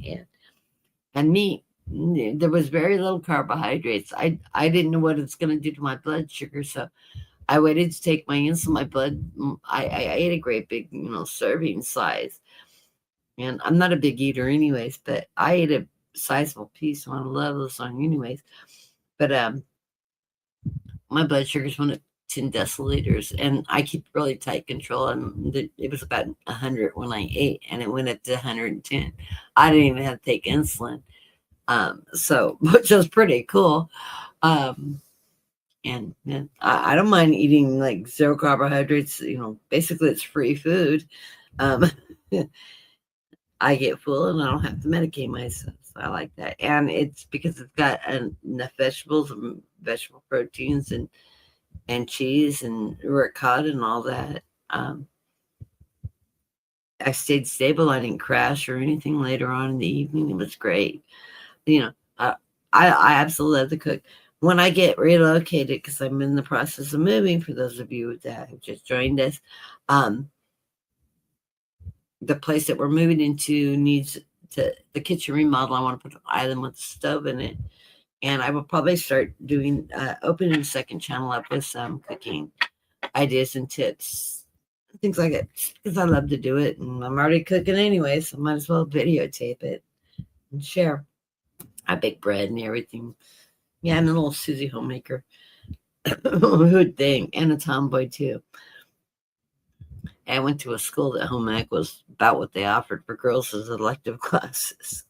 Speaker 1: meat. There was very little carbohydrates. I didn't know what it's going to do to my blood sugar, so I waited to take my insulin. My blood, I ate a great big, serving size, and I'm not a big eater anyways, but I ate a sizable piece, and I love lasagna anyways. But my blood sugars went up 10 deciliters, and I keep really tight control. And it was about 100 when I ate, and it went up to 110. I didn't even have to take insulin, so which was pretty cool. And I don't mind eating like 0 carbohydrates. Basically it's free food. I get full and I don't have to medicate myself. So I like that. And it's because it's got enough vegetables and vegetable proteins and cheese and ricotta and all that. I stayed stable. I didn't crash or anything later on in the evening. It was great. I absolutely love to cook. When I get relocated, because I'm in the process of moving, for those of you that have just joined us, the place that we're moving into needs the kitchen remodel. I want to put an island with a stove in it. And I will probably start opening a second channel up with some cooking ideas and tips, things like that, because I love to do it. And I'm already cooking anyway, so I might as well videotape it and share. I bake bread and everything. Yeah, I'm a little Susie homemaker. Who'd think? And a tomboy, too. I went to a school that home ec was about what they offered for girls as elective classes.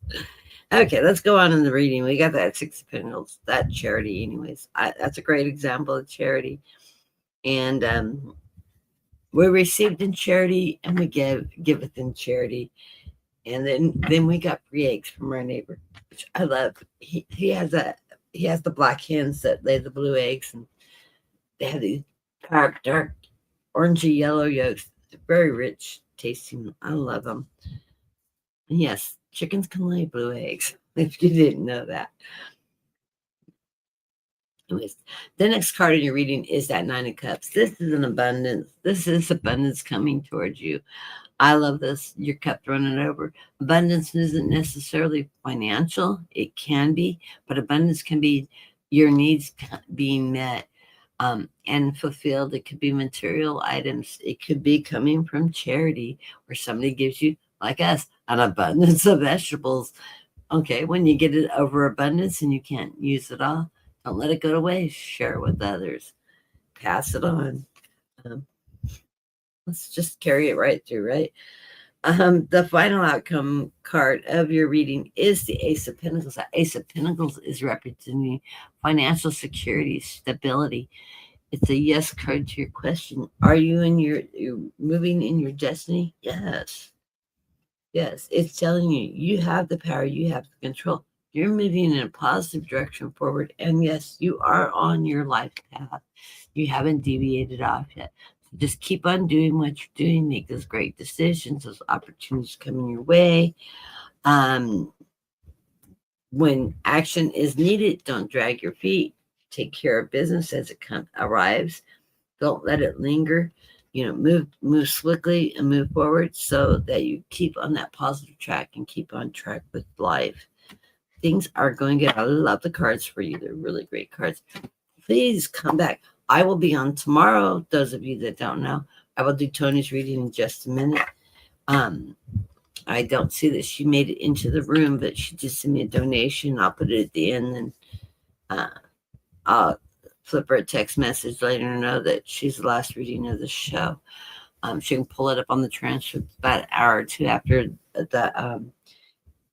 Speaker 1: Okay, let's go on in the reading. We got that 6 of Pentacles, that charity anyways. That's a great example of charity. And we received in charity and we giveth in charity. And then we got free eggs from our neighbor, which I love. He has the black hens that lay the blue eggs, and they have these dark orangey yellow yolks. They're very rich tasting. I love them. And yes, chickens can lay blue eggs, if you didn't know that. Anyways, the next card in your reading is that 9 of Cups. This is an abundance. This is abundance coming towards you. I love this. Your cup running over. Abundance isn't necessarily financial. It can be, but abundance can be your needs being met and fulfilled. It could be material items. It could be coming from charity, where somebody gives you, like us, an abundance of vegetables. Okay, when you get it overabundance and you can't use it all, don't let it go to waste. Share it with others. Pass it on. Let's just carry it right through, right? The final outcome card of your reading is the Ace of Pentacles. The Ace of Pentacles is representing financial security, stability. It's a yes card to your question. Are you you're moving in your destiny? Yes. Yes, it's telling you have the power, you have the control. You're moving in a positive direction forward. And yes, you are on your life path. You haven't deviated off yet. So just keep on doing what you're doing. Make those great decisions. Those opportunities coming your way. When action is needed, don't drag your feet. Take care of business as it arrives. Don't let it linger. Move swiftly and move forward so that you keep on that positive track and keep on track with life. Things are going good. I love the cards for you. They're really great cards. Please come back. I will be on tomorrow. Those of you that don't know, I will do Tony's reading in just a minute. I don't see that she made it into the room, but she just sent me a donation. I'll put it at the end, and I'll flip her a text message letting her know that she's the last reading of the show. She can pull it up on the transcript about an hour or two after the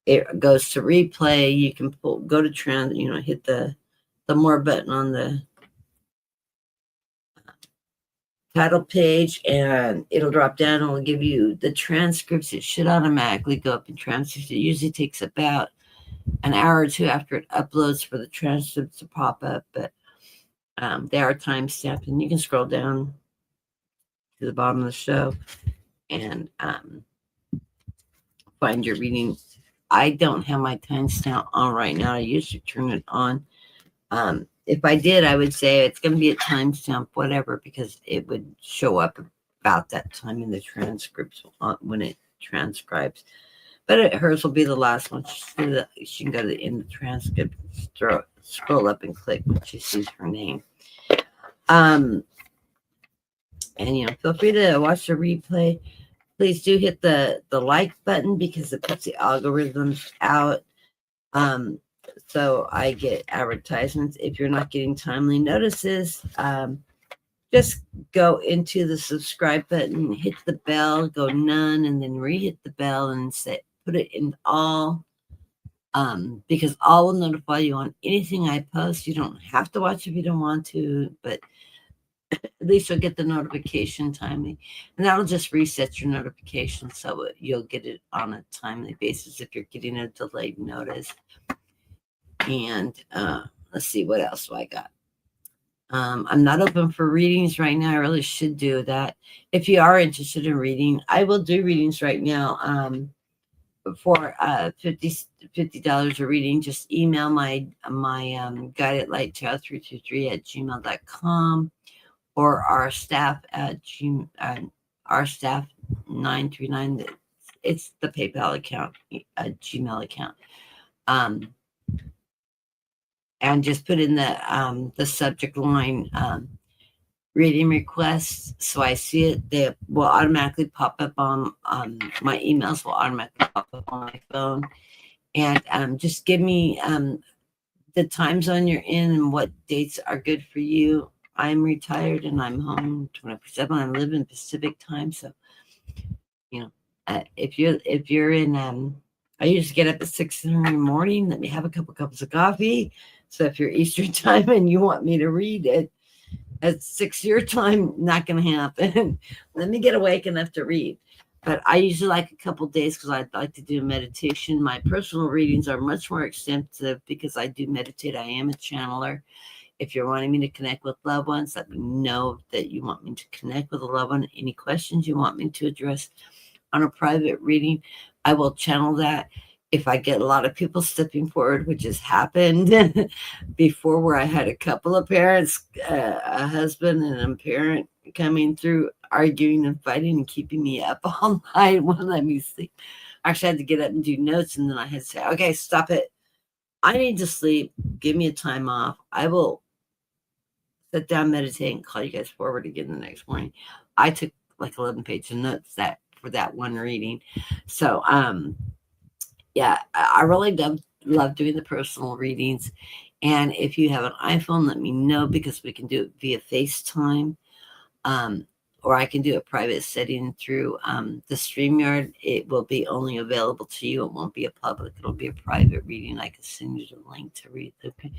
Speaker 1: it goes to replay. You can go to hit the more button on the title page, and it'll drop down and it'll give you the transcripts. It should automatically go up in transcripts. It usually takes about an hour or two after it uploads for the transcripts to pop up, but they are time stamped, and you can scroll down to the bottom of the show and find your reading. I don't have my timestamp on right now. I usually turn it on. If I did, I would say it's going to be a timestamp, whatever, because it would show up about that time in the transcripts when it transcribes. But hers will be the last one. She can go to the end of the transcript, scroll up and click when she sees her name. And feel free to watch the replay. Please do hit the like button because it puts the algorithms out. So I get advertisements. If you're not getting timely notices, just go into the subscribe button, hit the bell, go none, and then re-hit the bell and put it in all, because all will notify you on anything I post. You don't have to watch if you don't want to, but at least you'll get the notification timely, and that'll just reset your notification so you'll get it on a timely basis if you're getting a delayed notice. And let's see, what else do I got? I'm not open for readings right now. I really should do that. If you are interested in reading, I will do readings right now. For $50 a reading, just email my guided light tarot 323@gmail.com, or our staff at our staff 939. It's the PayPal account, Gmail account. And just put in the subject line reading requests, so I see it. They will automatically pop up on my emails. Will automatically pop up on my phone, and just give me the time zone you're in and what dates are good for you. I'm retired and I'm home 24/7. I live in Pacific time, so if you're in I usually get up at 6 in the morning. Let me have a couple cups of coffee. So if you're Eastern time and you want me to read it at 6 your time, not going to happen. Let me get awake enough to read. But I usually like a couple days because I'd like to do meditation. My personal readings are much more extensive because I do meditate. I am a channeler. If you're wanting me to connect with loved ones, let me know that you want me to connect with a loved one. Any questions you want me to address on a private reading, I will channel that. If I get a lot of people stepping forward, which has happened before, where I had a couple of parents, a husband and a parent coming through, arguing and fighting and keeping me up all night, won't let me sleep. Actually, I had to get up and do notes, and then I had to say, okay, stop it. I need to sleep. Give me a time off. I will sit down, meditate, and call you guys forward again the next morning. I took like 11 pages of notes for that one reading. So, yeah, I really love doing the personal readings. And if you have an iPhone, let me know, because we can do it via FaceTime, or I can do a private setting through the StreamYard. It will be only available to you. It won't be a public. It'll be a private reading. I can send you the link to read. Okay.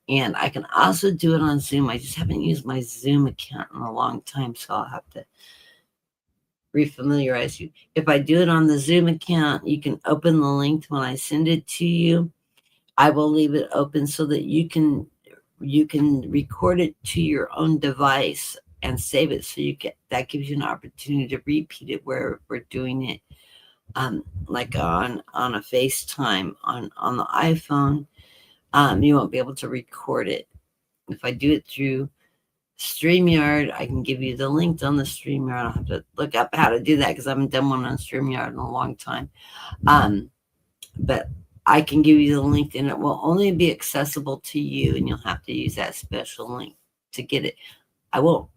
Speaker 1: And I can also do it on Zoom. I just haven't used my Zoom account in a long time, so I'll have to refamiliarize you. If I do it on the Zoom account, you can open the link when I send it to you. I will leave it open so that you can record it to your own device and save it, so that gives you an opportunity to repeat it where we're doing it, like on a FaceTime on the iPhone. You won't be able to record it. If I do it through StreamYard, I can give you the link on the StreamYard. I'll have to look up how to do that because I haven't done one on StreamYard in a long time. But I can give you the link, and it will only be accessible to you, and you'll have to use that special link to get it. I won't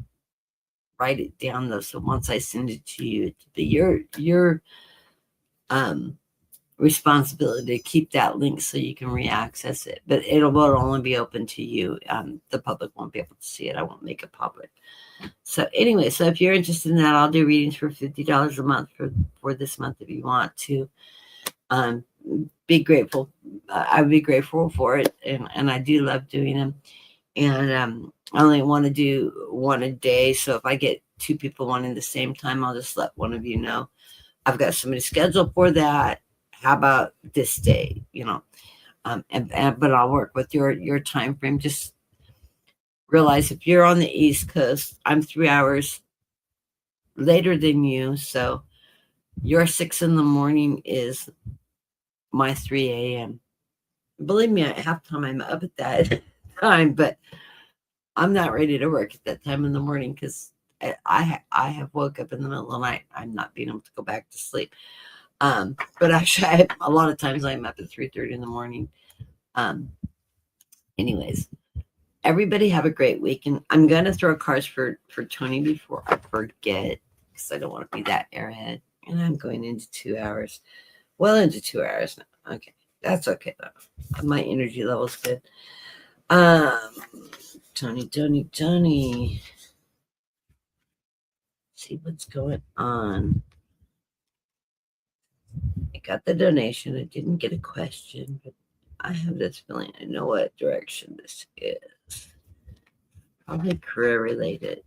Speaker 1: write it down though. So once I send it to you, it'll be your responsibility to keep that link so you can reaccess it. But will only be open to you. The public won't be able to see it. I won't make it public. So anyway, so if you're interested in that, I'll do readings for $50 a month for this month if you want to. Be grateful. I would be grateful for it, and I do love doing them. And I only want to do one a day. So if I get two people wanting the same time, I'll just let one of you know. I've got somebody scheduled for that. How about this day? But I'll work with your time frame. Just realize if you're on the East Coast, I'm 3 hours later than you. So your 6 in the morning is my 3 a.m. Believe me, at halftime I'm up at that time, but I'm not ready to work at that time in the morning because I have woke up in the middle of the night. I'm not being able to go back to sleep. But actually, a lot of times I'm up at 3:30 in the morning. Anyways, everybody have a great week, and I'm gonna throw cards for Tony before I forget because I don't want to be that airhead. And I'm going into 2 hours, well into 2 hours now. Okay, that's okay though. My energy level's good. Tony. See what's going on. I got the donation. I didn't get a question, but I have this feeling I know what direction this is. Probably career related.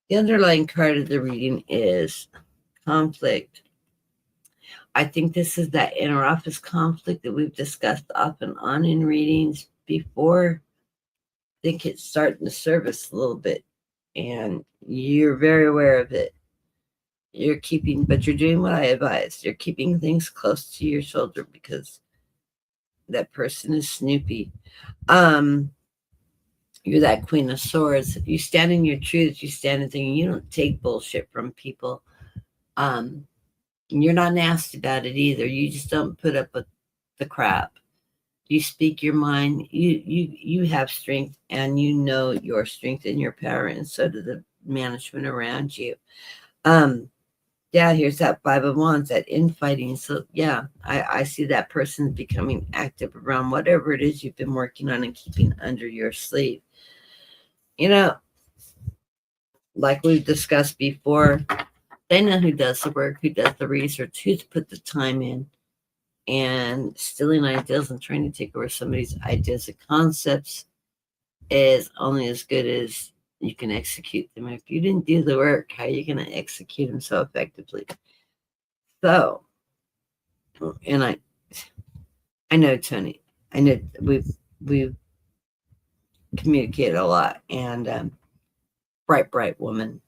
Speaker 1: The underlying card of the reading is conflict. I think this is that inner office conflict that we've discussed off and on in readings before. I think it's starting to surface a little bit, and you're very aware of it. But you're doing what I advised. You're keeping things close to your shoulder because that person is snoopy. You're that Queen of Swords. If you stand in your truth, you stand in things. You don't take bullshit from people. And you're not nasty about it either. You just don't put up with the crap. You speak your mind. You have strength, and you know your strength and your power, and so do the management around you. Yeah, here's that 5 of Wands, that infighting. So yeah, I see that person becoming active around whatever it is you've been working on and keeping under your sleeve. Like we've discussed before, they know who does the work, who does the research, who's put the time in. And stealing ideas and trying to take over somebody's ideas and concepts is only as good as you can execute them. If you didn't do the work, how are you going to execute them so effectively? So, and I know Tony. I know we've communicated a lot, and bright woman.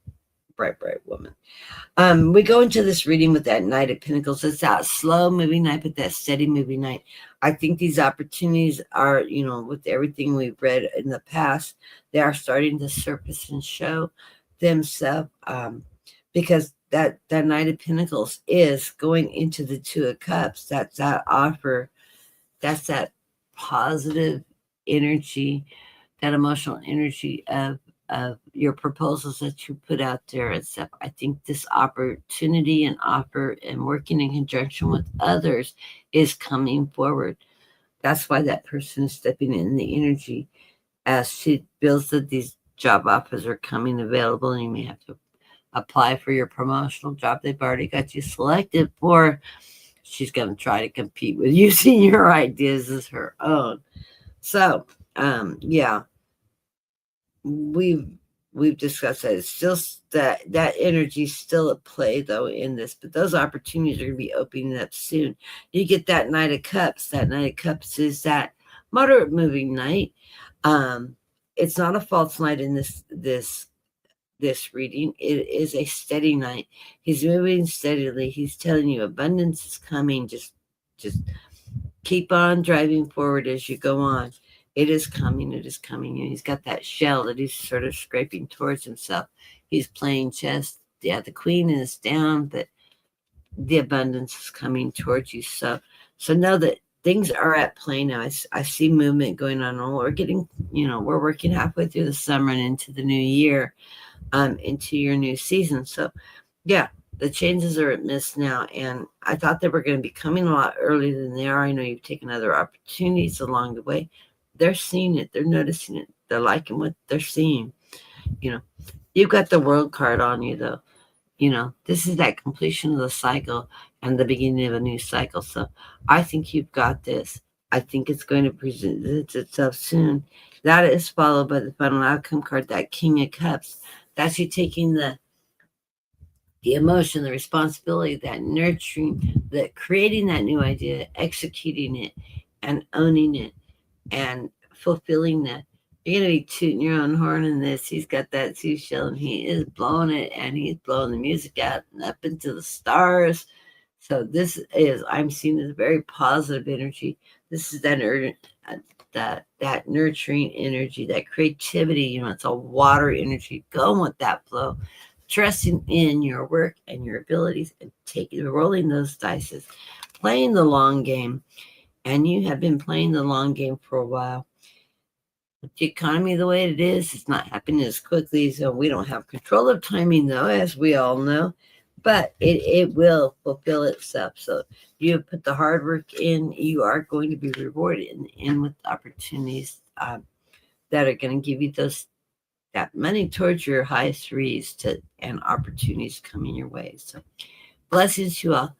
Speaker 1: We go into this reading with that Knight of Pentacles. It's that slow moving knight, but that steady moving knight. I think these opportunities are, with everything we've read in the past, they are starting to surface and show themselves, because that Knight of Pentacles is going into the Two of Cups. That's that offer. That's that positive energy, that emotional energy of your proposals that you put out there and stuff. I think this opportunity and offer and working in conjunction with others is coming forward. That's why that person is stepping in the energy as she feels that these job offers are coming available, and you may have to apply for your promotional job they've already got you selected for. She's going to try to compete with using your ideas as her own. So, yeah. We've discussed that. It's still that energy is still at play though in this, but those opportunities are going to be opening up soon. You get that Knight of Cups. That Knight of Cups is that moderate moving knight. It's not a false knight in this reading. It is a steady knight. He's moving steadily. He's telling you abundance is coming. Just keep on driving forward as you go on. It is coming. And he's got that shell that he's sort of scraping towards himself. He's playing chess. Yeah, the queen is down, but the abundance is coming towards you. So know that things are at play now. I see movement going on. We're getting, we're working halfway through the summer and into the new year, into your new season. So, yeah, the changes are amidst now, and I thought they were going to be coming a lot earlier than they are. I know you've taken other opportunities along the way. They're seeing it. They're noticing it. They're liking what they're seeing. You've got the world card on you, though. This is that completion of the cycle and the beginning of a new cycle. So I think you've got this. I think it's going to present itself soon. That is followed by the final outcome card, that King of Cups. That's you taking the emotion, the responsibility, that nurturing, that creating that new idea, executing it, and owning it, and fulfilling that. You're gonna be tooting your own horn in this. He's got that seashell, and he is blowing it, and he's blowing the music out and up into the stars. So this is, I'm seeing this very positive energy. This is that nurturing energy, that creativity. It's a water energy. Going with that flow, trusting in your work and your abilities, and rolling those dice, playing the long game. And you have been playing the long game for a while. With the economy the way it is, it's not happening as quickly. So we don't have control of timing, though, as we all know. But it will fulfill itself. So you have put the hard work in. You are going to be rewarded and with opportunities that are going to give you that money towards your highest threes and opportunities coming your way. So blessings to you all.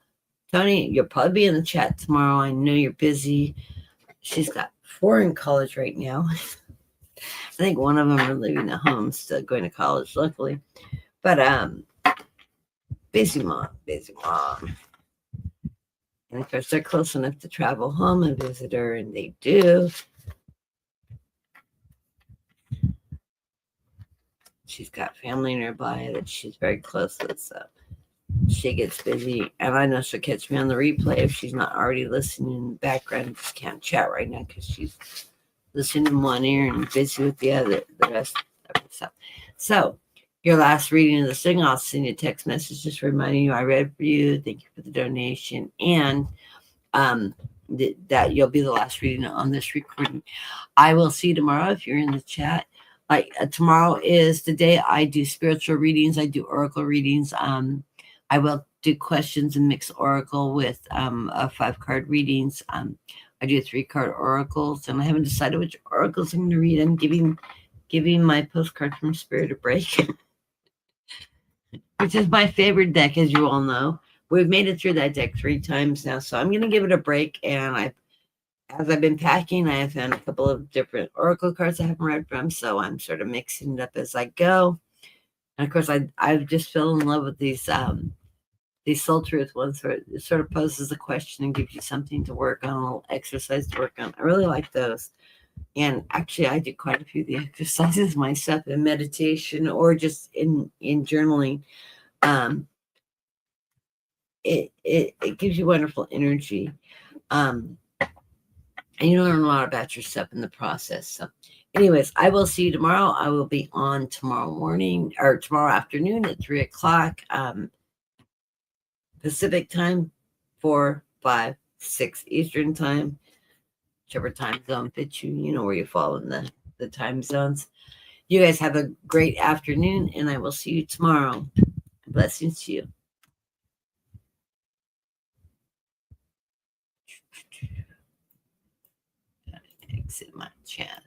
Speaker 1: Tony, you'll probably be in the chat tomorrow. I know you're busy. She's got 4 in college right now. I think one of them are leaving the home, still going to college, luckily. But busy mom. And of course, they're close enough to travel home and visit her, and they do. She's got family nearby that she's very close with, so she gets busy. And I know she'll catch me on the replay if she's not already listening in the background. Just can't chat right now because she's listening in one ear and busy with the rest of the stuff. So, your last reading of the signal, I'll send you a text message just reminding you I read for you. Thank you for the donation. And that you'll be the last reading on this recording. I will see you tomorrow if you're in the chat. Tomorrow is the day I do spiritual readings. I do oracle readings. I will do questions and mix oracle with 5-card readings. I do 3-card oracles, and I haven't decided which oracles I'm going to read. I'm giving my postcard from Spirit a break, which is my favorite deck, as you all know. We've made it through that deck 3 times now, so I'm going to give it a break. And as I've been packing, I have found a couple of different oracle cards I haven't read from, so I'm sort of mixing it up as I go. And of course, I just fell in love with these soul truth ones, where it sort of poses a question and gives you something to work on, a little exercise to work on. I really like those. And actually, I did quite a few of the exercises myself in meditation or just in journaling. It gives you wonderful energy. And you learn a lot about yourself in the process. So anyways, I will see you tomorrow. I will be on tomorrow morning or tomorrow afternoon at 3:00 Pacific time, 4, 5, 6 Eastern time, whichever time zone fits you. You know where you fall in the time zones. You guys have a great afternoon, and I will see you tomorrow. Blessings to you. Exit my chat.